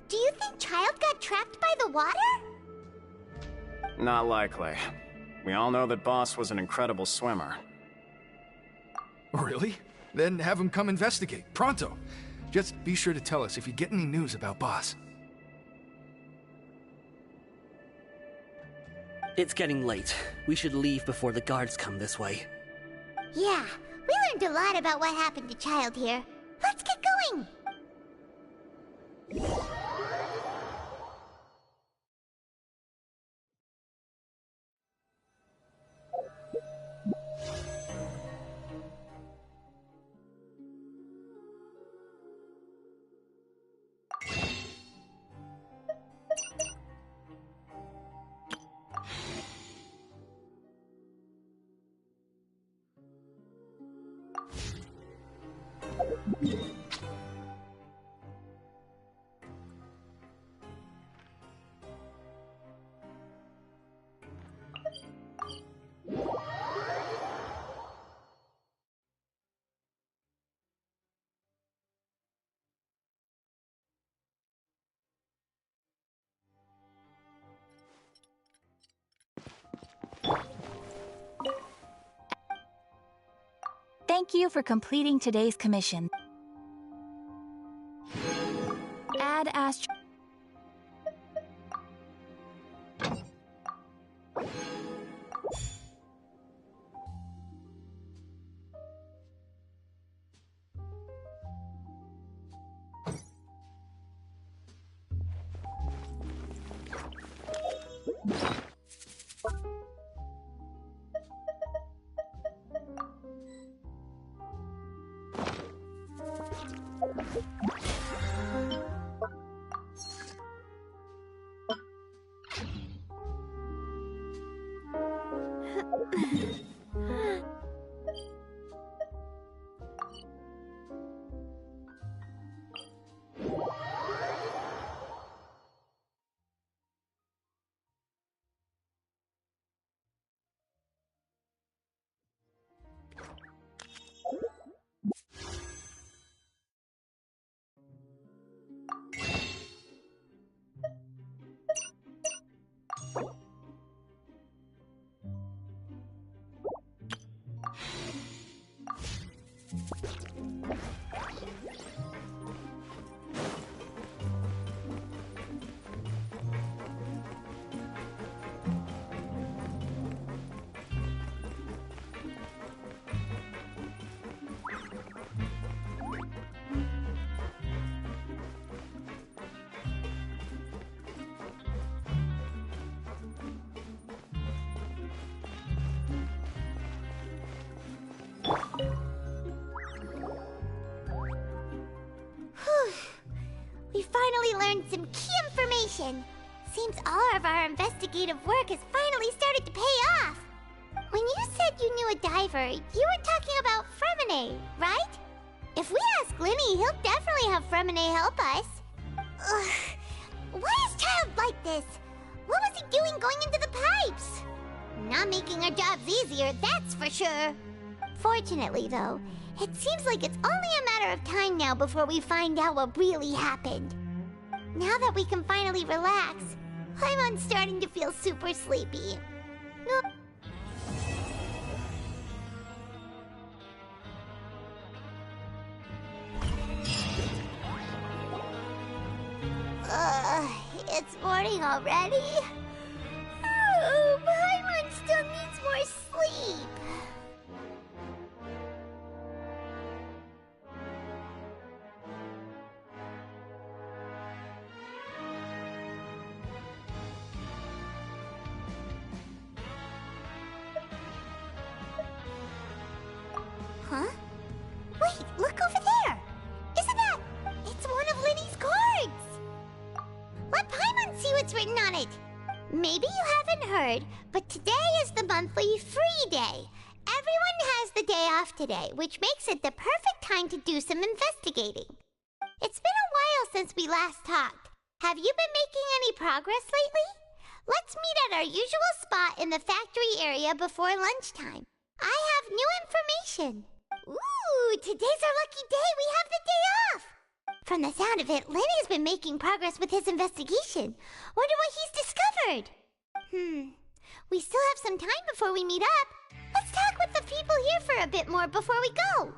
S2: Do you think Child got trapped by the water?
S15: Not likely. We all know that Boss was an incredible swimmer.
S10: Really? Then have him come investigate, pronto. Just be sure to tell us if you get any news about Boss.
S12: It's getting late. We should leave before the guards come this way.
S2: Yeah, we learned a lot about what happened to Child here. Let's get going!
S17: Thank you for completing today's commission. Add Astro...
S2: We finally learned some key information. Seems all of our investigative work has finally started to pay off. When you said you knew a diver, you were talking about Fremine, right? If we ask Linny, he'll definitely have Fremine help us. Ugh. Why is Child like this? What was he doing going into the pipes? Not making our jobs easier, that's for sure. Fortunately, though, it seems like it's only a matter of time now before we find out what really happened. Now that we can finally relax, I'm starting to feel super sleepy. It's morning already? Oh, Paimon still needs more sleep. Huh? Wait, look over there! Isn't that... It's one of Linny's cards! Let Paimon see what's written on it! Maybe you haven't heard, but today is the monthly free day. Everyone has the day off today, which makes it the perfect time to do some investigating. It's been a while since we last talked. Have you been making any progress lately? Let's meet at our usual spot in the factory area before lunchtime. I have new information. Ooh, today's our lucky day. We have the day off. From the sound of it, Lenny's been making progress with his investigation. Wonder what he's discovered. We still have some time before we meet up. Let's talk with the people here for a bit more before we go.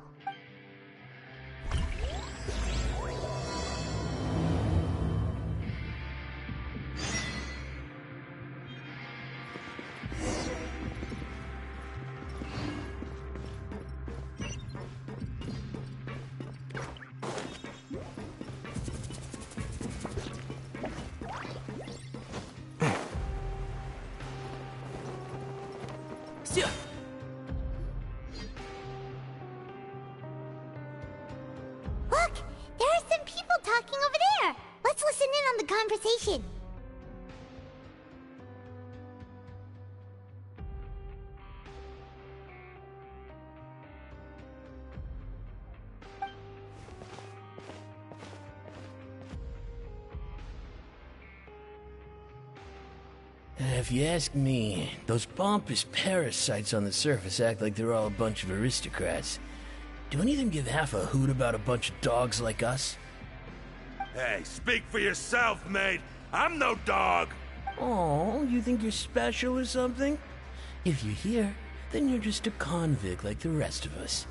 S2: Look, there are some people talking over there. Let's listen in on the conversation.
S9: If you ask me, those pompous parasites on the surface act like they're all a bunch of aristocrats. Do any of them give half a hoot about a bunch of dogs like us?
S18: Hey, speak for yourself, mate. I'm no dog.
S9: Oh, you think you're special or something? If you're here, then you're just a convict like the rest of us.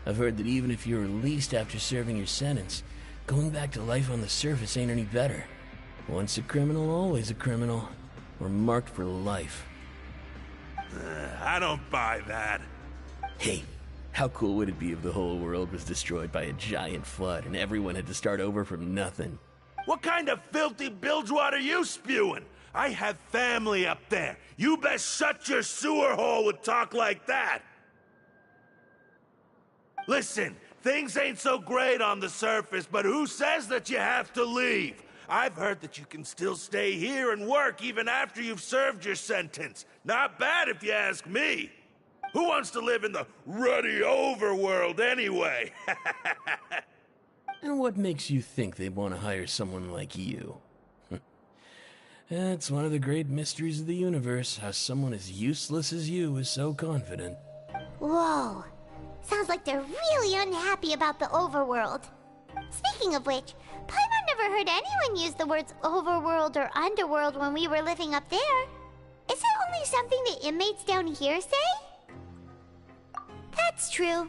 S9: I've heard that even if you're released after serving your sentence, going back to life on the surface ain't any better. Once a criminal, always a criminal. We're marked for life.
S18: I don't buy that.
S9: Hey, how cool would it be if the whole world was destroyed by a giant flood and everyone had to start over from nothing?
S18: What kind of filthy bilgewater are you spewing? I have family up there. You best shut your sewer hole with talk like that. Listen, things ain't so great on the surface, but who says that you have to leave? I've heard that you can still stay here and work even after you've served your sentence. Not bad if you ask me. Who wants to live in the ruddy overworld anyway?
S9: And what makes you think they'd want to hire someone like you? It's one of the great mysteries of the universe, how someone as useless as you is so confident.
S2: Whoa. Sounds like they're really unhappy about the overworld. Speaking of which, Paimon never heard anyone use the words overworld or underworld when we were living up there. Is it only something the inmates down here say? That's true.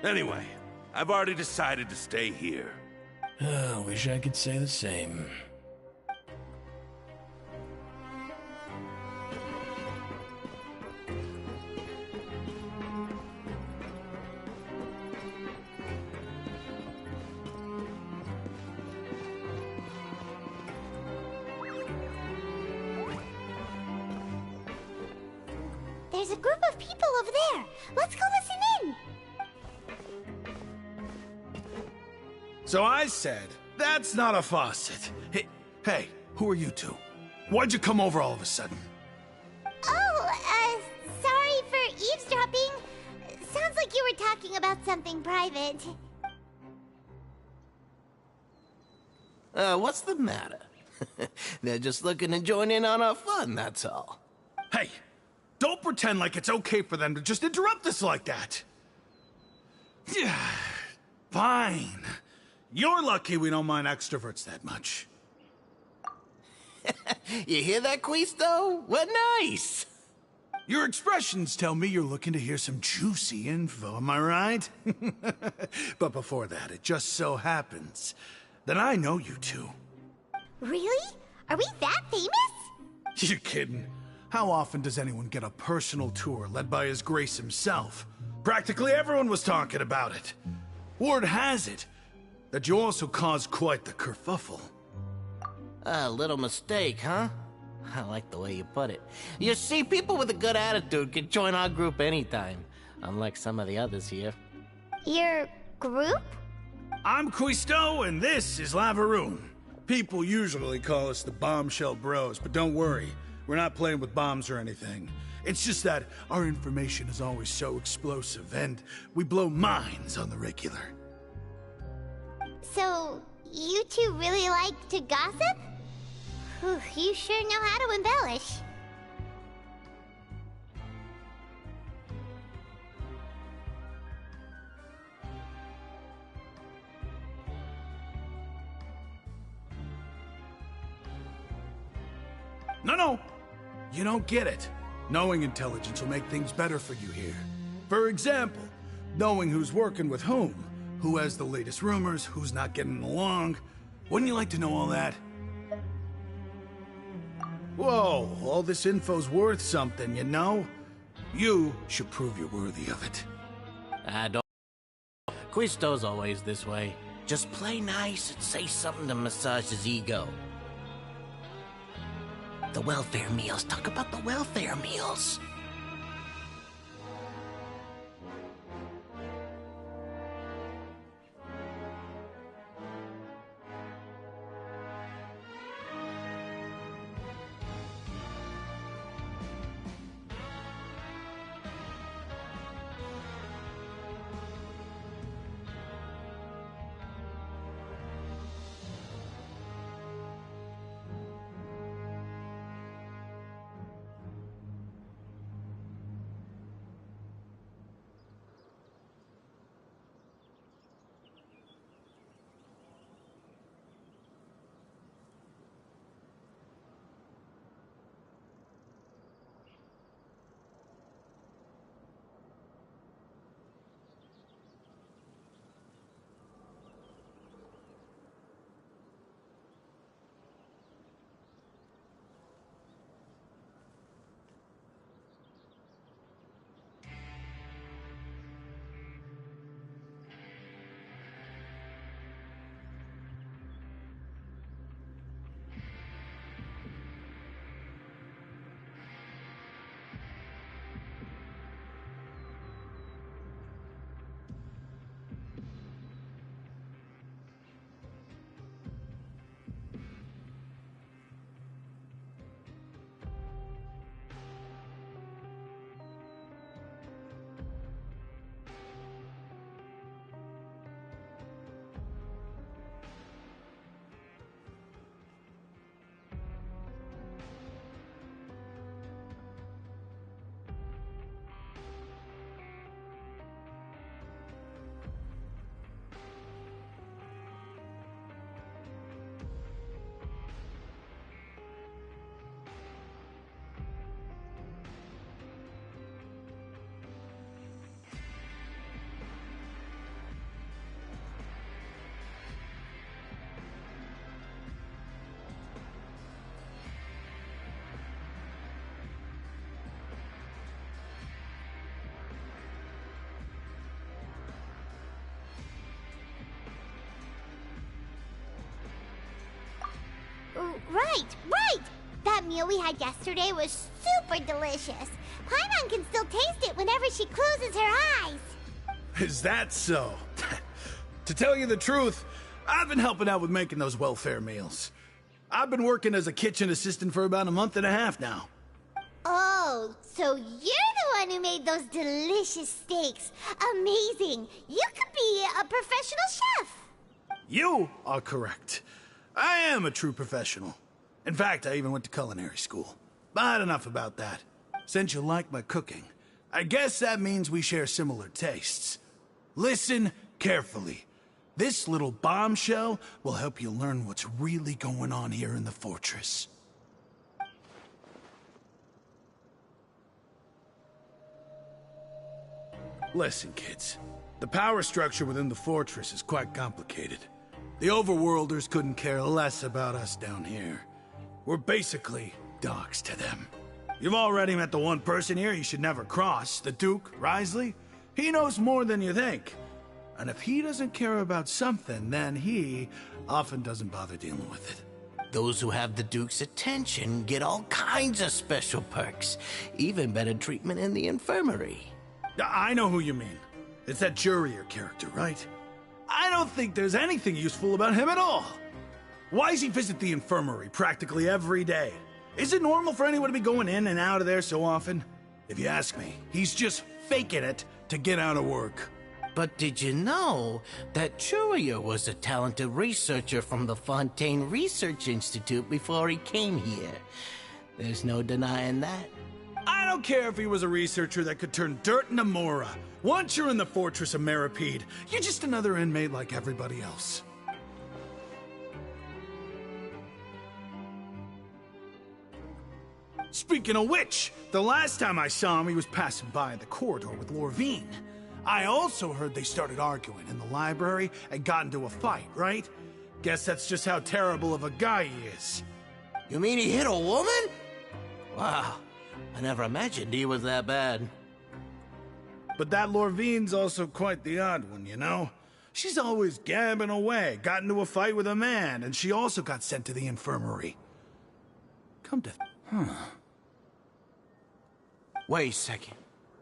S18: Anyway, I've already decided to stay here.
S9: Wish I could say the same.
S2: there's a group of people over there. Let's go listen in.
S18: So I said, that's not a faucet. Hey, who are you two? Why'd you come over all of a sudden?
S2: Oh, sorry for eavesdropping. Sounds like you were talking about something private.
S9: What's the matter? They're just looking to join in on our fun, that's all.
S18: Hey, don't pretend like it's okay for them to just interrupt us like that. Yeah, fine. You're lucky we don't mind extroverts that much.
S9: You hear that, Quisto? What nice!
S18: Your expressions tell me you're looking to hear some juicy info, am I right? But before that, it just so happens that I know you two.
S2: Really? Are we that famous?
S18: You're kidding. How often does anyone get a personal tour led by His Grace himself? Practically everyone was talking about it. Word has it that you also caused quite the kerfuffle.
S9: A little mistake, huh? I like the way you put it. You see, people with a good attitude can join our group anytime, unlike some of the others here.
S2: Your group?
S18: I'm Quisto, and this is Lavaroon. People usually call us the Bombshell Bros, but don't worry, we're not playing with bombs or anything. It's just that our information is always so explosive, and we blow minds on the regular.
S2: So, you two really like to gossip? Whew, you sure know how to embellish.
S18: No, you don't get it. Knowing intelligence will make things better for you here. For example, knowing who's working with whom, who has the latest rumors, who's not getting along. Wouldn't you like to know all that? Whoa, all this info's worth something, you know? You should prove you're worthy of it.
S9: I don't... Quisto's always this way. Just play nice and say something to massage his ego. The welfare meals. Talk about the welfare meals.
S2: Right! That meal we had yesterday was super delicious. Paimon can still taste it whenever she closes her eyes.
S19: Is that so? To tell you the truth, I've been helping out with making those welfare meals. I've been working as a kitchen assistant for about a month and a half now.
S2: Oh, so you're the one who made those delicious steaks. Amazing. You could be a professional chef.
S19: You are correct. I am a true professional. In fact, I even went to culinary school. But enough about that. Since you like my cooking, I guess that means we share similar tastes. Listen carefully. This little bombshell will help you learn what's really going on here in the fortress. Listen, kids. The power structure within the fortress is quite complicated. The Overworlders couldn't care less about us down here. We're basically dogs to them. You've already met the one person here you should never cross, the Duke, Risley. He knows more than you think. And if he doesn't care about something, then he often doesn't bother dealing with it.
S9: Those who have the Duke's attention get all kinds of special perks, even better treatment in the infirmary.
S19: I know who you mean. It's that Jurier character, right? I don't think there's anything useful about him at all. Why does he visit the infirmary practically every day? Is it normal for anyone to be going in and out of there so often? If you ask me, he's just faking it to get out of work.
S9: But did you know that Jurier was a talented researcher from the Fontaine Research Institute before he came here? There's no denying that.
S19: I don't care if he was a researcher that could turn dirt into Mora. Once you're in the fortress of Meropide, you're just another inmate like everybody else. Speaking of which, the last time I saw him, he was passing by the corridor with Lorvine. I also heard they started arguing in the library and got into a fight, right? Guess that's just how terrible of a guy he is.
S9: You mean he hit a woman? Wow, I never imagined he was that bad.
S19: But that Lorvine's also quite the odd one, you know? She's always gabbing away, got into a fight with a man, and she also got sent to the infirmary. Come to...
S9: Wait a second.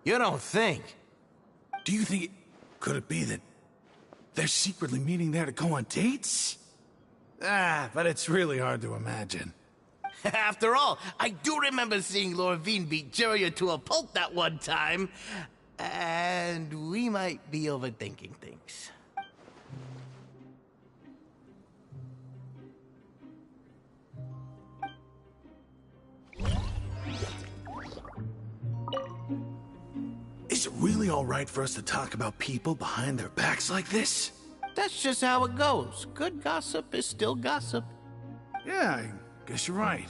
S9: You don't think...
S19: Do you think could it be that they're secretly meeting there to go on dates? But it's really hard to imagine.
S9: After all, I do remember seeing Lorvine beat Jurier to a pulp that one time. And we might be overthinking things.
S19: Is it really all right for us to talk about people behind their backs like this?
S9: That's just how it goes. Good gossip is still gossip.
S19: Yeah, I guess you're right.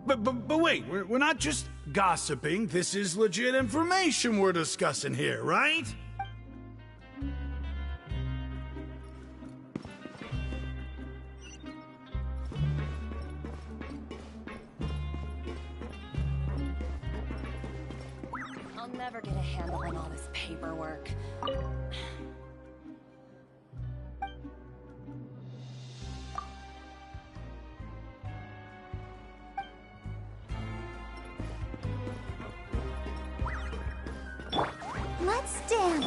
S19: But wait, we're not just gossiping. This is legit information we're discussing here, right?
S20: I'll never get a handle on all this paperwork.
S2: Let's dance.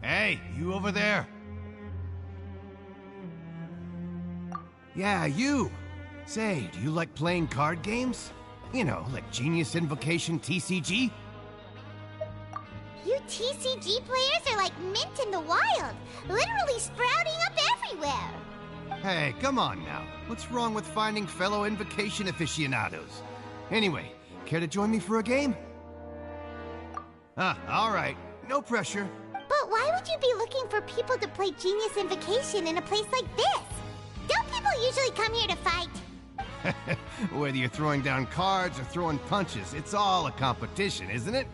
S21: Hey, you over there? Yeah, you. Say, do you like playing card games? You know, like Genius Invocation TCG?
S2: You TCG players are like mint in the wild, literally sprouting up everywhere.
S21: Hey, come on now. What's wrong with finding fellow Invocation aficionados? Anyway, care to join me for a game? All right. No pressure.
S2: But why would you be looking for people to play Genius Invocation in a place like this? Don't people usually come here to fight?
S21: Whether you're throwing down cards or throwing punches, it's all a competition, isn't it?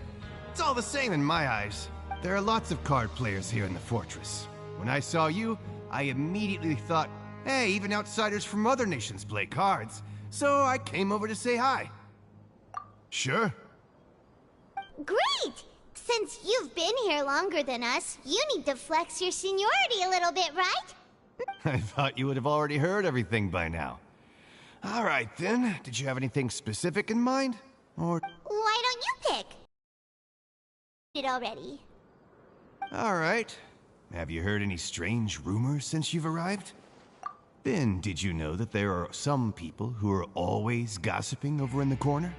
S21: It's all the same in my eyes. There are lots of card players here in the fortress. When I saw you, I immediately thought, Hey, even outsiders from other nations play cards, so I came over to say hi. Sure.
S2: Great! Since you've been here longer than us, you need to flex your seniority a little bit, right?
S21: I thought you would have already heard everything by now. All right, then. Did you have anything specific in mind? Or...
S2: Why don't you pick? It already.
S21: All right. Have you heard any strange rumors since you've arrived? Then, did you know that there are some people who are always gossiping over in the corner?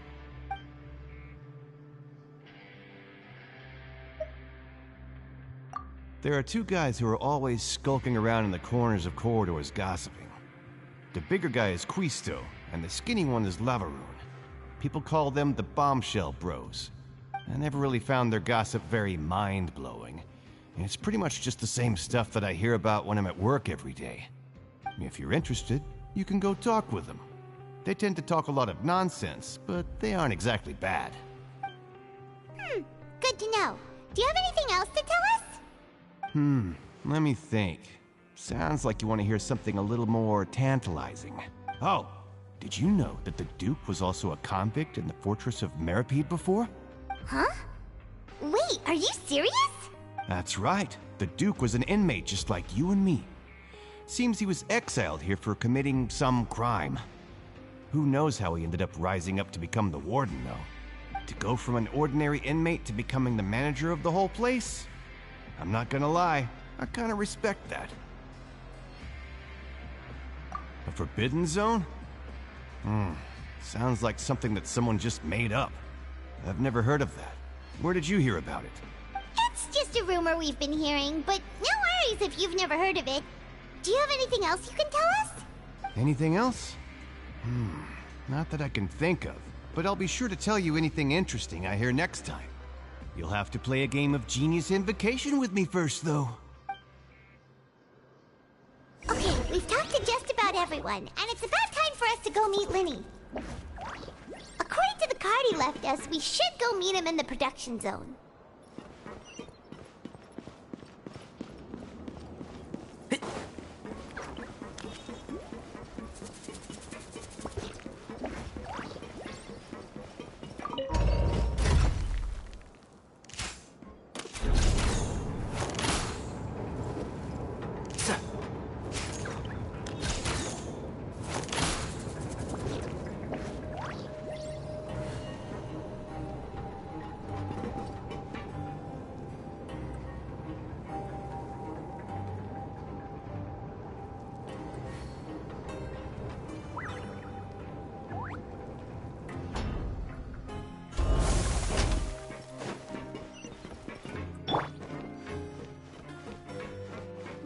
S21: There are two guys who are always skulking around in the corners of corridors gossiping. The bigger guy is Quisto, and the skinny one is Lavaroon. People call them the Bombshell Bros. I never really found their gossip very mind-blowing. It's pretty much just the same stuff that I hear about when I'm at work every day. If you're interested, you can go talk with them. They tend to talk a lot of nonsense, but they aren't exactly bad.
S2: Good to know. Do you have anything else to tell us?
S21: Let me think. Sounds like you want to hear something a little more tantalizing. Oh, did you know that the Duke was also a convict in the fortress of Meropide before?
S2: Huh? Wait, are you serious?
S21: That's right. The Duke was an inmate just like you and me. Seems he was exiled here for committing some crime. Who knows how he ended up rising up to become the warden, though. To go from an ordinary inmate to becoming the manager of the whole place? I'm not gonna lie, I kinda respect that. A forbidden zone? Sounds like something that someone just made up. I've never heard of that. Where did you hear about it?
S2: It's just a rumor we've been hearing, but no worries if you've never heard of it. Do you have anything else you can tell us?
S21: Anything else? Not that I can think of, but I'll be sure to tell you anything interesting I hear next time. You'll have to play a game of Genius Invocation with me first, though.
S2: Okay, we've talked to just about everyone, and it's about time for us to go meet Linny. According to the card he left us, we should go meet him in the production zone.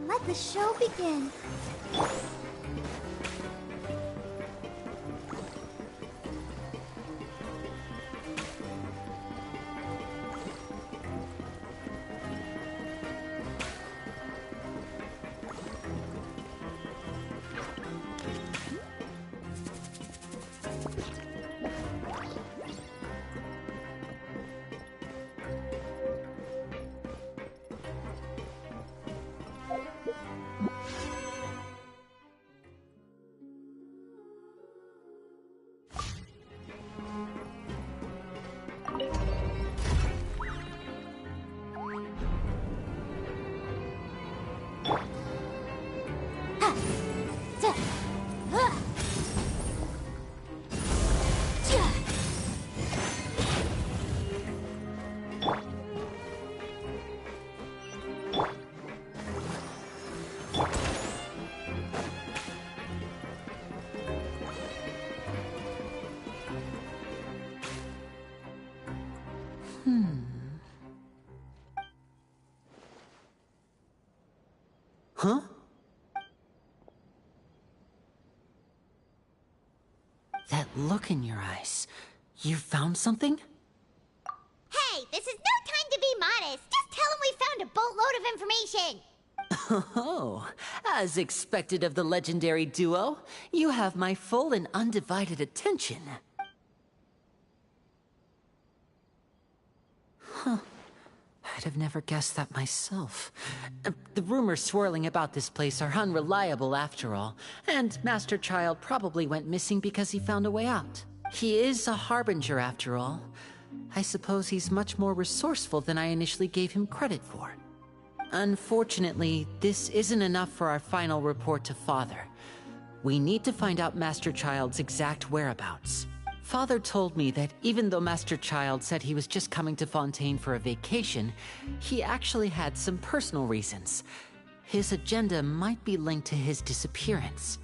S2: Let the show begin.
S5: Huh? That look in your eyes. You found something?
S2: Hey, this is no time to be modest. Just tell him we found a boatload of information.
S5: Oh, as expected of the legendary duo, you have my full and undivided attention. Huh. I'd have never guessed that myself. The rumors swirling about this place are unreliable after all, and Master Child probably went missing because he found a way out. He is a harbinger after all. I suppose he's much more resourceful than I initially gave him credit for. Unfortunately, this isn't enough for our final report to Father. We need to find out Master Child's exact whereabouts. Father told me that even though Master Child said he was just coming to Fontaine for a vacation, he actually had some personal reasons. His agenda might be linked to his disappearance.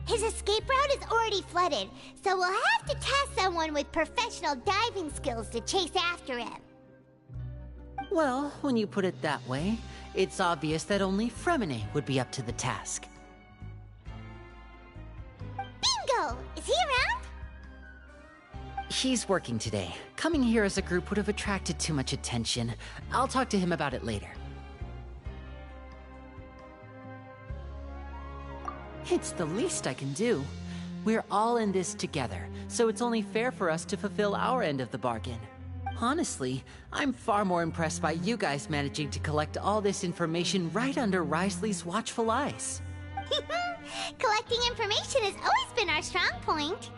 S2: His escape route is already flooded, so we'll have to task someone with professional diving skills to chase after him.
S5: Well, when you put it that way, it's obvious that only Fremine would be up to the task.
S2: Bingo! Is he around?
S5: He's working today. Coming here as a group would have attracted too much attention. I'll talk to him about it later. It's the least I can do. We're all in this together, so it's only fair for us to fulfill our end of the bargain. Honestly, I'm far more impressed by you guys managing to collect all this information right under Risley's watchful eyes.
S2: Collecting information has always been our strong point.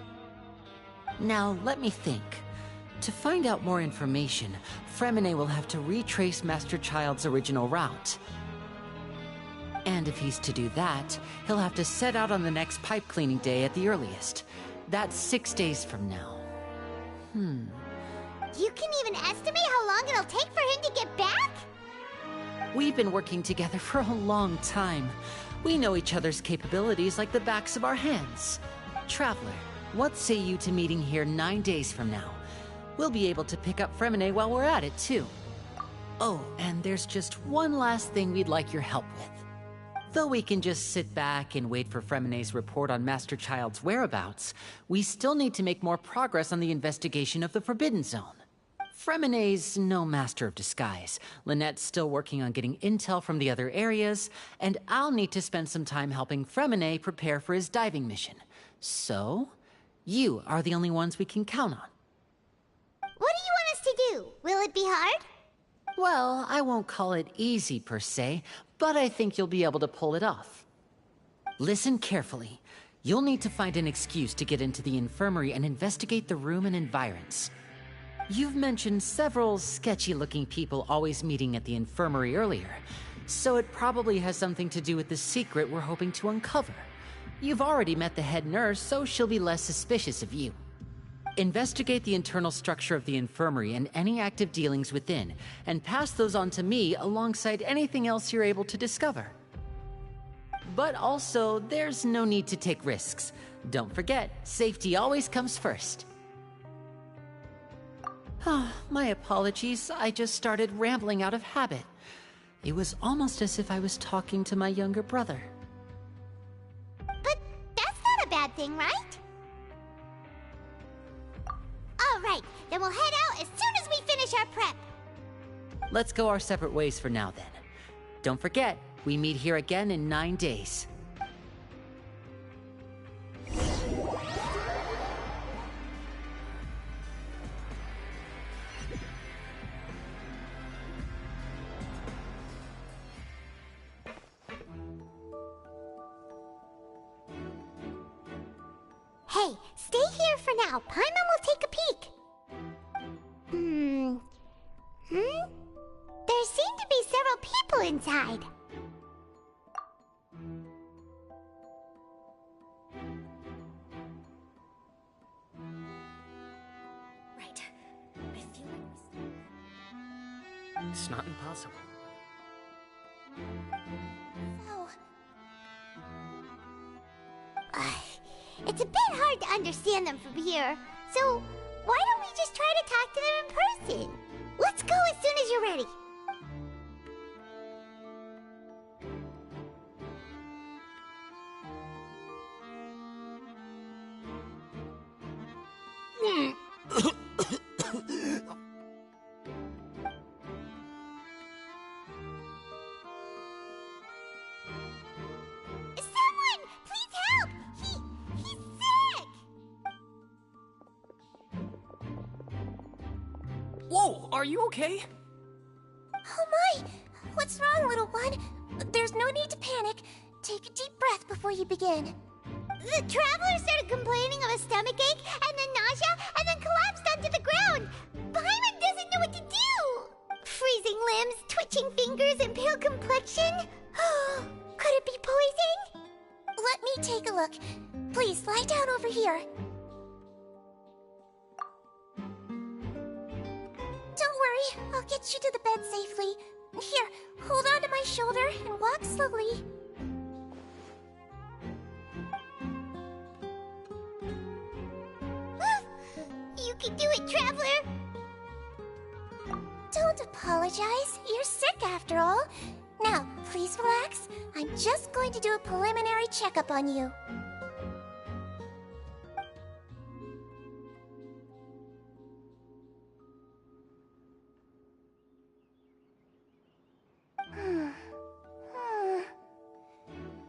S5: Now, let me think. To find out more information, Fremine will have to retrace Master Child's original route. And if he's to do that, he'll have to set out on the next pipe cleaning day at the earliest. That's 6 days from now.
S2: You can even estimate how long it'll take for him to get back?
S5: We've been working together for a long time. We know each other's capabilities like the backs of our hands. Traveler, what say you to meeting here 9 days from now? We'll be able to pick up Fremine while we're at it, too. Oh, and there's just one last thing we'd like your help with. Though we can just sit back and wait for Fremine's report on Master Child's whereabouts, we still need to make more progress on the investigation of the Forbidden Zone. Fremine's no master of disguise. Lynette's still working on getting intel from the other areas, and I'll need to spend some time helping Fremine prepare for his diving mission. So, you are the only ones we can count on.
S2: What do you want us to do? Will it be hard?
S5: Well, I won't call it easy per se, but I think you'll be able to pull it off. Listen carefully. You'll need to find an excuse to get into the infirmary and investigate the room and environs. You've mentioned several sketchy-looking people always meeting at the infirmary earlier, so it probably has something to do with the secret we're hoping to uncover. You've already met the head nurse, so she'll be less suspicious of you. Investigate the internal structure of the infirmary and any active dealings within, and pass those on to me alongside anything else you're able to discover. But also, there's no need to take risks. Don't forget, safety always comes first. My apologies, I just started rambling out of habit. It was almost as if I was talking to my younger brother.
S2: But that's not a bad thing, right? All right, then we'll head out as soon as we finish our prep.
S5: Let's go our separate ways for now, then. Don't forget, we meet here again in 9 days.
S2: Hey, stay here for now. Paimon will take a peek. There seem to be several people inside.
S20: Right. I feel like
S5: It's not impossible.
S2: So... it's a bit hard to understand them from here, so why don't we just try to talk to them in person? Let's go as soon as you're ready. Someone! Please help! He's sick!
S1: Are you okay?
S2: Oh my! What's wrong, little one? There's no need to panic. Take a deep breath before you begin. The traveler started complaining of a stomachache, and then nausea, and then collapsed onto the ground. Paimon doesn't know what to do! Freezing limbs, twitching fingers, and pale complexion? Could it be poison? Let me take a look. Please, lie down over here. Don't worry, I'll get you to the bed safely. Here, hold on to my shoulder and walk slowly. You can do it, Traveler! Don't apologize. You're sick after all. Now, please relax. I'm just going to do a preliminary checkup on you.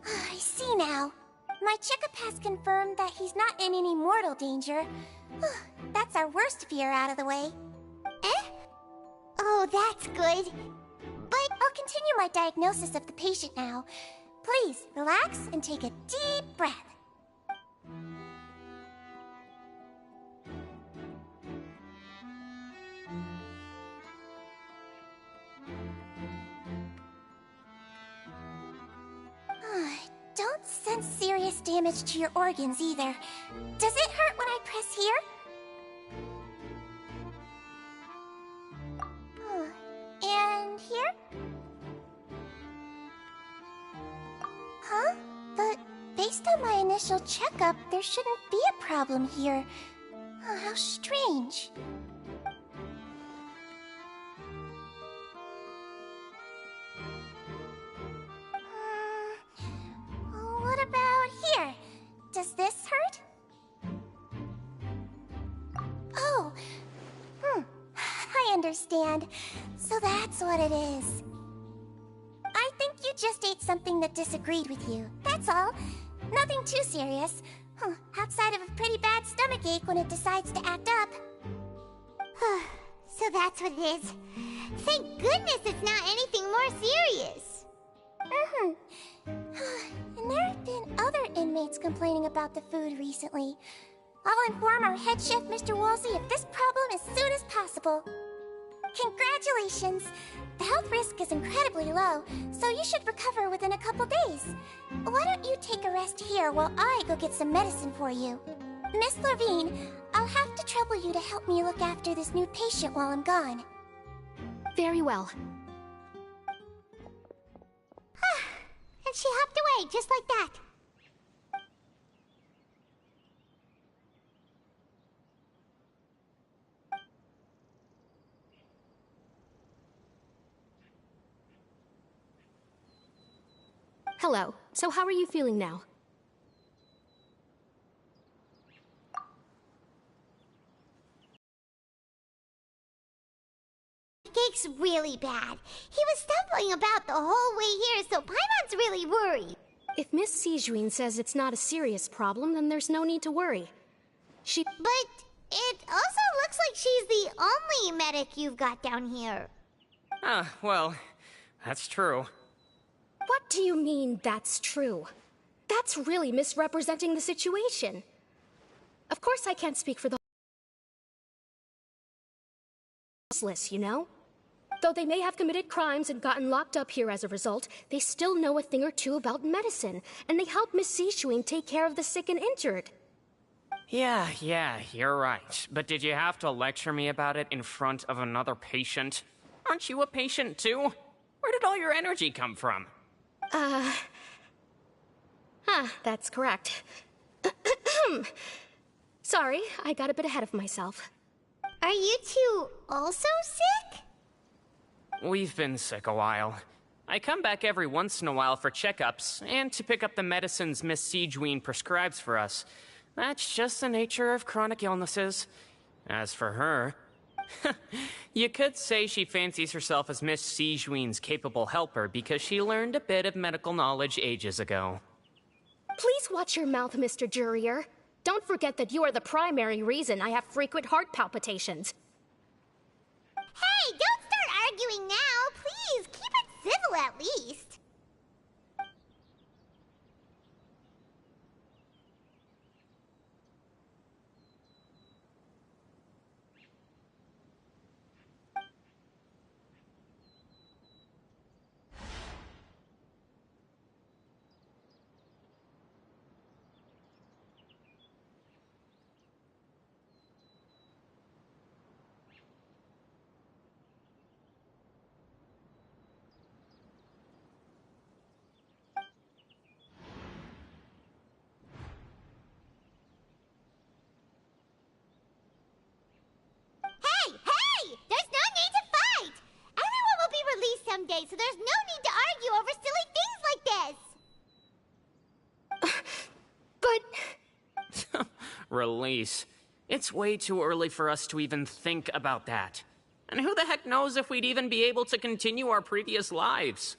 S2: I see now. My checkup has confirmed that he's not in any mortal danger. That's our worst fear out of the way. Eh? Oh, that's good. But I'll continue my diagnosis of the patient now. Please, relax and take a deep breath. Don't sense serious damage to your organs either. Does it hurt when I press here? And here? Huh? But based on my initial checkup, there shouldn't be a problem here. How strange. What about here? Does this hurt? Oh, I understand. So that's what it is. I think you just ate something that disagreed with you. That's all. Nothing too serious. Outside of a pretty bad stomachache when it decides to act up. So that's what it is. Thank goodness it's not anything more serious. And there have been other inmates complaining about the food recently. I'll inform our head chef, Mr. Woolsey, of this problem as soon as possible. Congratulations! The health risk is incredibly low, so you should recover within a couple days. Why don't you take a rest here while I go get some medicine for you? Miss Levine, I'll have to trouble you to help me look after this new patient while I'm gone.
S6: Very well.
S2: And she hopped away just like that.
S22: Hello. So how are you feeling now?
S2: Cake's really bad. He was stumbling about the whole way here, so Paimon's really worried.
S22: If Miss Sijuin says it's not a serious problem, then there's no need to worry.
S2: But it also looks like she's the only medic you've got down here.
S1: Well, that's true.
S22: What do you mean, that's true? That's really misrepresenting the situation. Of course I can't speak for the useless, you know? Though they may have committed crimes and gotten locked up here as a result, they still know a thing or two about medicine, and they help Miss Sijuin take care of the sick and injured.
S1: Yeah, you're right. But did you have to lecture me about it in front of another patient? Aren't you a patient too? Where did all your energy come from?
S22: That's correct. Sorry, I got a bit ahead of myself.
S2: Are you two also sick?
S1: We've been sick a while. I come back every once in a while for checkups, and to pick up the medicines Miss Sijuin prescribes for us. That's just the nature of chronic illnesses. As for her, you could say she fancies herself as Miss Sijuin's capable helper because she learned a bit of medical knowledge ages ago.
S22: Please watch your mouth, Mr. Jurier. Don't forget that you are the primary reason I have frequent heart palpitations.
S2: Hey! arguing now. Please, keep it civil at least. Hey! There's no need to fight! Everyone will be released someday, so there's no need to argue over silly things like this!
S1: Release. It's way too early for us to even think about that. And who the heck knows if we'd even be able to continue our previous lives?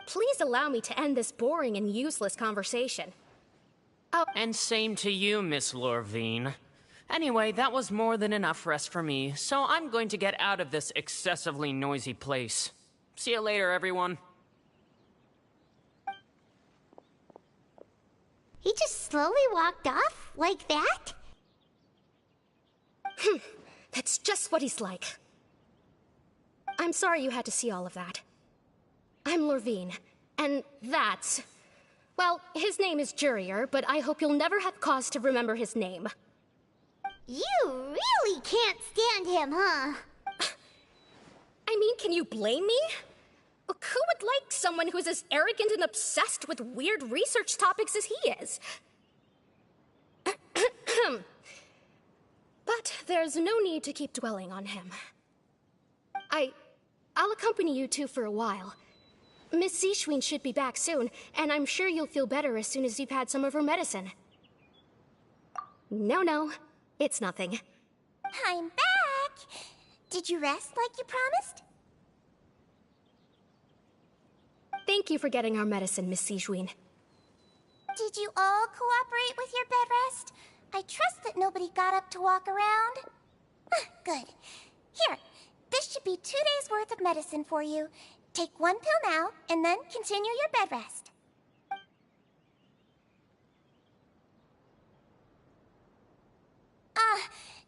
S22: Please allow me to end this boring and useless conversation. Oh.
S1: And same to you, Miss Lorvine. Anyway, that was more than enough rest for me, so I'm going to get out of this excessively noisy place. See you later, everyone.
S2: He just slowly walked off like that?
S22: That's just what he's like. I'm sorry you had to see all of that. I'm Lorvine, and that's... Well, his name is Jurier, but I hope you'll never have cause to remember his name.
S2: You really can't stand him, huh?
S22: I mean, can you blame me? Who would like someone who's as arrogant and obsessed with weird research topics as he is? But there's no need to keep dwelling on him. I'll accompany you two for a while. Miss Zishwin should be back soon, and I'm sure you'll feel better as soon as you've had some of her medicine. No, it's nothing.
S2: I'm back! Did you rest like you promised?
S22: Thank you for getting our medicine, Miss Zishwin.
S2: Did you all cooperate with your bed rest? I trust that nobody got up to walk around. Good. Here, this should be 2 days' worth of medicine for you. Take 1 pill now, and then continue your bed rest.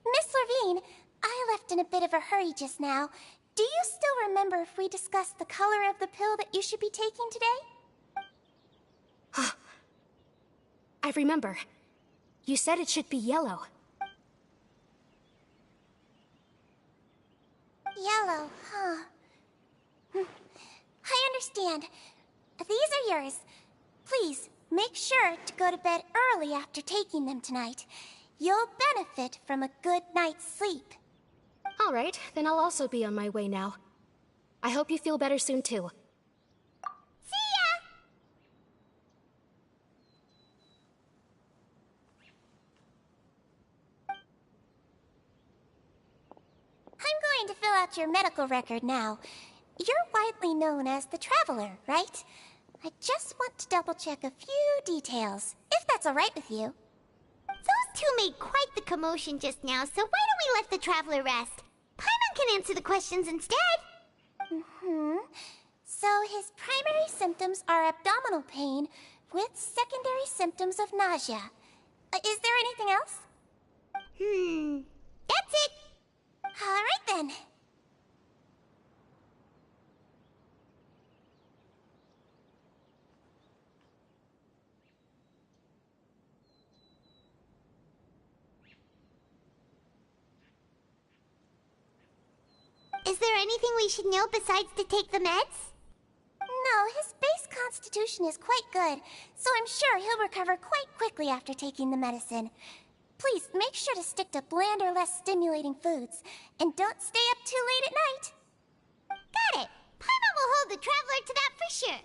S2: Miss Lorvine, I left in a bit of a hurry just now. Do you still remember if we discussed the color of the pill that you should be taking today?
S22: I remember. You said it should be yellow.
S2: Yellow, huh? I understand. These are yours. Please, make sure to go to bed early after taking them tonight. You'll benefit from a good night's sleep.
S22: All right, then I'll also be on my way now. I hope you feel better soon, too.
S2: See ya! I'm going to fill out your medical record now. You're widely known as the Traveler, right? I just want to double-check a few details, if that's all right with you. Those two made quite the commotion just now, so why don't we let the Traveler rest? Paimon can answer the questions instead. So his primary symptoms are abdominal pain with secondary symptoms of nausea. Is there anything else? That's it. All right then. Is there anything we should know besides to take the meds? No, his base constitution is quite good, so I'm sure he'll recover quite quickly after taking the medicine. Please, make sure to stick to bland or less stimulating foods, and don't stay up too late at night. Got it! Paimon will hold the Traveler to that for sure.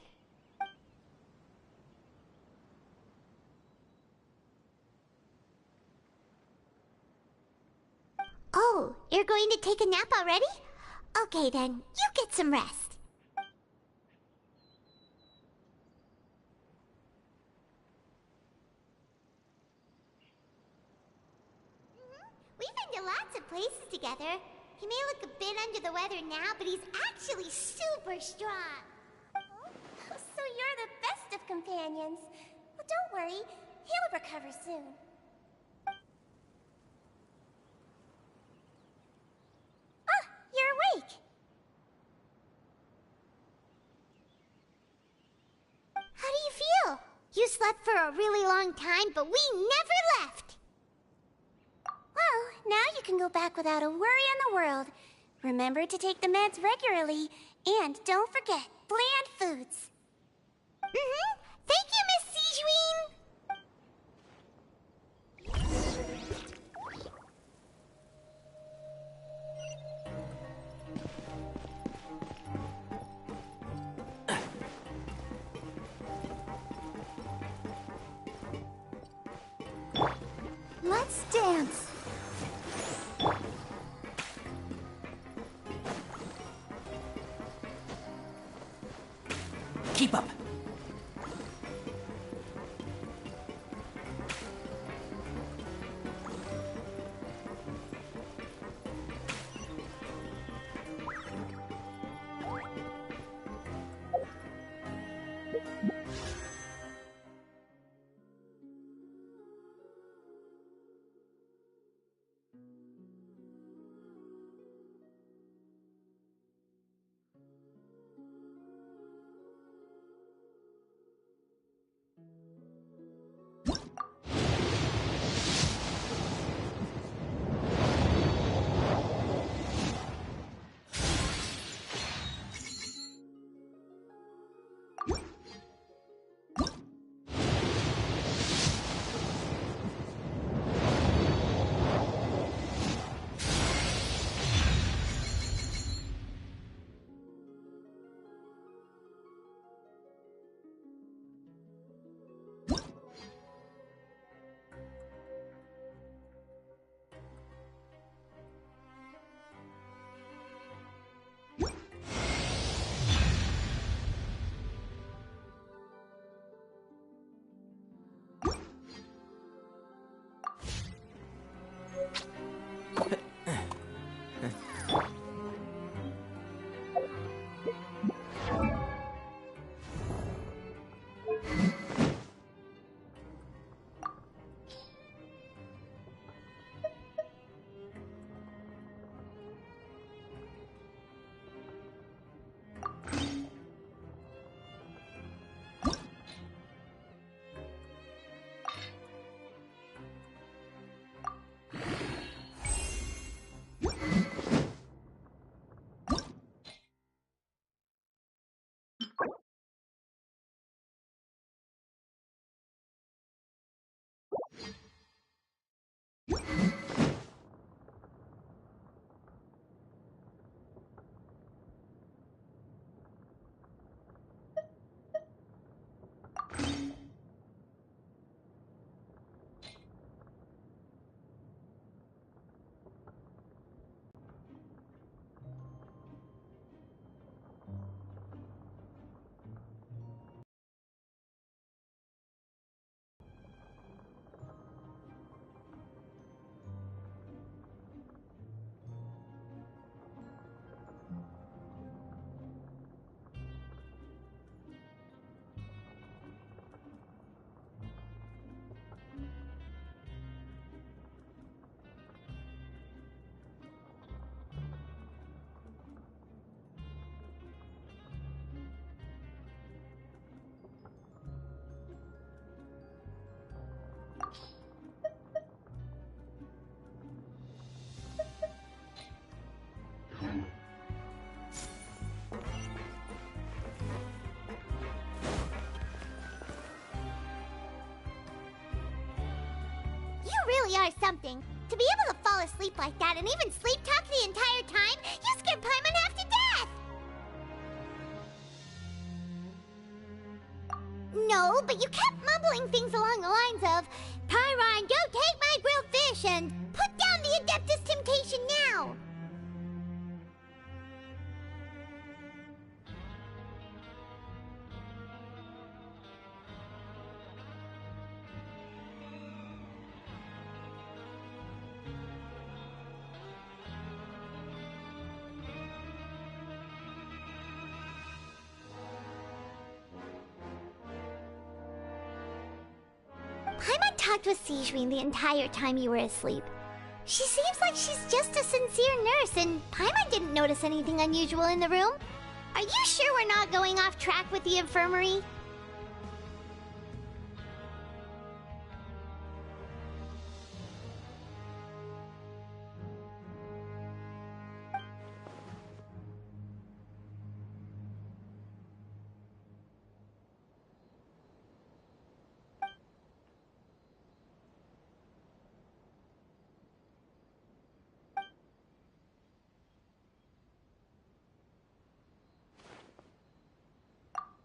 S2: Oh, you're going to take a nap already? Okay then, you get some rest. lots of places together. He may look a bit under the weather now, but he's actually super strong.
S8: So you're the best of companions. Well, don't worry. He'll recover soon. Ah, you're awake.
S2: How do you feel? You slept for a really long time, but we never left.
S8: Well, now you can go back without a worry in the world. Remember to take the meds regularly, and don't forget, bland foods.
S2: Thank you, Miss Sijuin!
S8: Let's dance.
S3: Keep up.
S2: You really are something. To be able to fall asleep like that and even sleep talk the entire time, you scared Paimon half to death! No, but you kept mumbling things along the lines of, Pyron, don't take my grilled fish, and put down the Adeptus Temptation now! Paimon talked with Sijwin the entire time you were asleep. She seems like she's just a sincere nurse, and Paimon didn't notice anything unusual in the room. Are you sure we're not going off track with the infirmary?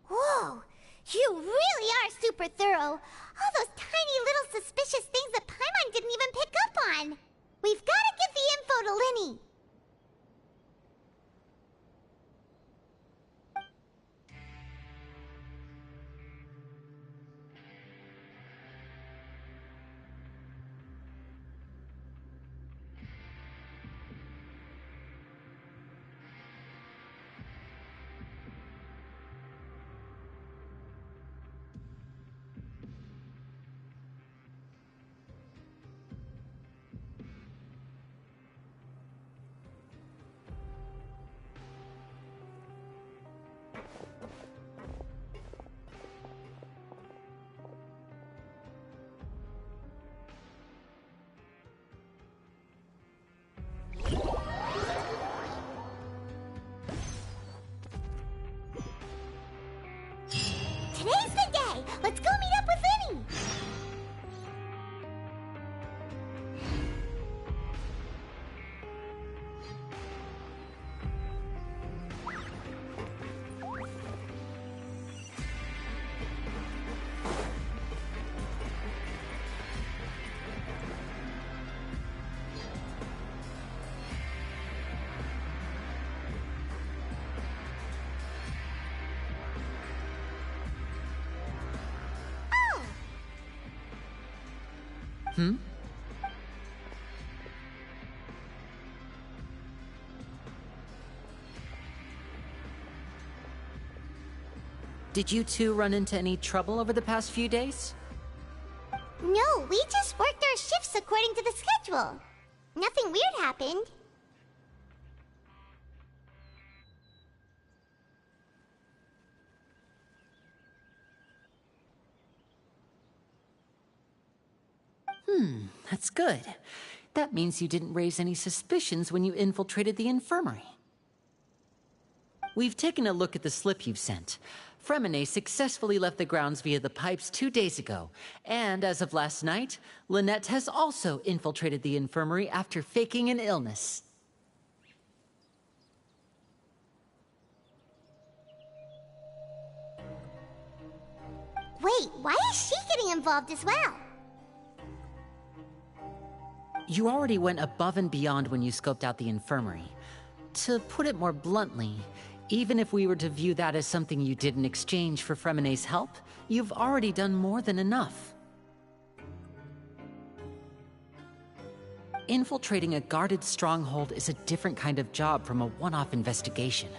S2: Whoa! You really are super thorough! All those tiny little suspicious things that Paimon didn't even pick up on! We've gotta give the info to Linny! Today's the day! Let's go meet up with Linny!
S5: Hmm? Did you two run into any trouble over the past few days?
S2: No, we just worked our shifts according to the schedule. Nothing weird happened.
S5: That's good. That means you didn't raise any suspicions when you infiltrated the infirmary. We've taken a look at the slip you've sent. Fremine successfully left the grounds via the pipes 2 days ago, and as of last night, Lynette has also infiltrated the infirmary after faking an illness.
S2: Wait, why is she getting involved as well?
S5: You already went above and beyond when you scoped out the infirmary. To put it more bluntly, even if we were to view that as something you did in exchange for Fremine's help, you've already done more than enough. Infiltrating a guarded stronghold is a different kind of job from a one-off investigation.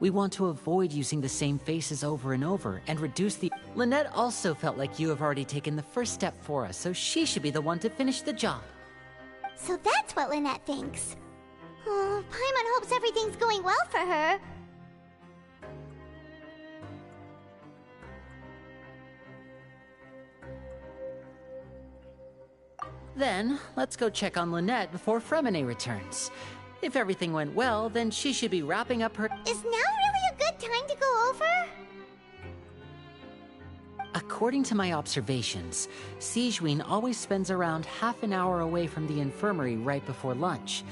S5: We want to avoid using the same faces over and over and reduce the... Lynette also felt like you have already taken the first step for us, so she should be the one to finish the job.
S2: So that's what Lynette thinks. Oh, Paimon hopes everything's going well for her.
S5: Then, let's go check on Lynette before Fremine returns. If everything went well, then she should be wrapping up her...
S2: Is now really a good time to go over?
S5: According to my observations, Sijwin always spends around half an hour away from the infirmary right before lunch.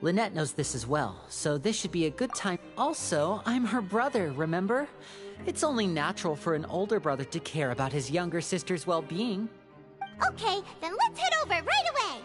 S5: Lynette knows this as well, so this should be a good time. Also, I'm her brother, remember? It's only natural for an older brother to care about his younger sister's well-being.
S2: Okay, then let's head over right away!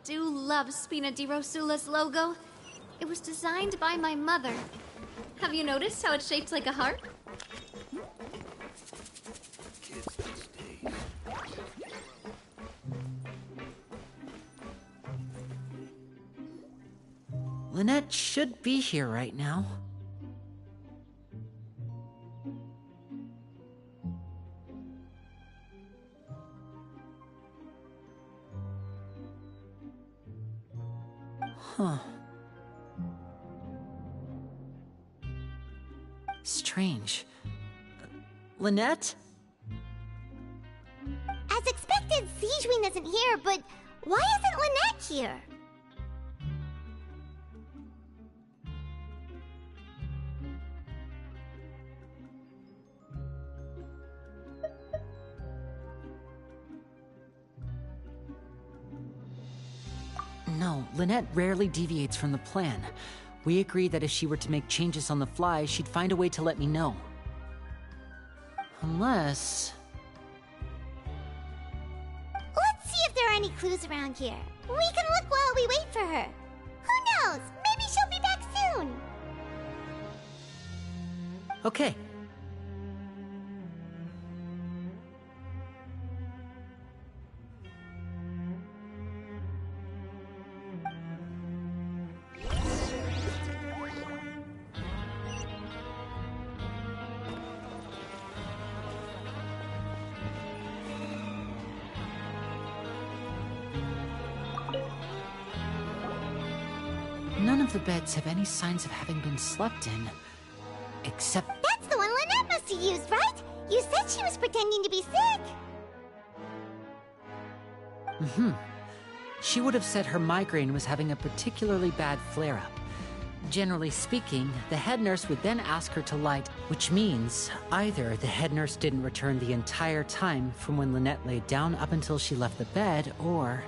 S4: do love Spina di Rosula's logo. It was designed by my mother. Have you noticed how it's shaped like a heart?
S5: Lynette should be here right now. Huh. Strange. Lynette?
S2: As expected, Sigewin isn't here, but why isn't Lynette here?
S5: No, Lynette rarely deviates from the plan. We agreed that if she were to make changes on the fly, she'd find a way to let me know. Unless...
S2: Let's see if there are any clues around here. We can look while we wait for her. Who knows? Maybe she'll be back soon.
S5: Okay. None of the beds have any signs of having been slept in. Except...
S2: That's the one Lynette must have used, right? You said she was pretending to be sick.
S5: Mm-hmm. She would have said her migraine was having a particularly bad flare-up. Generally speaking, the head nurse would then ask her to light, which means either the head nurse didn't return the entire time from when Lynette laid down up until she left the bed, or...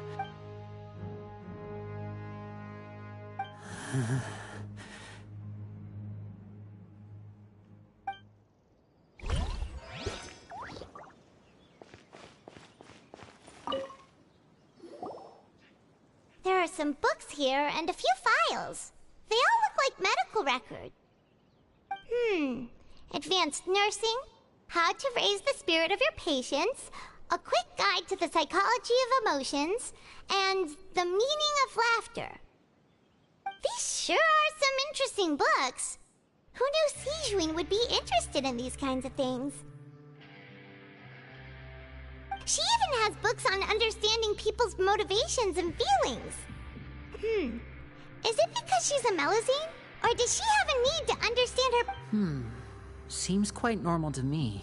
S2: There are some books here and a few files. They all look like medical records. Advanced nursing, how to raise the spirit of your patients, a quick guide to the psychology of emotions, and the meaning of laughter. These sure are some interesting books. Who knew Sigewin would be interested in these kinds of things? She even has books on understanding people's motivations and feelings. Is it because she's a Melusine? Or does she have a need to understand her...
S5: Seems quite normal to me.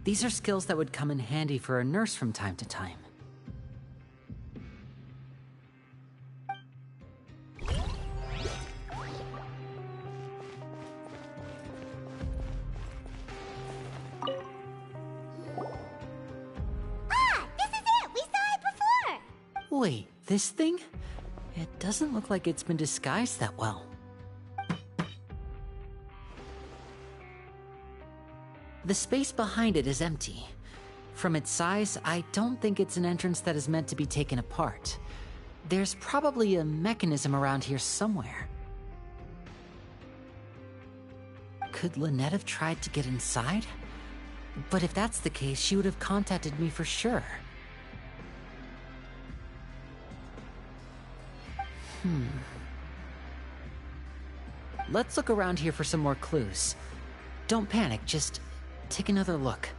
S5: These are skills that would come in handy for a nurse from time to time. Wait, this thing? It doesn't look like it's been disguised that well. The space behind it is empty. From its size, I don't think it's an entrance that is meant to be taken apart. There's probably a mechanism around here somewhere. Could Lynette have tried to get inside? But if that's the case, she would have contacted me for sure. Let's look around here for some more clues. Don't panic, just take another look.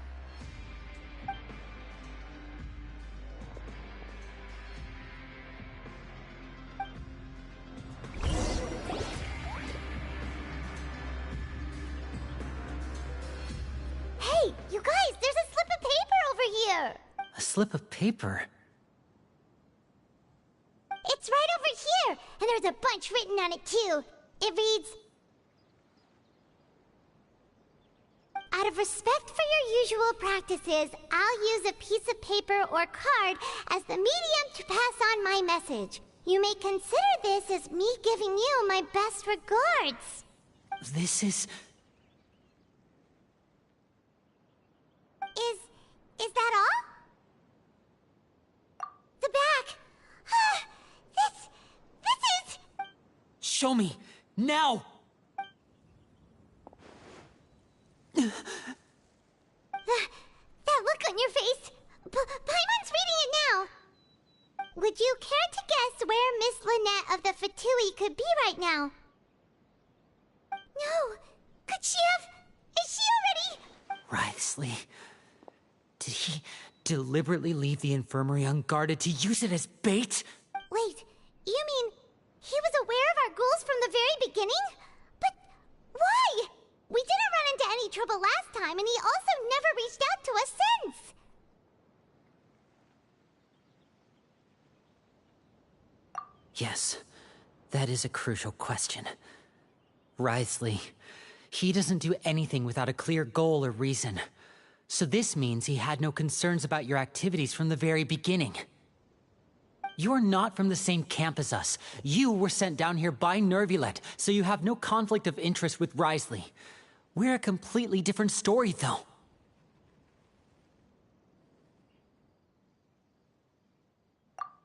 S2: Hey, you guys, there's a slip of paper over here!
S5: A slip of paper?
S2: It's right over here, and there's a bunch written on it too. It reads... Out of respect for your usual practices, I'll use a piece of paper or card as the medium to pass on my message. You may consider this as me giving you my best regards.
S5: This is...
S2: Is that all? The back.
S5: Show me! Now!
S2: That look on your face! Paimon's reading it now! Would you care to guess where Miss Lynette of the Fatui could be right now? No! Could she have... Is she already...
S5: Wriothesley... Did he deliberately leave the infirmary unguarded to use it as bait?
S2: Wait, you mean he was aware of our goals from the very beginning? But why? We didn't run into any trouble last time, and he also never reached out to us since.
S5: Yes, that is a crucial question. Wriothesley, he doesn't do anything without a clear goal or reason. So this means he had no concerns about your activities from the very beginning. You're not from the same camp as us. You were sent down here by Nervulet, so you have no conflict of interest with Wriothesley. We're a completely different story, though.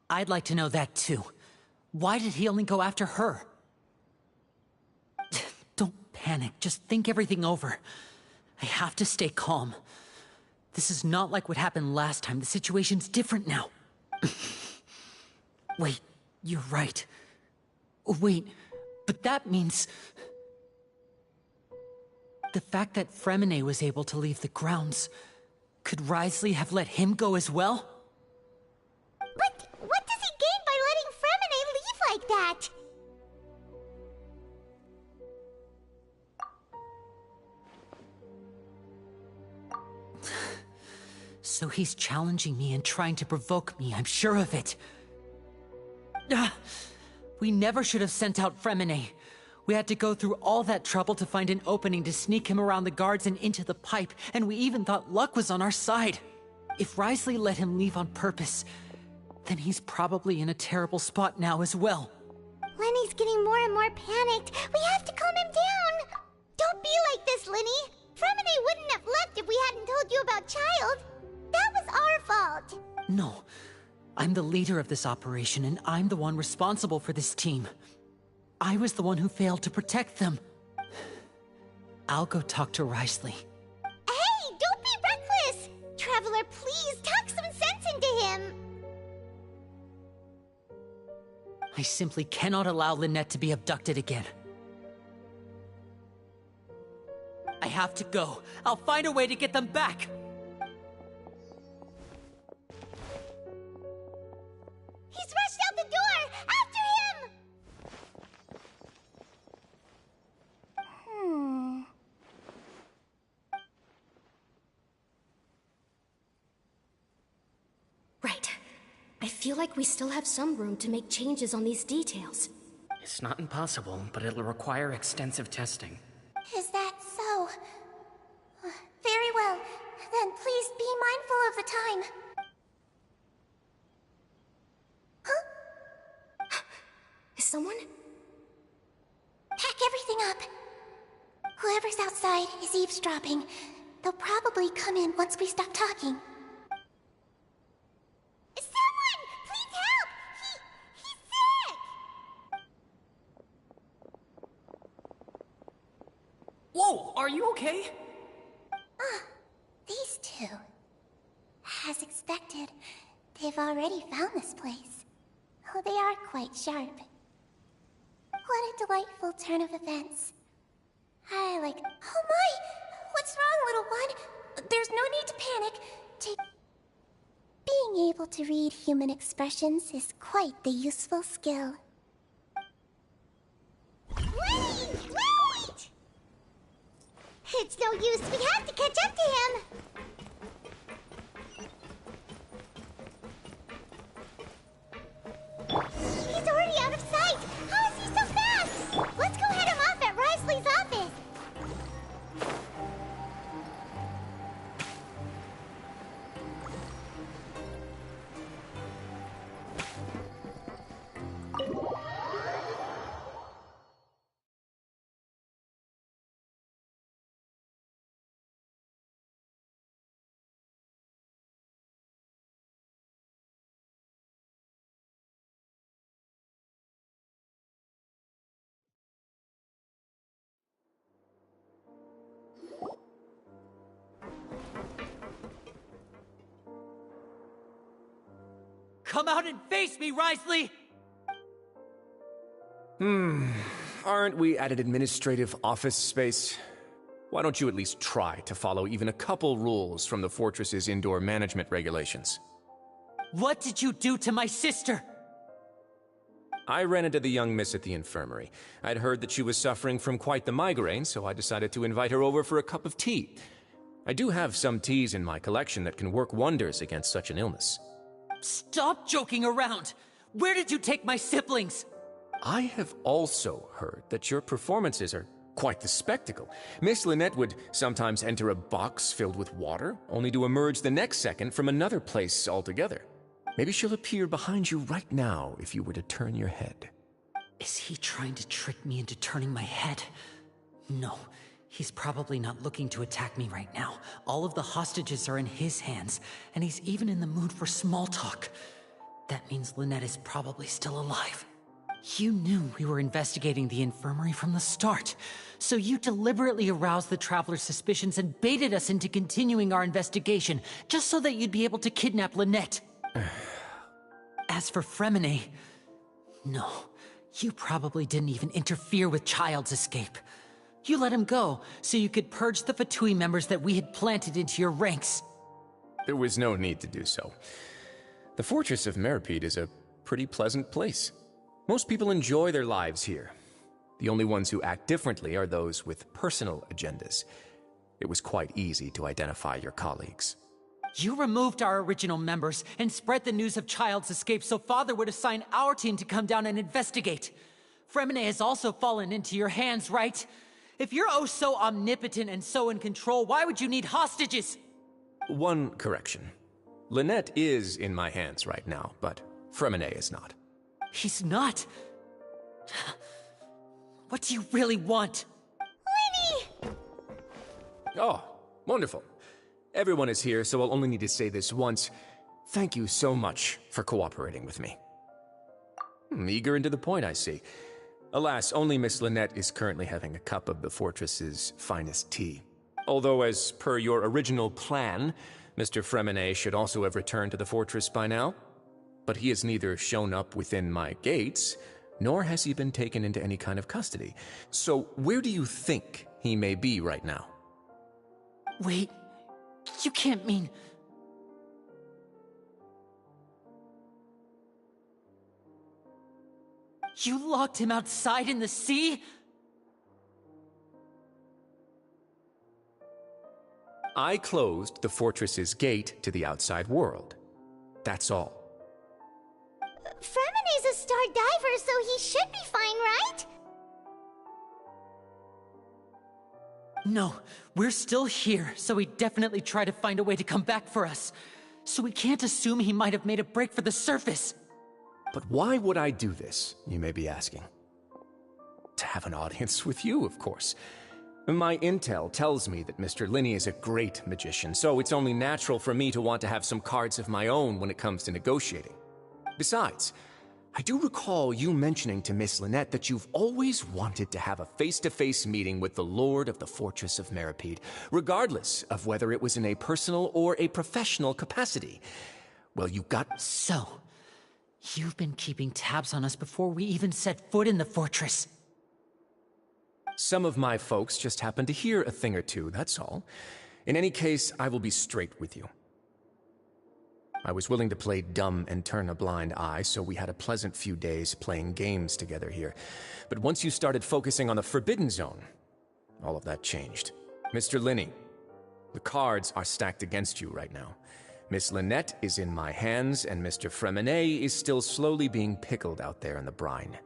S5: I'd like to know that, too. Why did he only go after her? Don't panic. Just think everything over. I have to stay calm. This is not like what happened last time. The situation's different now. Wait, you're right. Wait, but that means... The fact that Fremine was able to leave the grounds... Could Wriothesley have let him go as well?
S2: But what does he gain by letting Fremine leave like that?
S5: So he's challenging me and trying to provoke me, I'm sure of it. We never should have sent out Fremine. We had to go through all that trouble to find an opening to sneak him around the guards and into the pipe, and we even thought luck was on our side. If Wriothesley let him leave on purpose, then he's probably in a terrible spot now as well.
S2: Lenny's getting more and more panicked. We have to calm him down. Don't be like this, Lenny. Fremine wouldn't have left if we hadn't told you about Child. That was our fault.
S5: No. I'm the leader of this operation, and I'm the one responsible for this team. I was the one who failed to protect them. I'll go talk to Wriothesley.
S2: Hey, don't be reckless! Traveler, please, talk some sense into him!
S5: I simply cannot allow Lynette to be abducted again. I have to go. I'll find a way to get them back!
S2: He's rushed out the door! After him!
S22: Right. I feel like we still have some room to make changes on these details.
S1: It's not impossible, but it'll require extensive testing.
S8: Is that so? Very well. Then please be mindful of the time. Huh?
S22: Is someone?
S8: Pack everything up. Whoever's outside is eavesdropping. They'll probably come in once we stop talking.
S2: Someone! Please help! He's sick!
S1: Whoa, are you okay?
S8: These two. As expected, they've already found this place. Oh, they are quite sharp. What a delightful turn of events. I like... Oh my! What's wrong, little one? There's no need to panic. Being able to read human expressions is quite the useful skill.
S2: Wait! It's no use. We have to catch up to him. He's already out of sight. How is he so fast? Let's go head him off at Wriothesley's office.
S5: come out and face me, Risley!
S11: Aren't we at an administrative office space? Why don't you at least try to follow even a couple rules from the fortress's indoor management regulations?
S5: What did you do to my sister?
S11: I ran into the young miss at the infirmary. I'd heard that she was suffering from quite the migraine, so I decided to invite her over for a cup of tea. I do have some teas in my collection that can work wonders against such an illness.
S5: Stop joking around! Where did you take my siblings?
S11: I have also heard that your performances are quite the spectacle. Miss Lynette would sometimes enter a box filled with water, only to emerge the next second from another place altogether. Maybe she'll appear behind you right now if you were to turn your head.
S5: Is he trying to trick me into turning my head? No, he's probably not looking to attack me right now. All of the hostages are in his hands, and he's even in the mood for small talk. That means Lynette is probably still alive. You knew we were investigating the infirmary from the start, so you deliberately aroused the Traveler's suspicions and baited us into continuing our investigation, just so that you'd be able to kidnap Lynette. As for Fremine, no, you probably didn't even interfere with Child's escape. You let him go, so you could purge the Fatui members that we had planted into your ranks.
S11: There was no need to do so. The fortress of Meropide is a pretty pleasant place. Most people enjoy their lives here. The only ones who act differently are those with personal agendas. It was quite easy to identify your colleagues.
S5: You removed our original members and spread the news of Child's escape so Father would assign our team to come down and investigate. Fremine has also fallen into your hands, right? If you're oh so omnipotent and so in control, why would you need hostages?
S11: One correction. Lynette is in my hands right now, but Fremine is not.
S5: He's not? What do you really want?
S2: Lenny!
S11: Oh, wonderful. Everyone is here, so I'll only need to say this once. Thank you so much for cooperating with me. Eager and to the point, I see. Alas, only Miss Lynette is currently having a cup of the fortress's finest tea. Although, as per your original plan, Mr. Fremine should also have returned to the fortress by now. But he has neither shown up within my gates, nor has he been taken into any kind of custody. So where do you think he may be right now?
S5: Wait, you can't mean... You locked him outside in the sea?
S11: I closed the fortress's gate to the outside world. That's all.
S2: Fremine's a star diver, so he should be fine, right?
S5: No, we're still here, so he definitely tried to find a way to come back for us. So we can't assume he might have made a break for the surface.
S11: But why would I do this, you may be asking? To have an audience with you, of course. My intel tells me that Mr. Linney is a great magician, so it's only natural for me to want to have some cards of my own when it comes to negotiating. Besides, I do recall you mentioning to Miss Lynette that you've always wanted to have a face-to-face meeting with the Lord of the Fortress of Meropide, regardless of whether it was in a personal or a professional capacity. Well, you got...
S5: So, you've been keeping tabs on us before we even set foot in the fortress.
S11: Some of my folks just happened to hear a thing or two, that's all. In any case, I will be straight with you. I was willing to play dumb and turn a blind eye, so we had a pleasant few days playing games together here. But once you started focusing on the Forbidden Zone, all of that changed. Mr. Linney, the cards are stacked against you right now. Miss Lynette is in my hands, and Mr. Fremine is still slowly being pickled out there in the brine.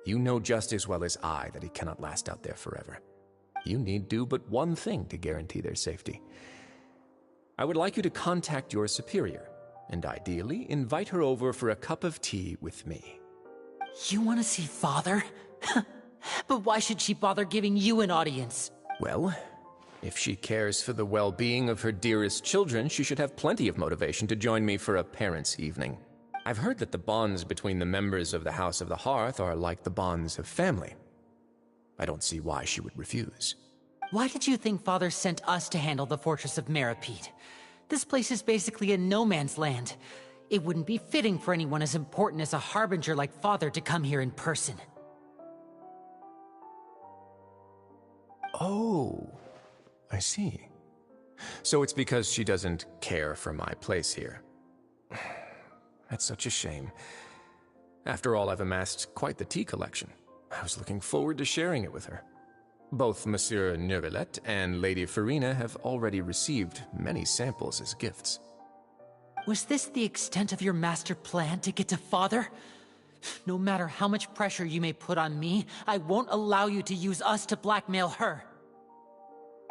S11: You know just as well as I that he cannot last out there forever. You need do but one thing to guarantee their safety. I would like you to contact your superior, and ideally invite her over for a cup of tea with me.
S5: You want to see Father? But why should she bother giving you an audience?
S11: Well, if she cares for the well-being of her dearest children, she should have plenty of motivation to join me for a parents' evening. I've heard that the bonds between the members of the House of the Hearth are like the bonds of family. I don't see why she would refuse.
S5: Why did you think Father sent us to handle the Fortress of Meropide? This place is basically a no-man's land. It wouldn't be fitting for anyone as important as a harbinger like Father to come here in person.
S11: Oh, I see. So it's because she doesn't care for my place here. That's such a shame. After all, I've amassed quite the tea collection. I was looking forward to sharing it with her. Both Monsieur Neuvillette and Lady Farina have already received many samples as gifts.
S5: Was this the extent of your master plan to get to Father? No matter how much pressure you may put on me, I won't allow you to use us to blackmail her.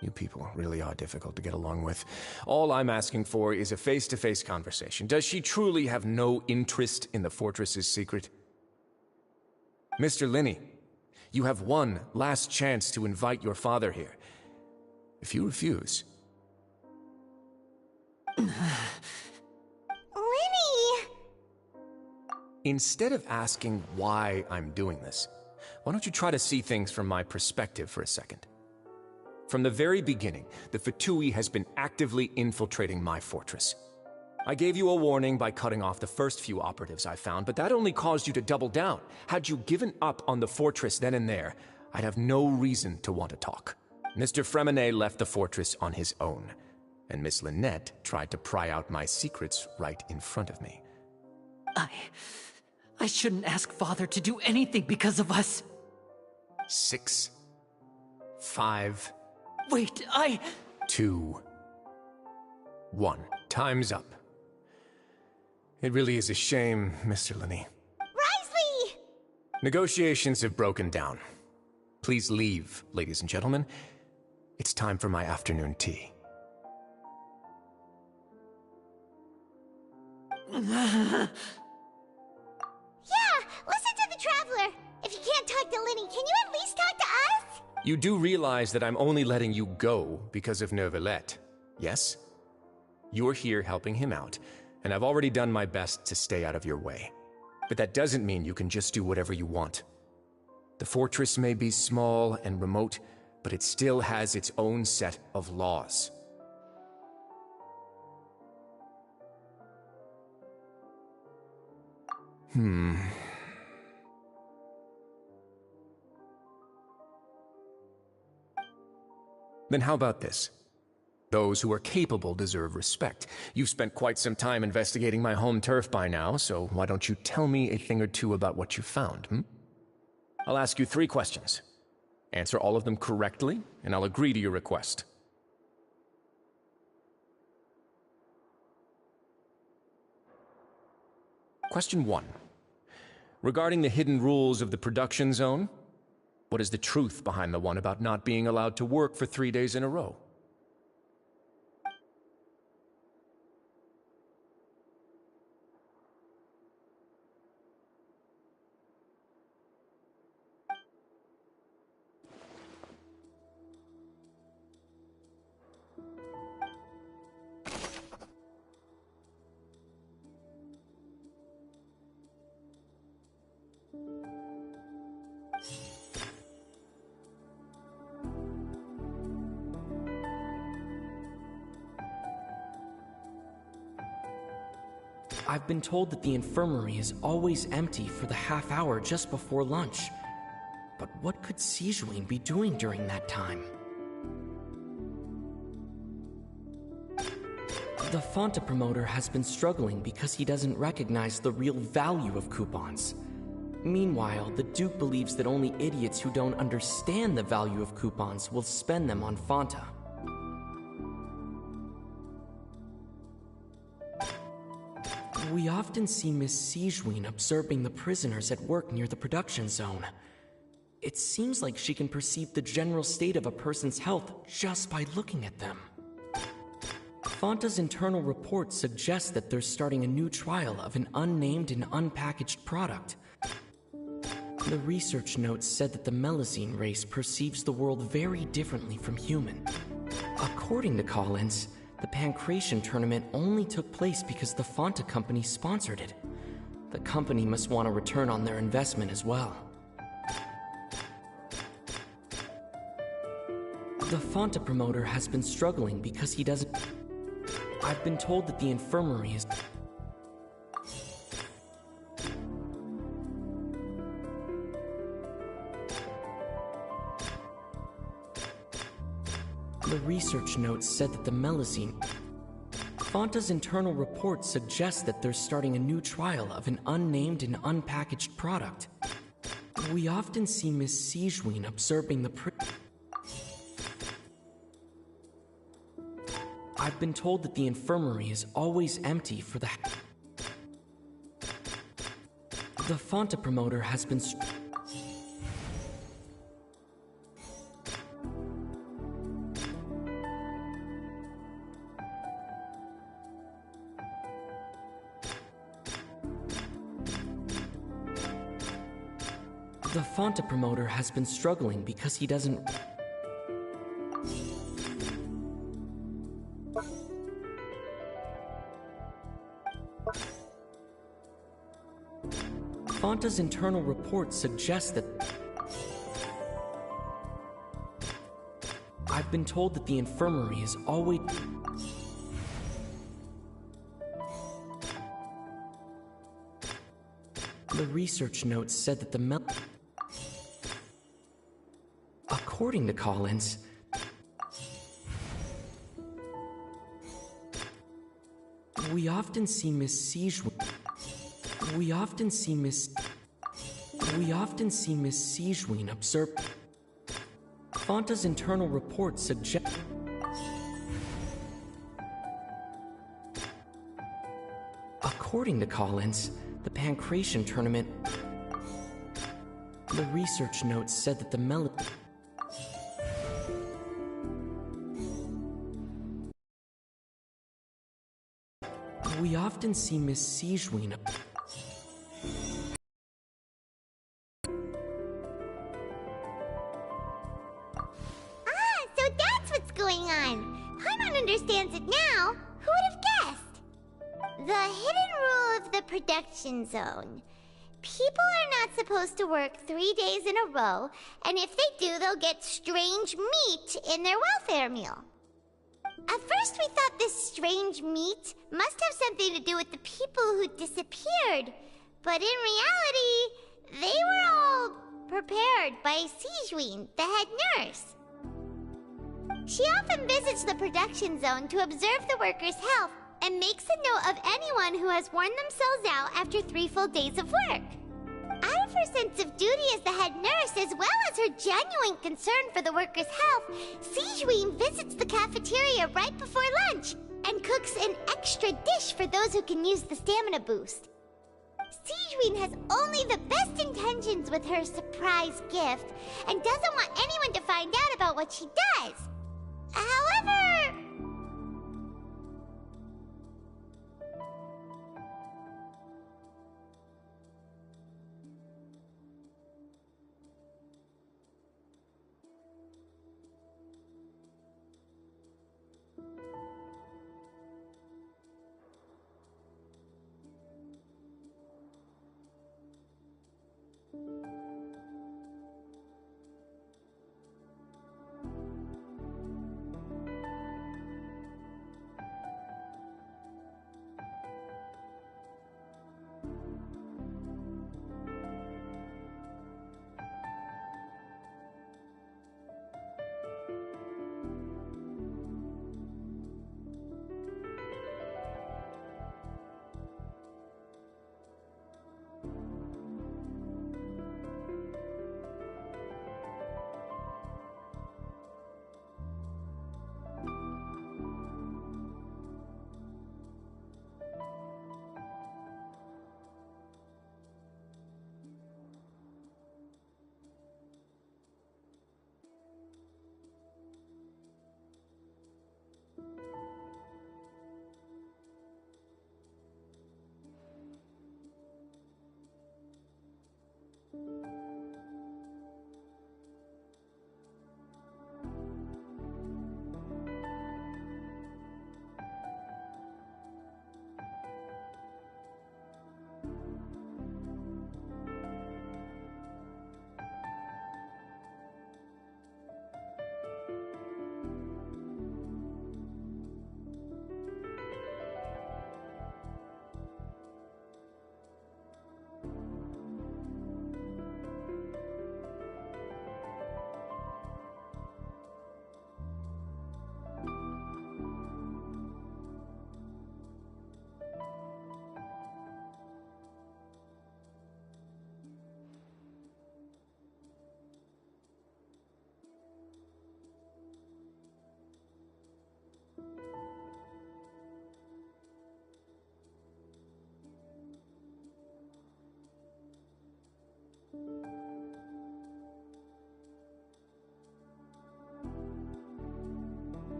S11: You people really are difficult to get along with. All I'm asking for is a face-to-face conversation. Does she truly have no interest in the fortress's secret? Mr. Linney, you have one last chance to invite your father here. If you refuse...
S2: Lenny!
S11: Instead of asking why I'm doing this, why don't you try to see things from my perspective for a second? From the very beginning, the Fatui has been actively infiltrating my fortress. I gave you a warning by cutting off the first few operatives I found, but that only caused you to double down. Had you given up on the fortress then and there, I'd have no reason to want to talk. Mr. Fremenet left the fortress on his own, and Miss Lynette tried to pry out my secrets right in front of me.
S5: I shouldn't ask Father to do anything because of us.
S11: 6, 5...
S5: Wait,
S11: 2, 1. Time's up. It really is a shame, Mr. Linney.
S2: Risley!
S11: Negotiations have broken down. Please leave, ladies and gentlemen. It's time for my afternoon tea.
S2: Yeah, listen to the Traveler. If you can't talk to Lenny, can you at least talk to us?
S11: You do realize that I'm only letting you go because of Neuvillette, yes? You're here helping him out, and I've already done my best to stay out of your way. But that doesn't mean you can just do whatever you want. The fortress may be small and remote, but it still has its own set of laws. Then how about this? Those who are capable deserve respect. You've spent quite some time investigating my home turf by now, so why don't you tell me a thing or two about what you found, I'll ask you 3 questions. Answer all of them correctly, and I'll agree to your request. Question 1. Regarding the hidden rules of the production zone, what is the truth behind the one about not being allowed to work for 3 days in a row?
S13: I've been told that the infirmary is always empty for the half hour just before lunch. But what could Sijuin be doing during that time? The Fonta promoter has been struggling because he doesn't recognize the real value of coupons. Meanwhile, the Duke believes that only idiots who don't understand the value of coupons will spend them on Fonta. We often see Miss Sijuin observing the prisoners at work near the production zone. It seems like she can perceive the general state of a person's health just by looking at them. Fonta's internal report suggests that they're starting a new trial of an unnamed and unpackaged product. The research notes said that the Melusine race perceives the world very differently from human. According to Collins, the Pancration tournament only took place because the Fonta company sponsored it. The company must want a return on their investment as well. The Fonta promoter has been struggling because he doesn't... I've been told that the infirmary is... The research notes said that the melusine... Fanta's internal report suggests that they're starting a new trial of an unnamed and unpackaged product. We often see Miss Sigewinne observing the I've been told that the infirmary is always empty for the Fanta promoter has been struggling because he doesn't... Fanta's internal report suggests that... I've been told that the infirmary is always... The research notes said that the According to Collins... We often see Miss Sigewinne... We often see Miss Sigewinne observe... Fanta's internal report suggests... According to Collins, the Pancration tournament... The research notes said that the We often see Miss Sigewinne...
S2: So that's what's going on. Paimon understands it now. Who would have guessed? The hidden rule of the production zone. People are not supposed to work 3 days in a row, and if they do, they'll get strange meat in their welfare meal. At first we thought this strange meat must have something to do with the people who disappeared, but in reality, they were all prepared by Sigewinne, the head nurse. She often visits the production zone to observe the workers' health and makes a note of anyone who has worn themselves out after 3 full days of work. Out of her sense of duty as the head nurse, as well as her genuine concern for the workers' health, Sigewinne visits the cafeteria right before lunch and cooks an extra dish for those who can use the stamina boost. Sigewinne has only the best intentions with her surprise gift and doesn't want anyone to find out about what she does. However...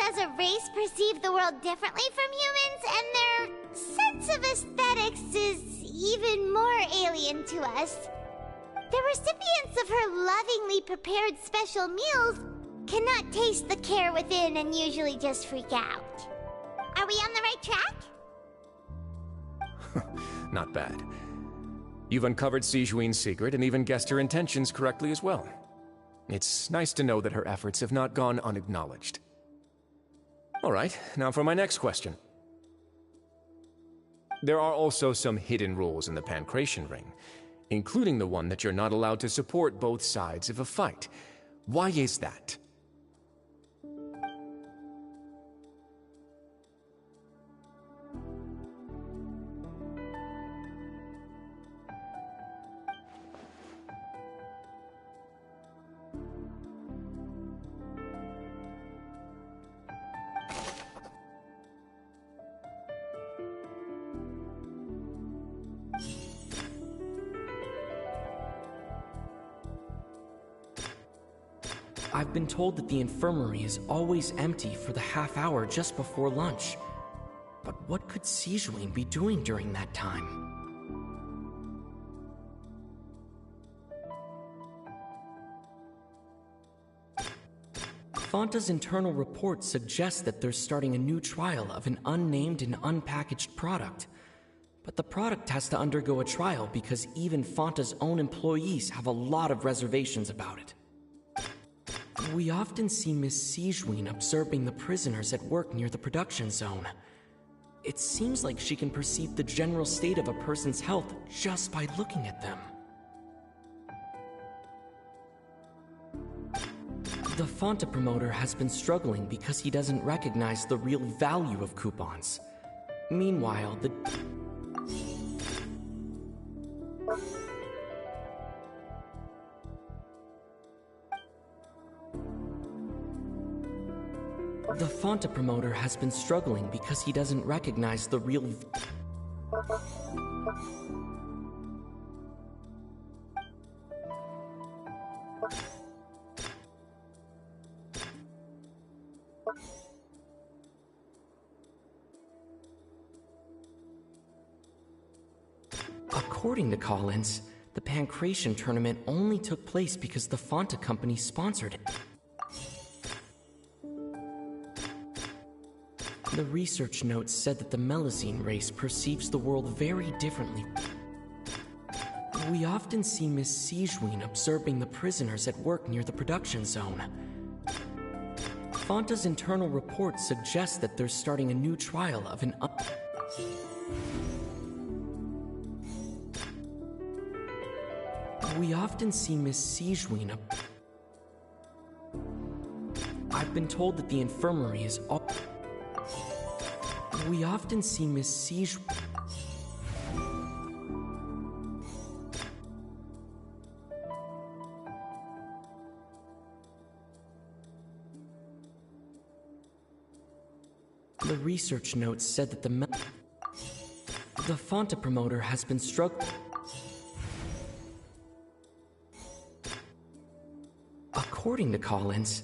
S2: as a race perceive the world differently from humans, and their sense of aesthetics is even more alien to us. The recipients of her lovingly prepared special meals cannot taste the care within and usually just freak out. Are we on the right track?
S11: Not bad. You've uncovered Sijuin's secret and even guessed her intentions correctly as well. It's nice to know that her efforts have not gone unacknowledged. Alright, now for my next question. There are also some hidden rules in the Pancration Ring, including the one that you're not allowed to support both sides of a fight. Why is that?
S13: I've been told that the infirmary is always empty for the half hour just before lunch. But what could Sijuin be doing during that time? Fanta's internal report suggests that they're starting a new trial of an unnamed and unpackaged product. But the product has to undergo a trial because even Fanta's own employees have a lot of reservations about it. We often see Miss Sijuin observing the prisoners at work near the production zone. It seems like she can perceive the general state of a person's health just by looking at them. The Fanta promoter has been struggling because he doesn't recognize the real value of coupons. Meanwhile, The Fanta promoter has been struggling because he doesn't recognize the real... According to Collins, the Pancration tournament only took place because the Fanta company sponsored it. The research notes said that the Melusine race perceives the world very differently. We often see Miss Sijuin observing the prisoners at work near the production zone. Fanta's internal report suggests that they're starting a new trial of an We often see Miss Sijuin I've been told that the infirmary is We often see Miss Sijuin The research notes said that the Fanta promoter has been struggling. According to Collins,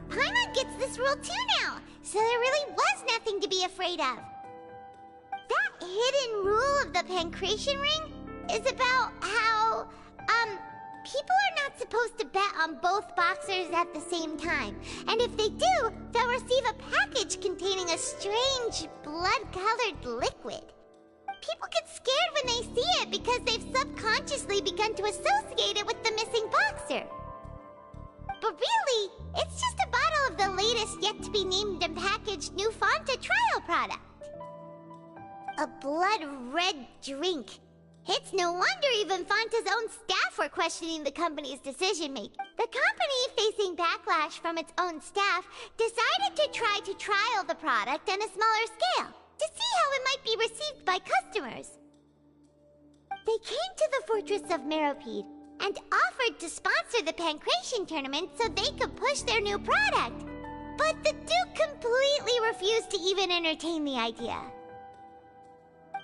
S2: Paimon gets this rule too now, so there really was nothing to be afraid of. That hidden rule of the Pancration Ring is about how, people are not supposed to bet on both boxers at the same time. And if they do, they'll receive a package containing a strange, blood-colored liquid. People get scared when they see it because they've subconsciously begun to associate it with the missing boxer. But really, it's just a bottle of the latest yet-to-be-named and packaged new Fanta trial product. A blood-red drink. It's no wonder even Fanta's own staff were questioning the company's decision-making. The company, facing backlash from its own staff, decided to try to trial the product on a smaller scale, to see how it might be received by customers. They came to the fortress of Meropide and offered to sponsor the Pancration tournament so they could push their new product. But the Duke completely refused to even entertain the idea.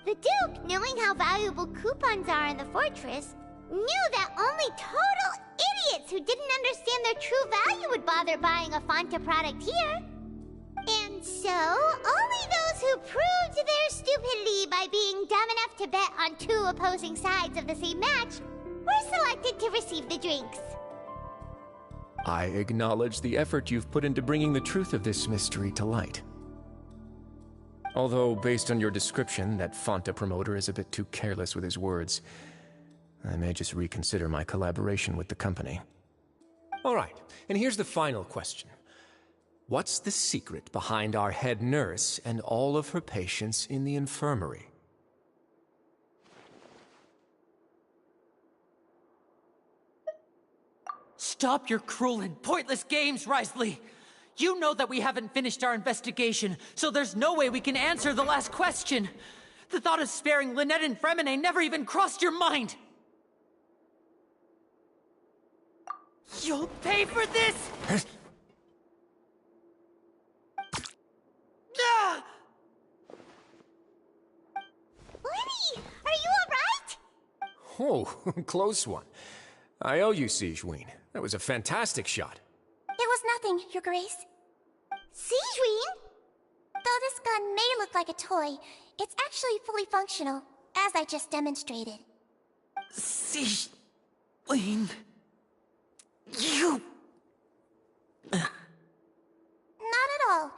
S2: The Duke, knowing how valuable coupons are in the fortress, knew that only total idiots who didn't understand their true value would bother buying a Fanta product here. And so, only those who proved their stupidity by being dumb enough to bet on two opposing sides of the same match were selected to receive the drinks.
S11: I acknowledge the effort you've put into bringing the truth of this mystery to light. Although, based on your description, that Fanta promoter is a bit too careless with his words, I may just reconsider my collaboration with the company. All right, and here's the final question. What's the secret behind our head nurse and all of her patients in the infirmary?
S14: Stop your cruel and pointless games, Risley! You know that we haven't finished our investigation, so there's no way we can answer the last question. The thought of sparing Lynette and Fremine never even crossed your mind! You'll pay for this! Ah!
S2: Lenny, are you alright?
S11: Oh, close one. I owe you, Sigewinne. That was a fantastic shot.
S8: It was nothing, Your Grace.
S2: Sigewinne?
S8: Though this gun may look like a toy, it's actually fully functional, as I just demonstrated.
S14: Sigewinne... You...
S8: Not at all.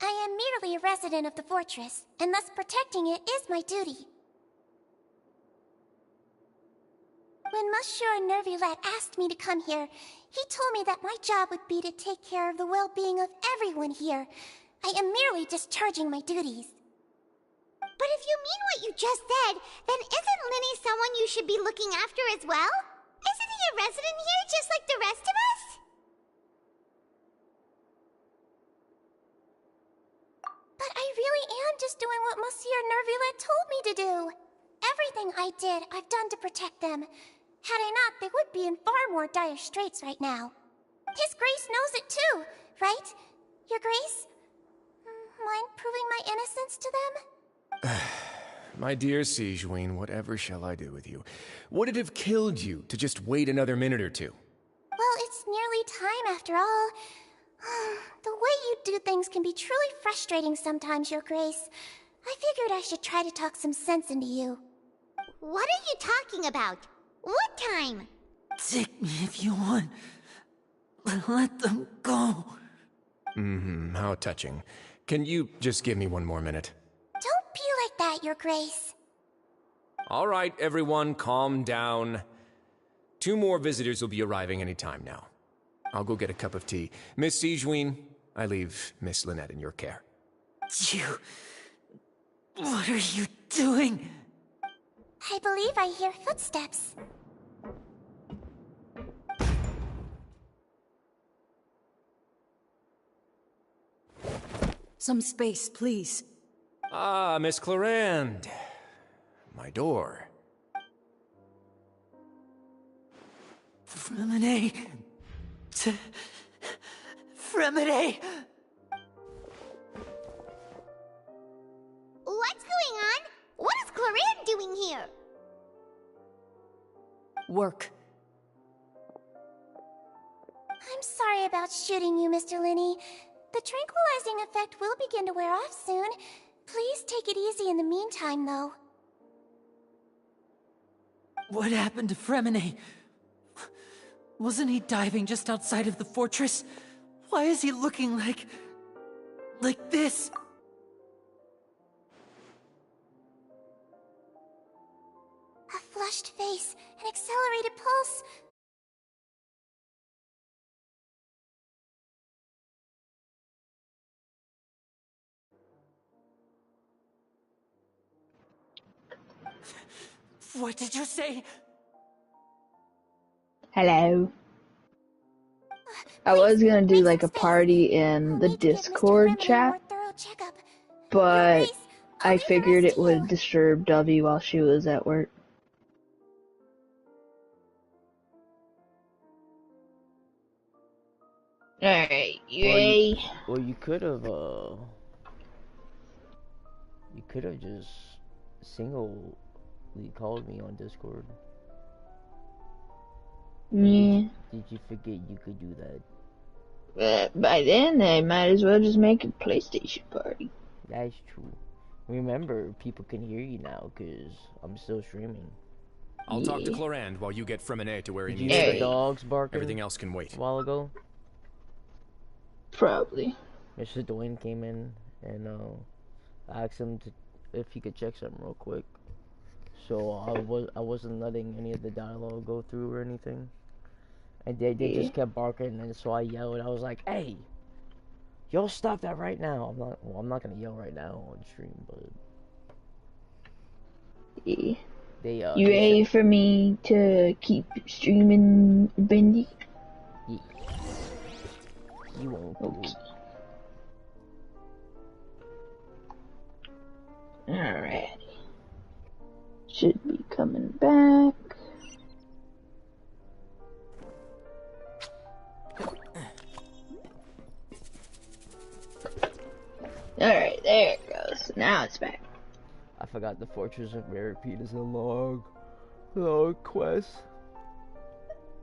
S8: I am merely a resident of the fortress, and thus protecting it is my duty. When Monsieur Nervulette asked me to come here, he told me that my job would be to take care of the well-being of everyone here. I am merely discharging my duties.
S2: But if you mean what you just said, then isn't Linny someone you should be looking after as well? Isn't he a resident here just like the rest of us?
S8: But I really am just doing what Monsieur Nervulette told me to do. Everything I did, I've done to protect them. Had I not, they would be in far more dire straits right now. His Grace knows it too, right? Your Grace? Mind proving my innocence to them?
S11: My dear Sigewinne, whatever shall I do with you? Would it have killed you to just wait another minute or two?
S8: Well, it's nearly time after all. The way you do things can be truly frustrating sometimes, Your Grace. I figured I should try to talk some sense into you.
S2: What are you talking about? What time?
S14: Take me if you want. Let them go.
S11: How touching. Can you just give me one more minute?
S8: Don't be like that, Your Grace.
S11: All right, everyone, calm down. 2 more visitors will be arriving any time now. I'll go get a cup of tea. Miss Sigewinne, I leave Miss Lynette in your care.
S14: You... What are you doing?
S8: I believe I hear footsteps.
S14: Some space, please.
S11: Ah, Miss Clarande. My door.
S14: Fremine... Fremine...
S2: What's going on? What is Clarande doing here?
S14: Work.
S8: I'm sorry about shooting you, Mr. Linney. The tranquilizing effect will begin to wear off soon. Please take it easy in the meantime, though.
S14: What happened to Fremine? Wasn't he diving just outside of the fortress? Why is he looking like this?
S8: A flushed face, an accelerated pulse.
S14: What did you say?
S16: Hello. I was gonna do like a party in the Discord chat, but I figured it would disturb W while she was at work. Alright, yay.
S23: Well, you could have just singly called me on Discord.
S16: Yeah.
S7: Did you forget you could do that?
S16: By then, they might as well just make a PlayStation party.
S7: That's true. Remember, people can hear you now, because I'm still streaming.
S11: I'll talk to Clorand while you get Freminet to where he
S7: Did you
S11: needs to
S7: hear
S11: be.
S7: the dogs barking?
S11: Everything else can wait.
S7: A while ago?
S16: Probably.
S7: Mr. Dwayne came in and asked him if he could check something real quick. So I wasn't letting any of the dialogue go through or anything. And they just kept barking, and so I yelled. I was like, "Hey, y'all stop that right now!" I'm not gonna yell right now on stream, but
S16: Yeah.
S7: they
S16: you ready for me to keep streaming, Bendy?
S7: Yeah. You won't.
S16: Okay. Alrighty. Should be coming back. Alright, there it goes. Now it's back.
S7: I forgot the Fortress of Meropide is a long quest.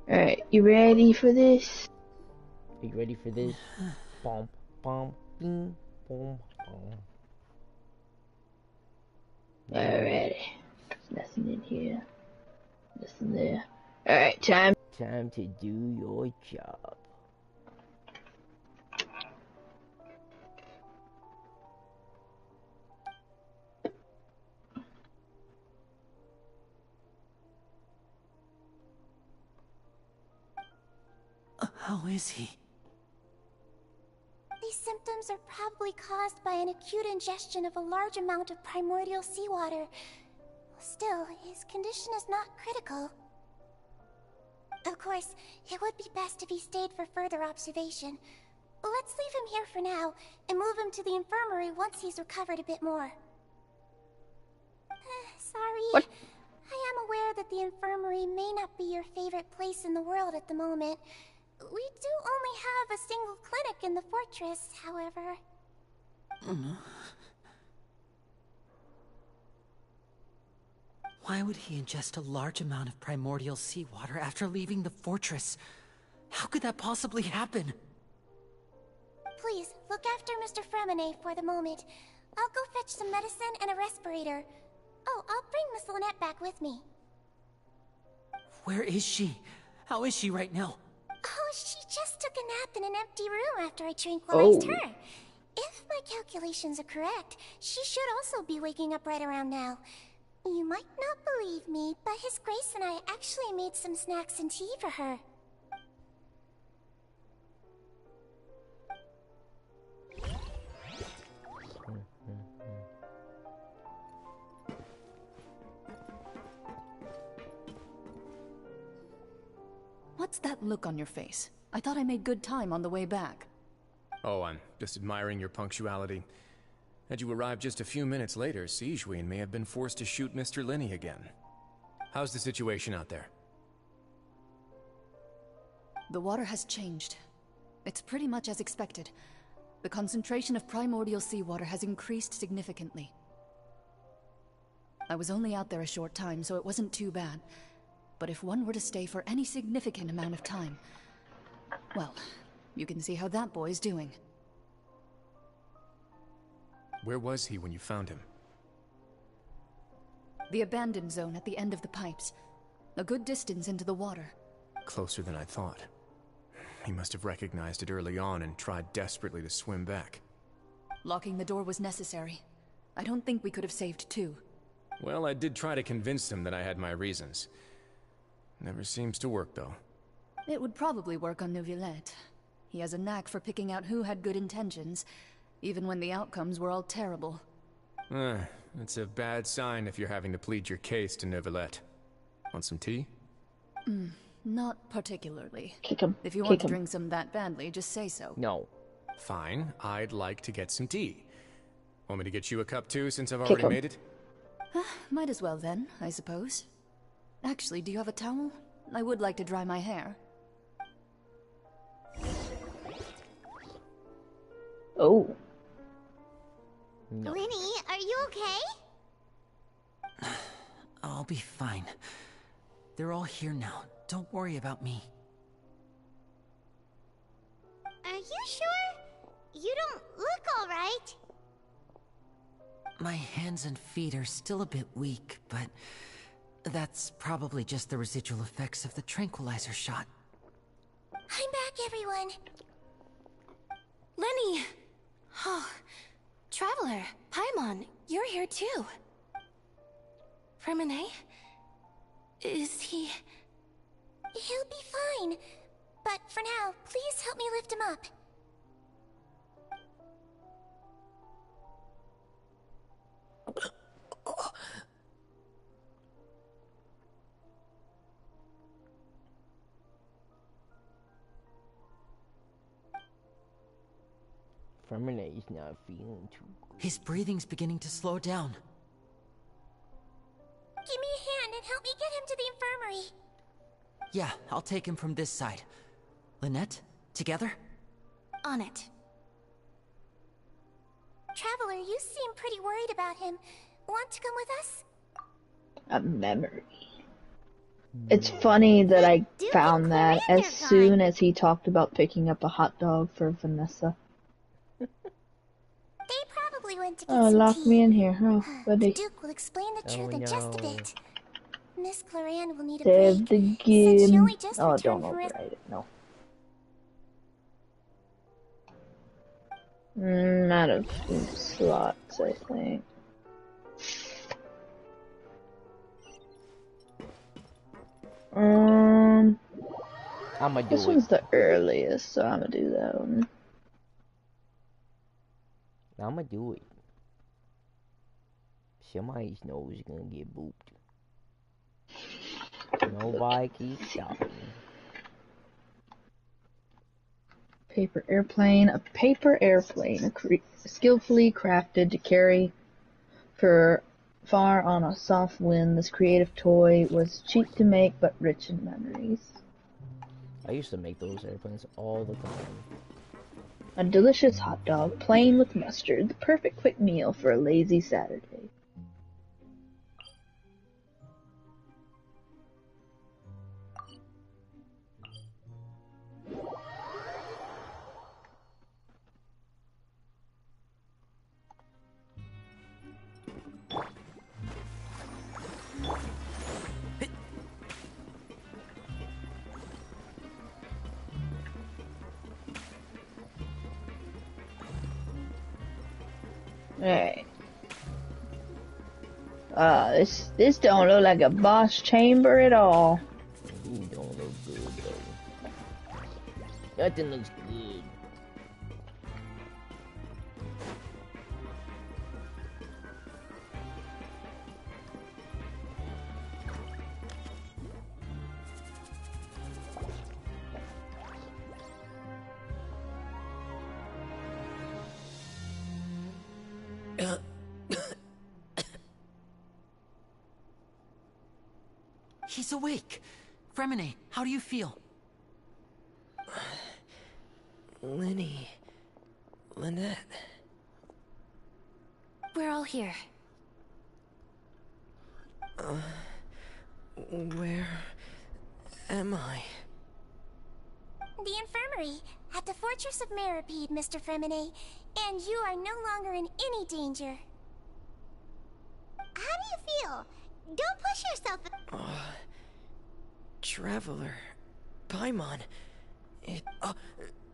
S16: Alright, you ready for this?
S7: Are you ready for this? Bom, bom, bing, bom, bom.
S16: Alrighty. There's nothing in here. Nothing there. Alright, time
S7: to do your job.
S14: How is he?
S8: These symptoms are probably caused by an acute ingestion of a large amount of primordial seawater. Still, his condition is not critical. Of course, it would be best if he stayed for further observation. Let's leave him here for now, and move him to the infirmary once he's recovered a bit more. Sorry.
S16: What?
S8: I am aware that the infirmary may not be your favorite place in the world at the moment. We do only have a single clinic in the fortress, however.
S14: Why would he ingest a large amount of primordial seawater after leaving the fortress? How could that possibly happen?
S8: Please, look after Mr. Freminet for the moment. I'll go fetch some medicine and a respirator. Oh, I'll bring Miss Lynette back with me.
S14: Where is she? How is she right now?
S8: Oh, she just took a nap in an empty room after I tranquilized her. If my calculations are correct, she should also be waking up right around now. You might not believe me, but His Grace and I actually made some snacks and tea for her.
S15: What's that look on your face? I thought I made good time on the way back.
S11: Oh, I'm just admiring your punctuality. Had you arrived just a few minutes later, Sigewinne may have been forced to shoot Mr. Linney again. How's the situation out there?
S15: The water has changed. It's pretty much as expected. The concentration of primordial seawater has increased significantly. I was only out there a short time, so it wasn't too bad. But if one were to stay for any significant amount of time, well, you can see how that boy's doing.
S11: Where was he when you found him?
S15: The abandoned zone at the end of the pipes. A good distance into the water.
S11: Closer than I thought. He must have recognized it early on and tried desperately to swim back.
S15: Locking the door was necessary. I don't think we could have saved two.
S11: Well, I did try to convince him that I had my reasons. Never seems to work, though.
S15: It would probably work on Neuvillette. He has a knack for picking out who had good intentions, even when the outcomes were all terrible.
S11: It's a bad sign if you're having to plead your case to Neuvillette. Want some tea?
S15: Not particularly.
S16: Kick him.
S15: If you want to drink some that badly, just say so.
S7: No.
S11: Fine, I'd like to get some tea. Want me to get you a cup too, since I've already made it?
S15: Might as well then, I suppose. Actually, do you have a towel? I would like to dry my hair.
S16: Oh.
S2: No. Linny, are you okay?
S14: I'll be fine. They're all here now.
S5: Don't worry about me.
S2: Are you sure? You don't look alright.
S5: My hands and feet are still a bit weak, but that's probably just the residual effects of the tranquilizer shot.
S8: I'm back, everyone.
S6: Lenny! Oh, Traveler, Paimon, you're here too. Freminet? Is he...
S8: He'll be fine. But for now, please help me lift him up.
S7: Freminet is not feeling too good.
S5: His breathing's beginning to slow down.
S8: Give me a hand and help me get him to the infirmary.
S5: Yeah, I'll take him from this side. Lynette, together?
S6: On it.
S8: Traveler, you seem pretty worried about him. Want to come with us?
S16: A memory. It's funny that I found that as soon as he talked about picking up a hot dog for Vanessa.
S8: They probably went to get
S16: Oh,
S8: some
S16: lock
S8: tea.
S16: me in here. Oh, buddy.
S8: Duke will explain the truth in just a bit. Miss Cloran will need a
S16: Save
S8: break,
S16: the
S8: since she
S16: game.
S8: only just
S16: Oh,
S8: returned
S16: don't
S8: from
S16: overwrite it. No. Out of slots, I think.
S7: I'ma do
S16: This
S7: it.
S16: one's the earliest, so I'm gonna do that one.
S7: I'ma do it. Somebody's nose is gonna get booped. Nobody can stop me.
S16: Paper airplane. A paper airplane, skillfully crafted to carry for far on a soft wind. This creative toy was cheap to make, but rich in memories.
S7: I used to make those airplanes all the time.
S16: A delicious hot dog, plain with mustard, the perfect quick meal for a lazy Saturday. Alright. This don't look like a boss chamber at all.
S7: You don't look good though. Nothing looks good.
S5: He's awake. Freminet, how do you feel?
S13: Lenny. Lynette.
S6: We're all here.
S13: Where am I?
S8: The infirmary, at the Fortress of Meropide, Mr. Freminet, and you are no longer in any danger.
S2: How do you feel? Don't push yourself.
S13: Traveler. Paimon.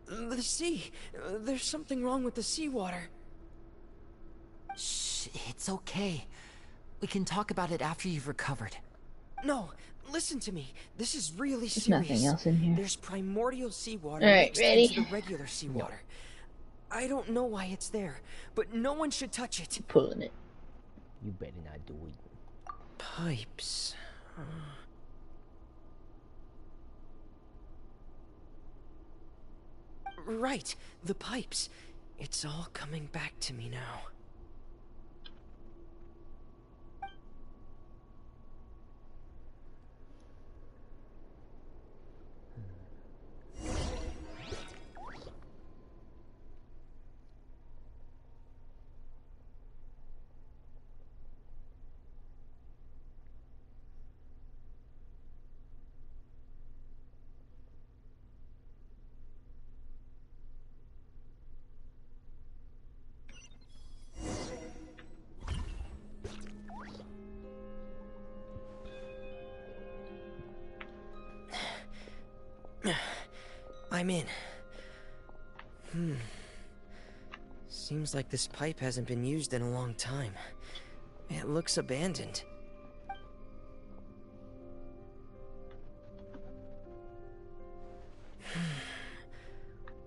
S13: The sea. There's something wrong with the seawater.
S5: Shh, it's okay. We can talk about it after you've recovered.
S13: No, listen to me. This is really
S16: There's
S13: serious.
S16: nothing else in here.
S13: There's primordial seawater
S16: Alright,
S13: mixed
S16: ready?
S13: into the regular seawater. I don't know why it's there, but no one should touch it.
S16: Pulling it.
S7: You better not do it.
S13: Pipes. Right, the pipes. It's all coming back to me now.
S10: I'm in. Seems like this pipe hasn't been used in a long time. It looks abandoned.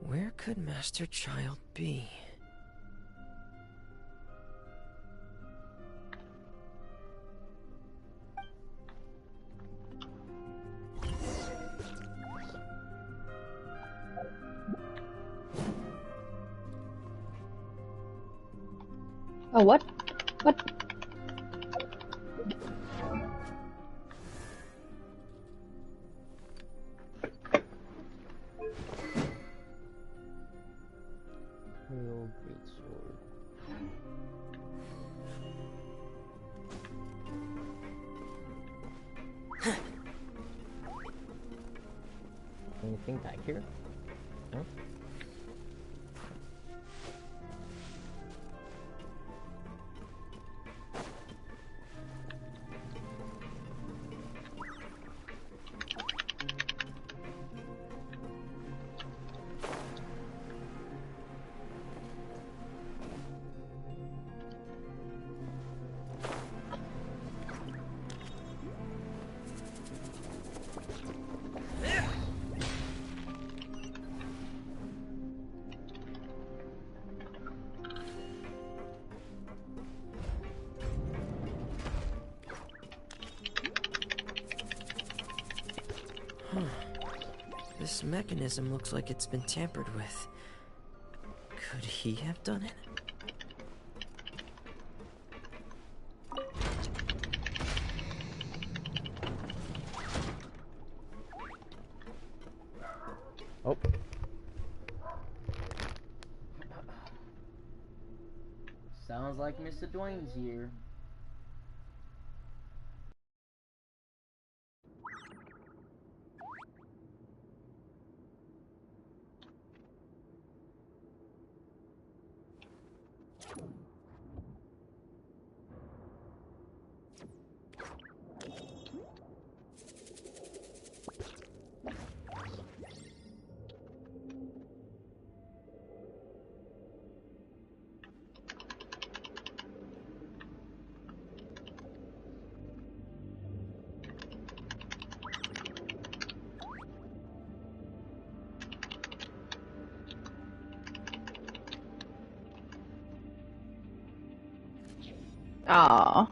S10: Where could Master Child be?
S16: Oh, what? What?
S7: Real great sword. Anything back here? No?
S10: This mechanism looks like it's been tampered with. Could he have done it?
S7: Oh. Sounds like Mr. Dwayne's here.
S16: Aww.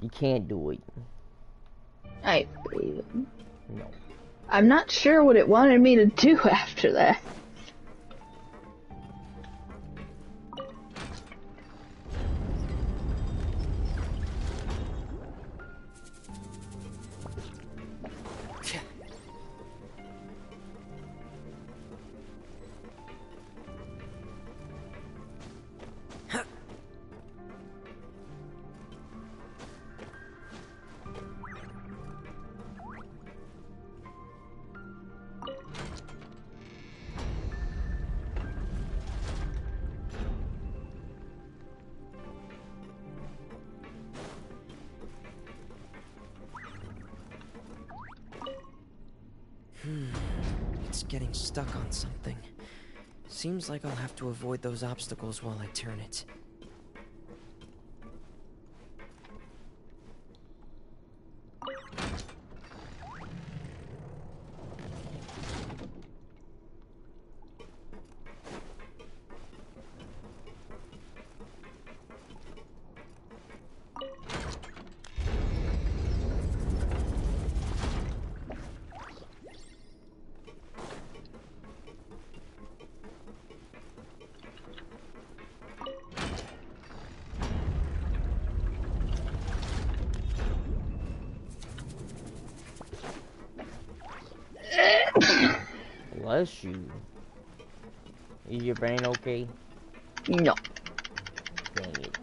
S7: You can't do it.
S16: I believe it.
S7: No.
S16: I'm not sure what it wanted me to do after that.
S10: It's getting stuck on something. Seems like I'll have to avoid those obstacles while I turn it.
S7: Bless you. Is your brain okay?
S16: No.
S7: Dang it.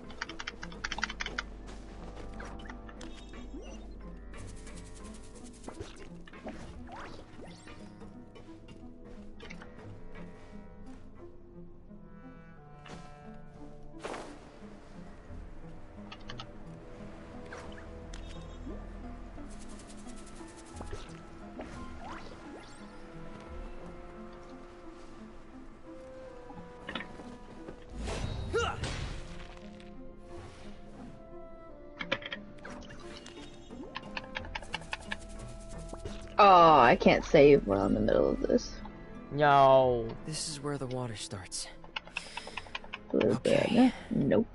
S16: Oh, I can't save while I'm in the middle of this.
S7: No.
S10: This is where the water starts.
S16: Okay. Nope.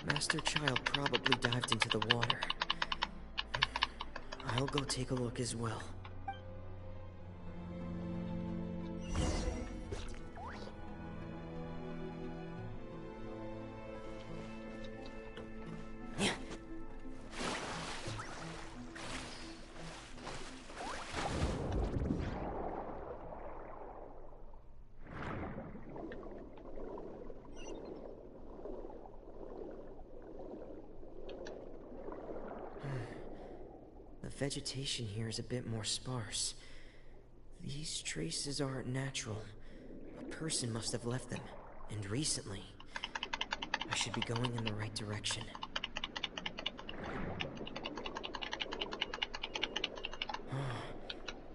S10: Master Child probably dived into the water. I'll go take a look as well. The vegetation here is a bit more sparse. These traces aren't natural. A person must have left them, and recently. I should be going in the right direction.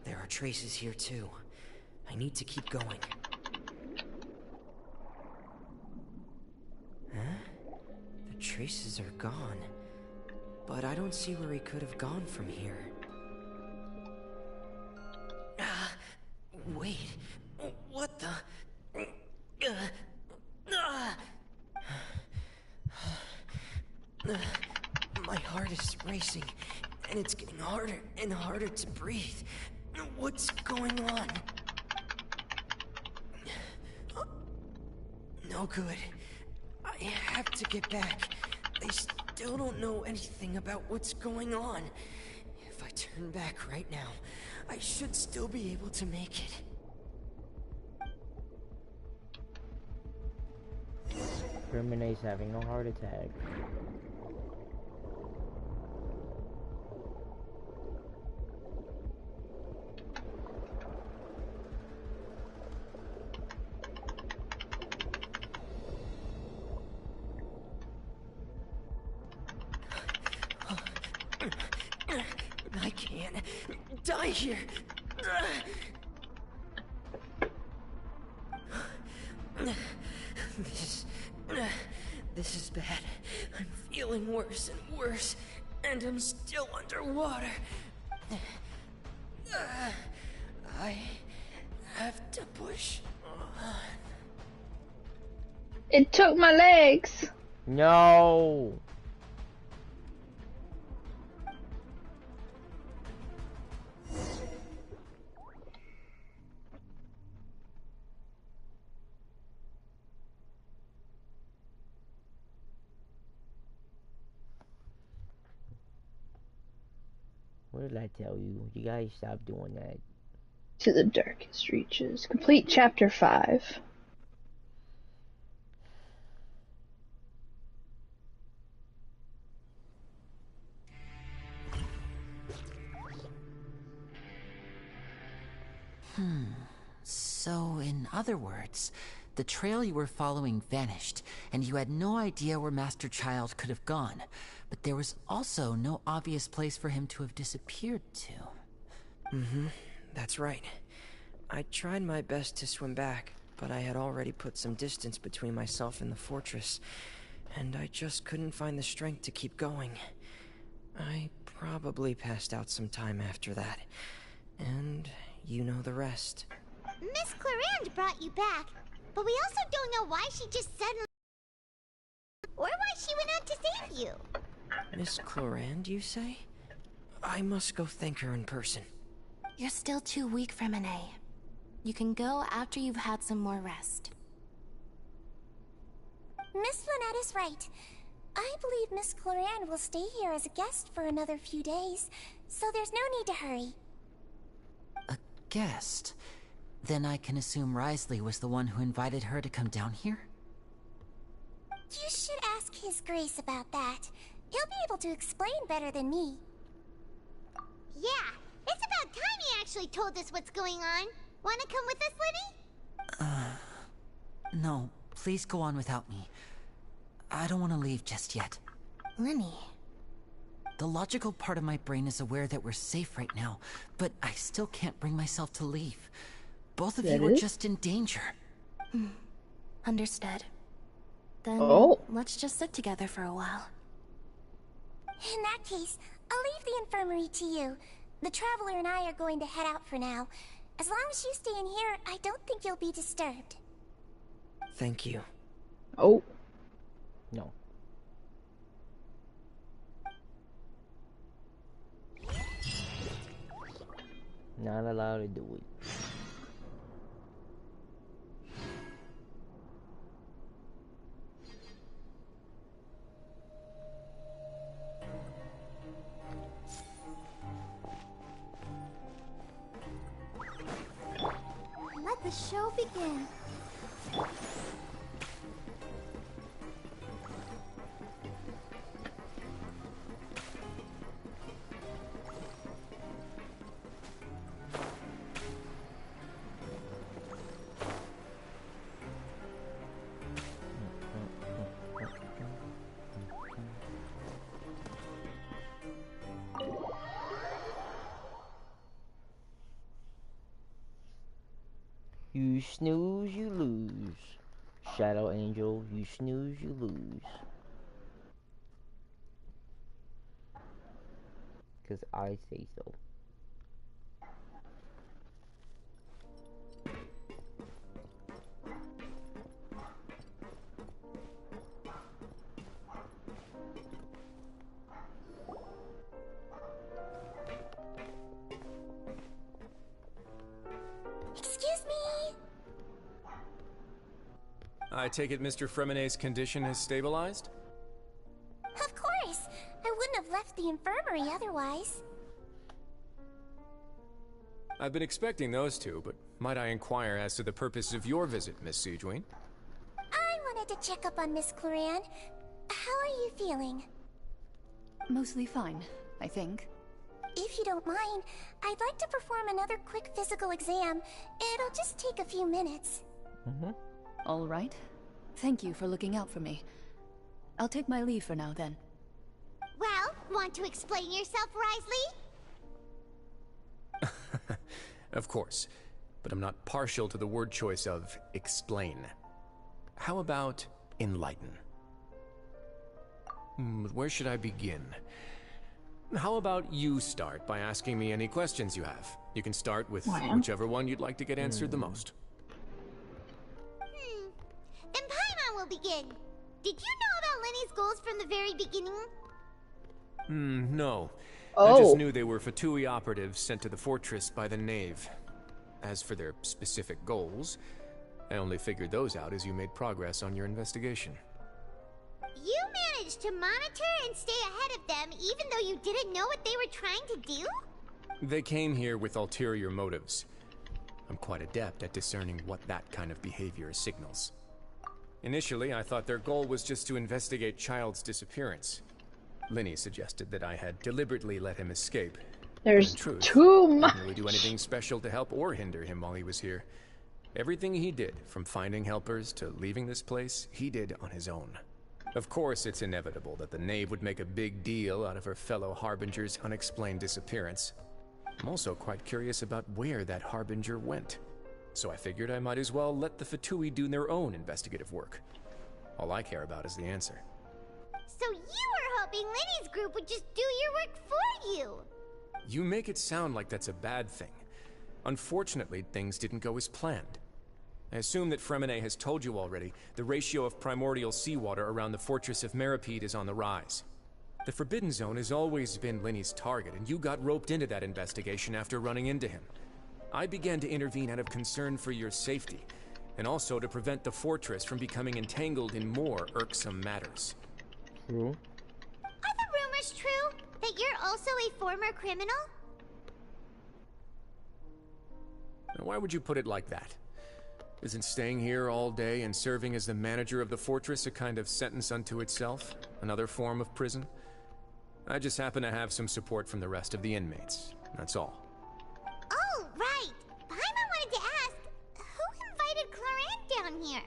S10: There are traces here too. I need to keep going. Huh? The traces are gone. But I don't see where he could have gone from here. Wait. What the... My heart is racing, and it's getting harder and harder to breathe. What's going on? No good. I have to get back. They still don't know anything about what's going on. If I turn back right now, I should still be able to make it.
S7: Renee's having a heart attack.
S10: I can't die here. This is bad. I'm feeling worse and worse, and I'm still underwater. I have to push on.
S16: It took my legs.
S7: No. What did I tell you? You guys stop doing that.
S16: To the darkest reaches. Complete chapter 5.
S5: So, in other words, the trail you were following vanished, and you had no idea where Master Child could have gone. But there was also no obvious place for him to have disappeared to.
S10: That's right. I tried my best to swim back, but I had already put some distance between myself and the fortress, and I just couldn't find the strength to keep going. I probably passed out some time after that, and you know the rest.
S2: Miss Clarande brought you back, but we also don't know why she just suddenly... or why she went out to save you.
S10: Miss Clarande, you say? I must go thank her in person.
S6: You're still too weak for Renee. You can go after you've had some more rest.
S8: Miss Lynette is right. I believe Miss Clarande will stay here as a guest for another few days, so there's no need to hurry.
S5: A guest? Then I can assume Wriothesley was the one who invited her to come down here?
S8: You should ask His Grace about that. He'll be able to explain better than me.
S2: Yeah, it's about time he actually told us what's going on. Wanna come with us, Lenny?
S5: No, please go on without me. I don't want to leave just yet.
S6: Lenny.
S5: The logical part of my brain is aware that we're safe right now, but I still can't bring myself to leave. Both of you are just in danger.
S6: Understood. Then let's just sit together for a while.
S8: In that case, I'll leave the infirmary to you. The Traveler and I are going to head out for now. As long as you stay in here, I don't think you'll be disturbed.
S10: Thank you.
S7: Oh. No. Not allowed to do it.
S2: Let the show begin.
S7: You snooze, you lose. Shadow Angel, you snooze, you lose. 'Cause I say so.
S8: Excuse me.
S11: I take it Mr. Fremenet's condition has stabilized?
S8: Of course. I wouldn't have left the infirmary otherwise.
S11: I've been expecting those two, but might I inquire as to the purpose of your visit, Miss Siegewien?
S8: I wanted to check up on Miss Cloran. How are you feeling?
S15: Mostly fine, I think.
S8: If you don't mind, I'd like to perform another quick physical exam. It'll just take a few minutes.
S15: All right. Thank you for looking out for me. I'll take my leave for now, then.
S2: Well, want to explain yourself, Risley?
S11: Of course, but I'm not partial to the word choice of explain. How about enlighten? Where should I begin? How about you start by asking me any questions you have? You can start with whichever one you'd like to get answered the most.
S2: Then Paimon will begin. Did you know about Lenny's goals from the very beginning?
S11: No.
S7: Oh.
S11: I just knew they were Fatui operatives sent to the fortress by the Knave. As for their specific goals, I only figured those out as you made progress on your investigation.
S2: You managed to monitor and stay ahead of them even though you didn't know what they were trying to do?
S11: They came here with ulterior motives. I'm quite adept at discerning what that kind of behavior signals. Initially, I thought their goal was just to investigate Child's disappearance. Linny suggested that I had deliberately let him escape.
S16: There's
S11: in truth,
S16: too
S11: I
S16: much.
S11: didn't really do anything special to help or hinder him while he was here. Everything he did, from finding helpers to leaving this place, he did on his own. Of course, it's inevitable that the Knave would make a big deal out of her fellow Harbinger's unexplained disappearance. I'm also quite curious about where that Harbinger went. So I figured I might as well let the Fatui do their own investigative work. All I care about is the answer.
S2: So you were hoping Lenny's group would just do your work for you!
S11: You make it sound like that's a bad thing. Unfortunately, things didn't go as planned. I assume that Fremenet has told you already, the ratio of primordial seawater around the fortress of Meropide is on the rise. The Forbidden Zone has always been Lenny's target, and you got roped into that investigation after running into him. I began to intervene out of concern for your safety, and also to prevent the fortress from becoming entangled in more irksome matters.
S7: True.
S2: Are the rumors true? That you're also a former criminal?
S11: Now, why would you put it like that? Isn't staying here all day and serving as the manager of the fortress a kind of sentence unto itself? Another form of prison? I just happen to have some support from the rest of the inmates. That's all.
S2: Oh, right! Paimon wanted to ask, who invited Cloran down here?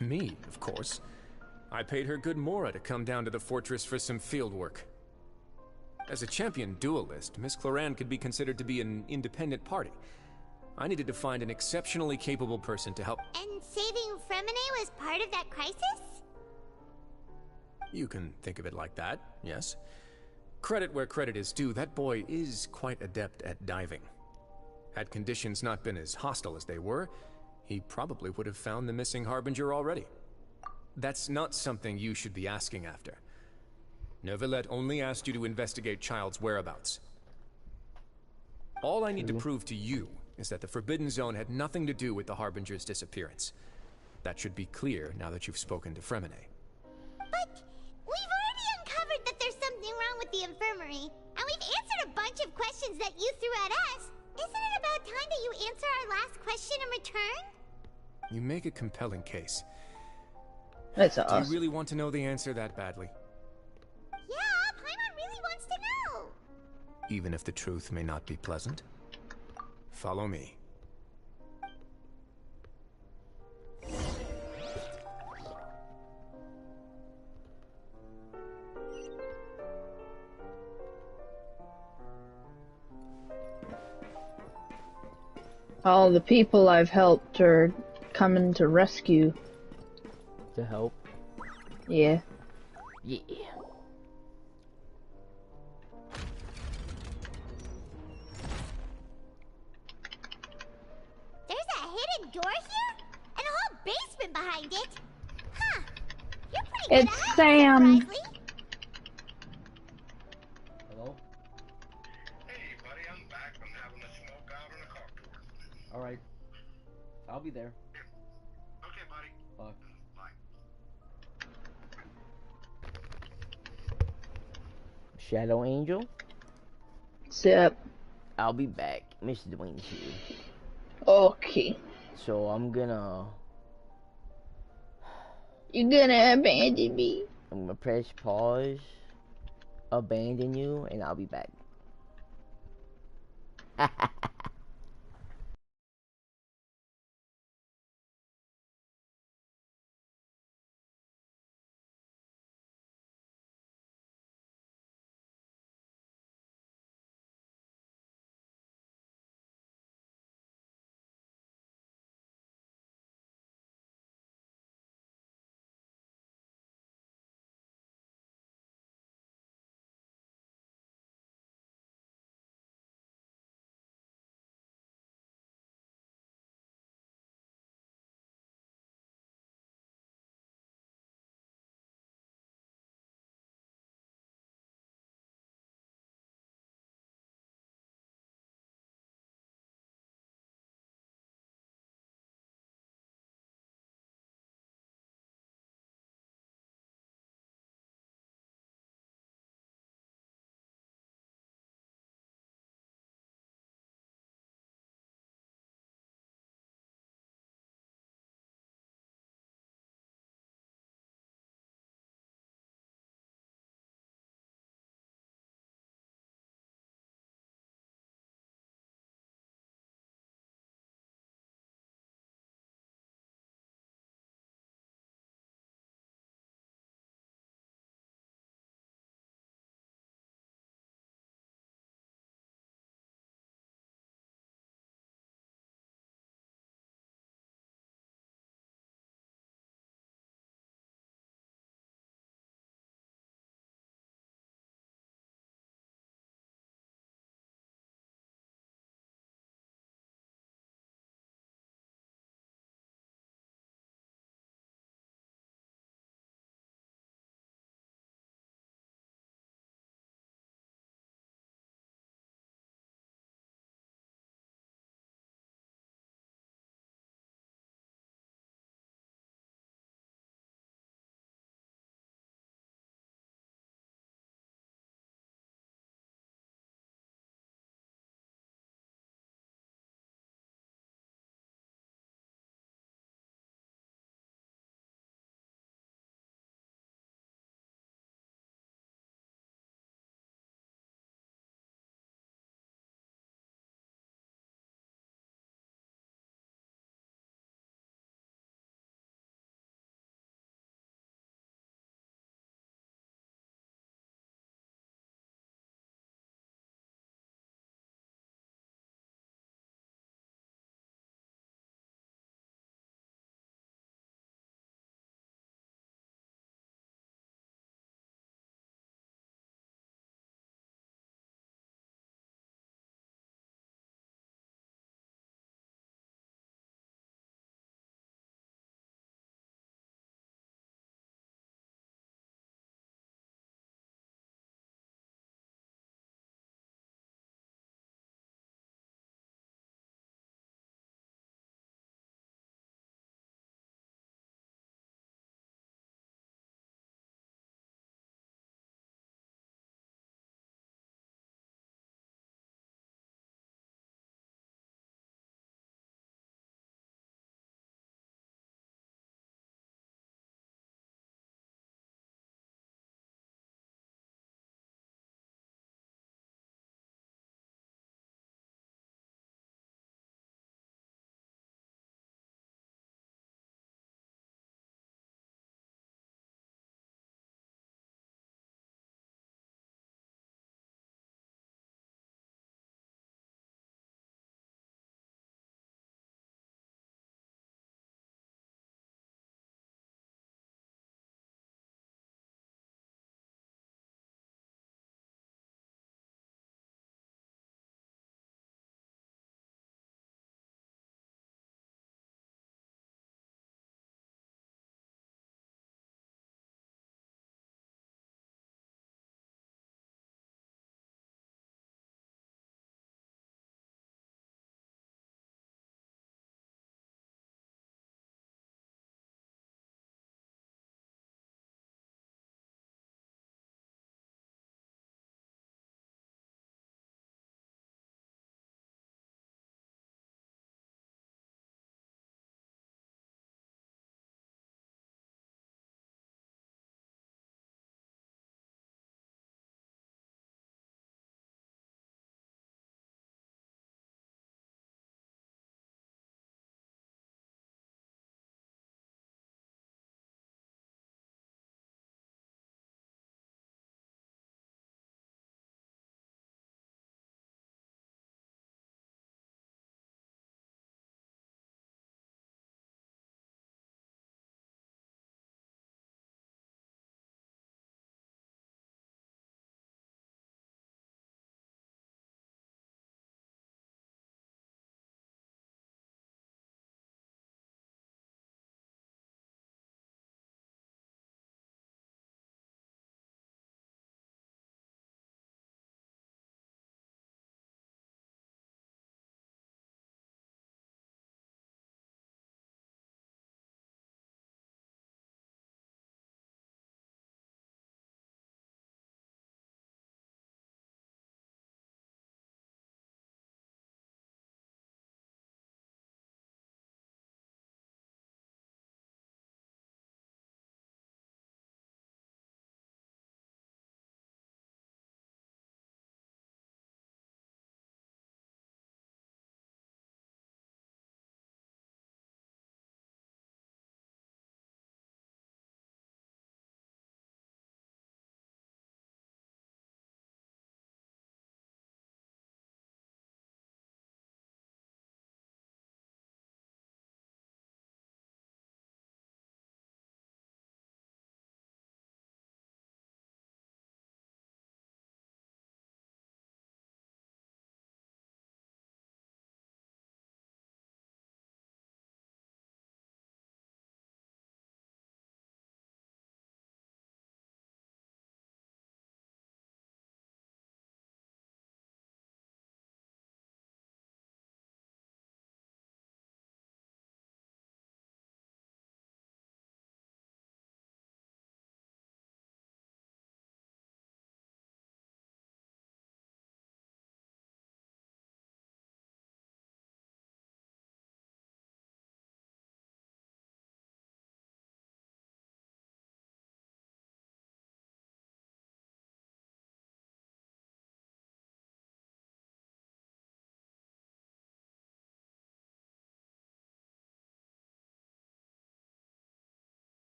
S11: Me, of course. I paid her good mora to come down to the fortress for some field work. As a champion duelist, Miss Cloran could be considered to be an independent party. I needed to find an exceptionally capable person to help.
S2: And saving Fremenet was part of that crisis?
S11: You can think of it like that, yes. Credit where credit is due, that boy is quite adept at diving. Had conditions not been as hostile as they were, he probably would have found the missing Harbinger already. That's not something you should be asking after. Neuvillette only asked you to investigate Child's whereabouts. All I need to prove to you is that the Forbidden Zone had nothing to do with the Harbinger's disappearance. That should be clear now that you've spoken to Fremine.
S2: But we've already uncovered that there's something wrong with the infirmary, and we've answered a bunch of questions that you threw at us. Isn't it about time that you answer our last question in return?
S11: You make a compelling case.
S16: That's
S11: Do
S16: awesome.
S11: you really want to know the answer that badly?
S2: Yeah, Paimon really wants to know.
S11: Even if the truth may not be pleasant? Follow me.
S16: All the people I've helped are coming to rescue.
S7: To help?
S16: Yeah.
S7: Yeah.
S2: There's a hidden door here? And a whole basement behind it? Huh. You're pretty good
S16: It's
S2: at
S16: Sam.
S2: hiding, Risley.
S7: Hello?
S12: Hey, buddy, I'm back from having a smoke out on a car tour.
S7: Alright. I'll be there.
S12: Okay, buddy.
S7: Bye. Shadow Angel?
S16: Sup?
S7: I'll be back. Mr. Dwayne's here.
S16: Okay.
S7: So I'm gonna...
S16: You're gonna abandon me.
S7: I'm gonna press pause, abandon you, and I'll be back.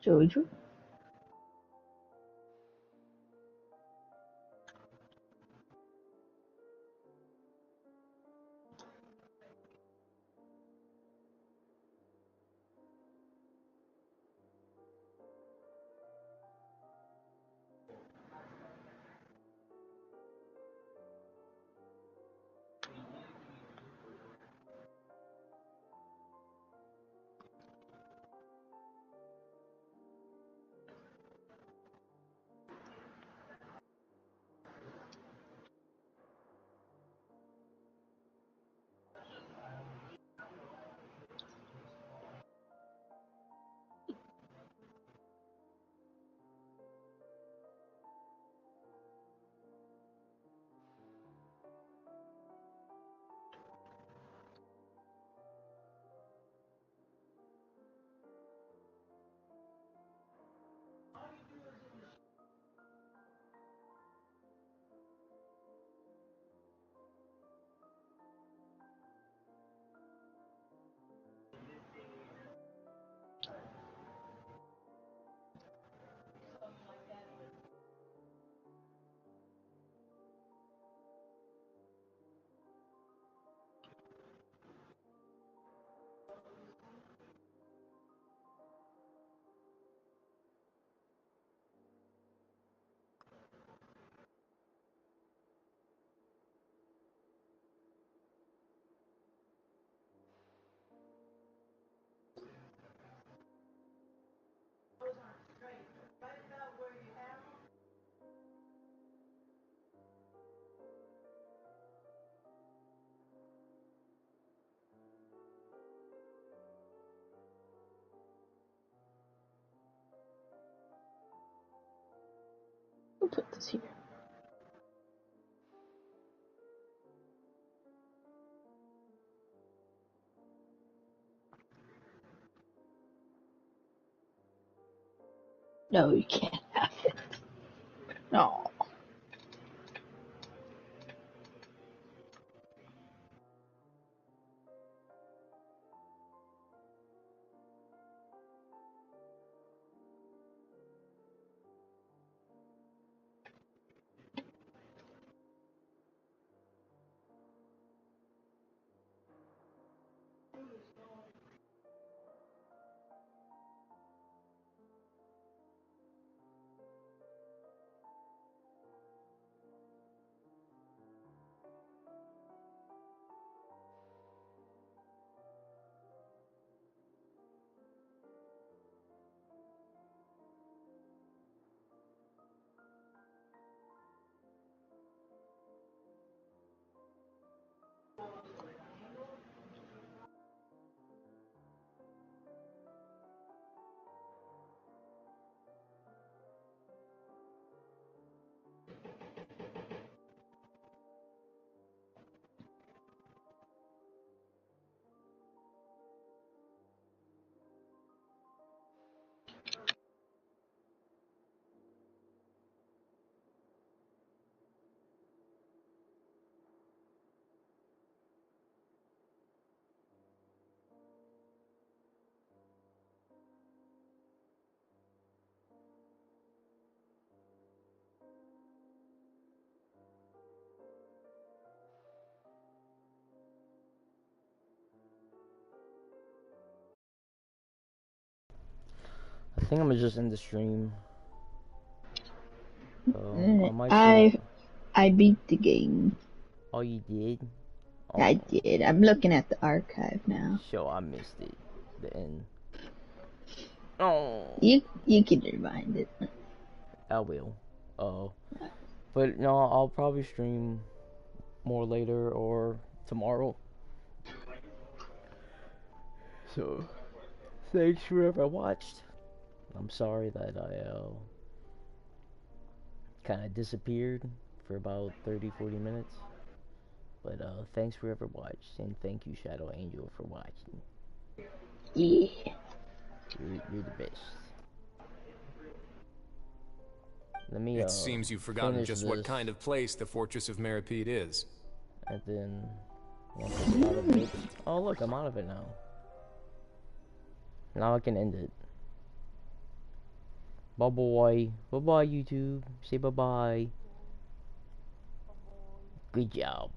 S16: Jojo? We'll put this here. No, you can't have it. No.
S7: I think I'm gonna just end the stream.
S16: I beat the game.
S7: Oh, you did? Oh.
S16: I did. I'm looking at the archive now.
S7: Sure, I missed it. The end. Oh.
S16: You can rewind it.
S7: I will. But no, I'll probably stream more later or tomorrow. So, thanks for whoever watched. I'm sorry that I kind of disappeared for about 30-40 minutes. But thanks for whoever watched, and thank you, Shadow Angel, for watching.
S16: Yeah.
S7: You're the best. Let me,
S11: it seems you've forgotten just
S7: this.
S11: what kind of place the Fortress of Meropide is.
S7: And then, once I'm out of it... Oh look, I'm out of it now. Now I can end it. Bye-bye. Bye-bye, YouTube. Say bye-bye. Good job.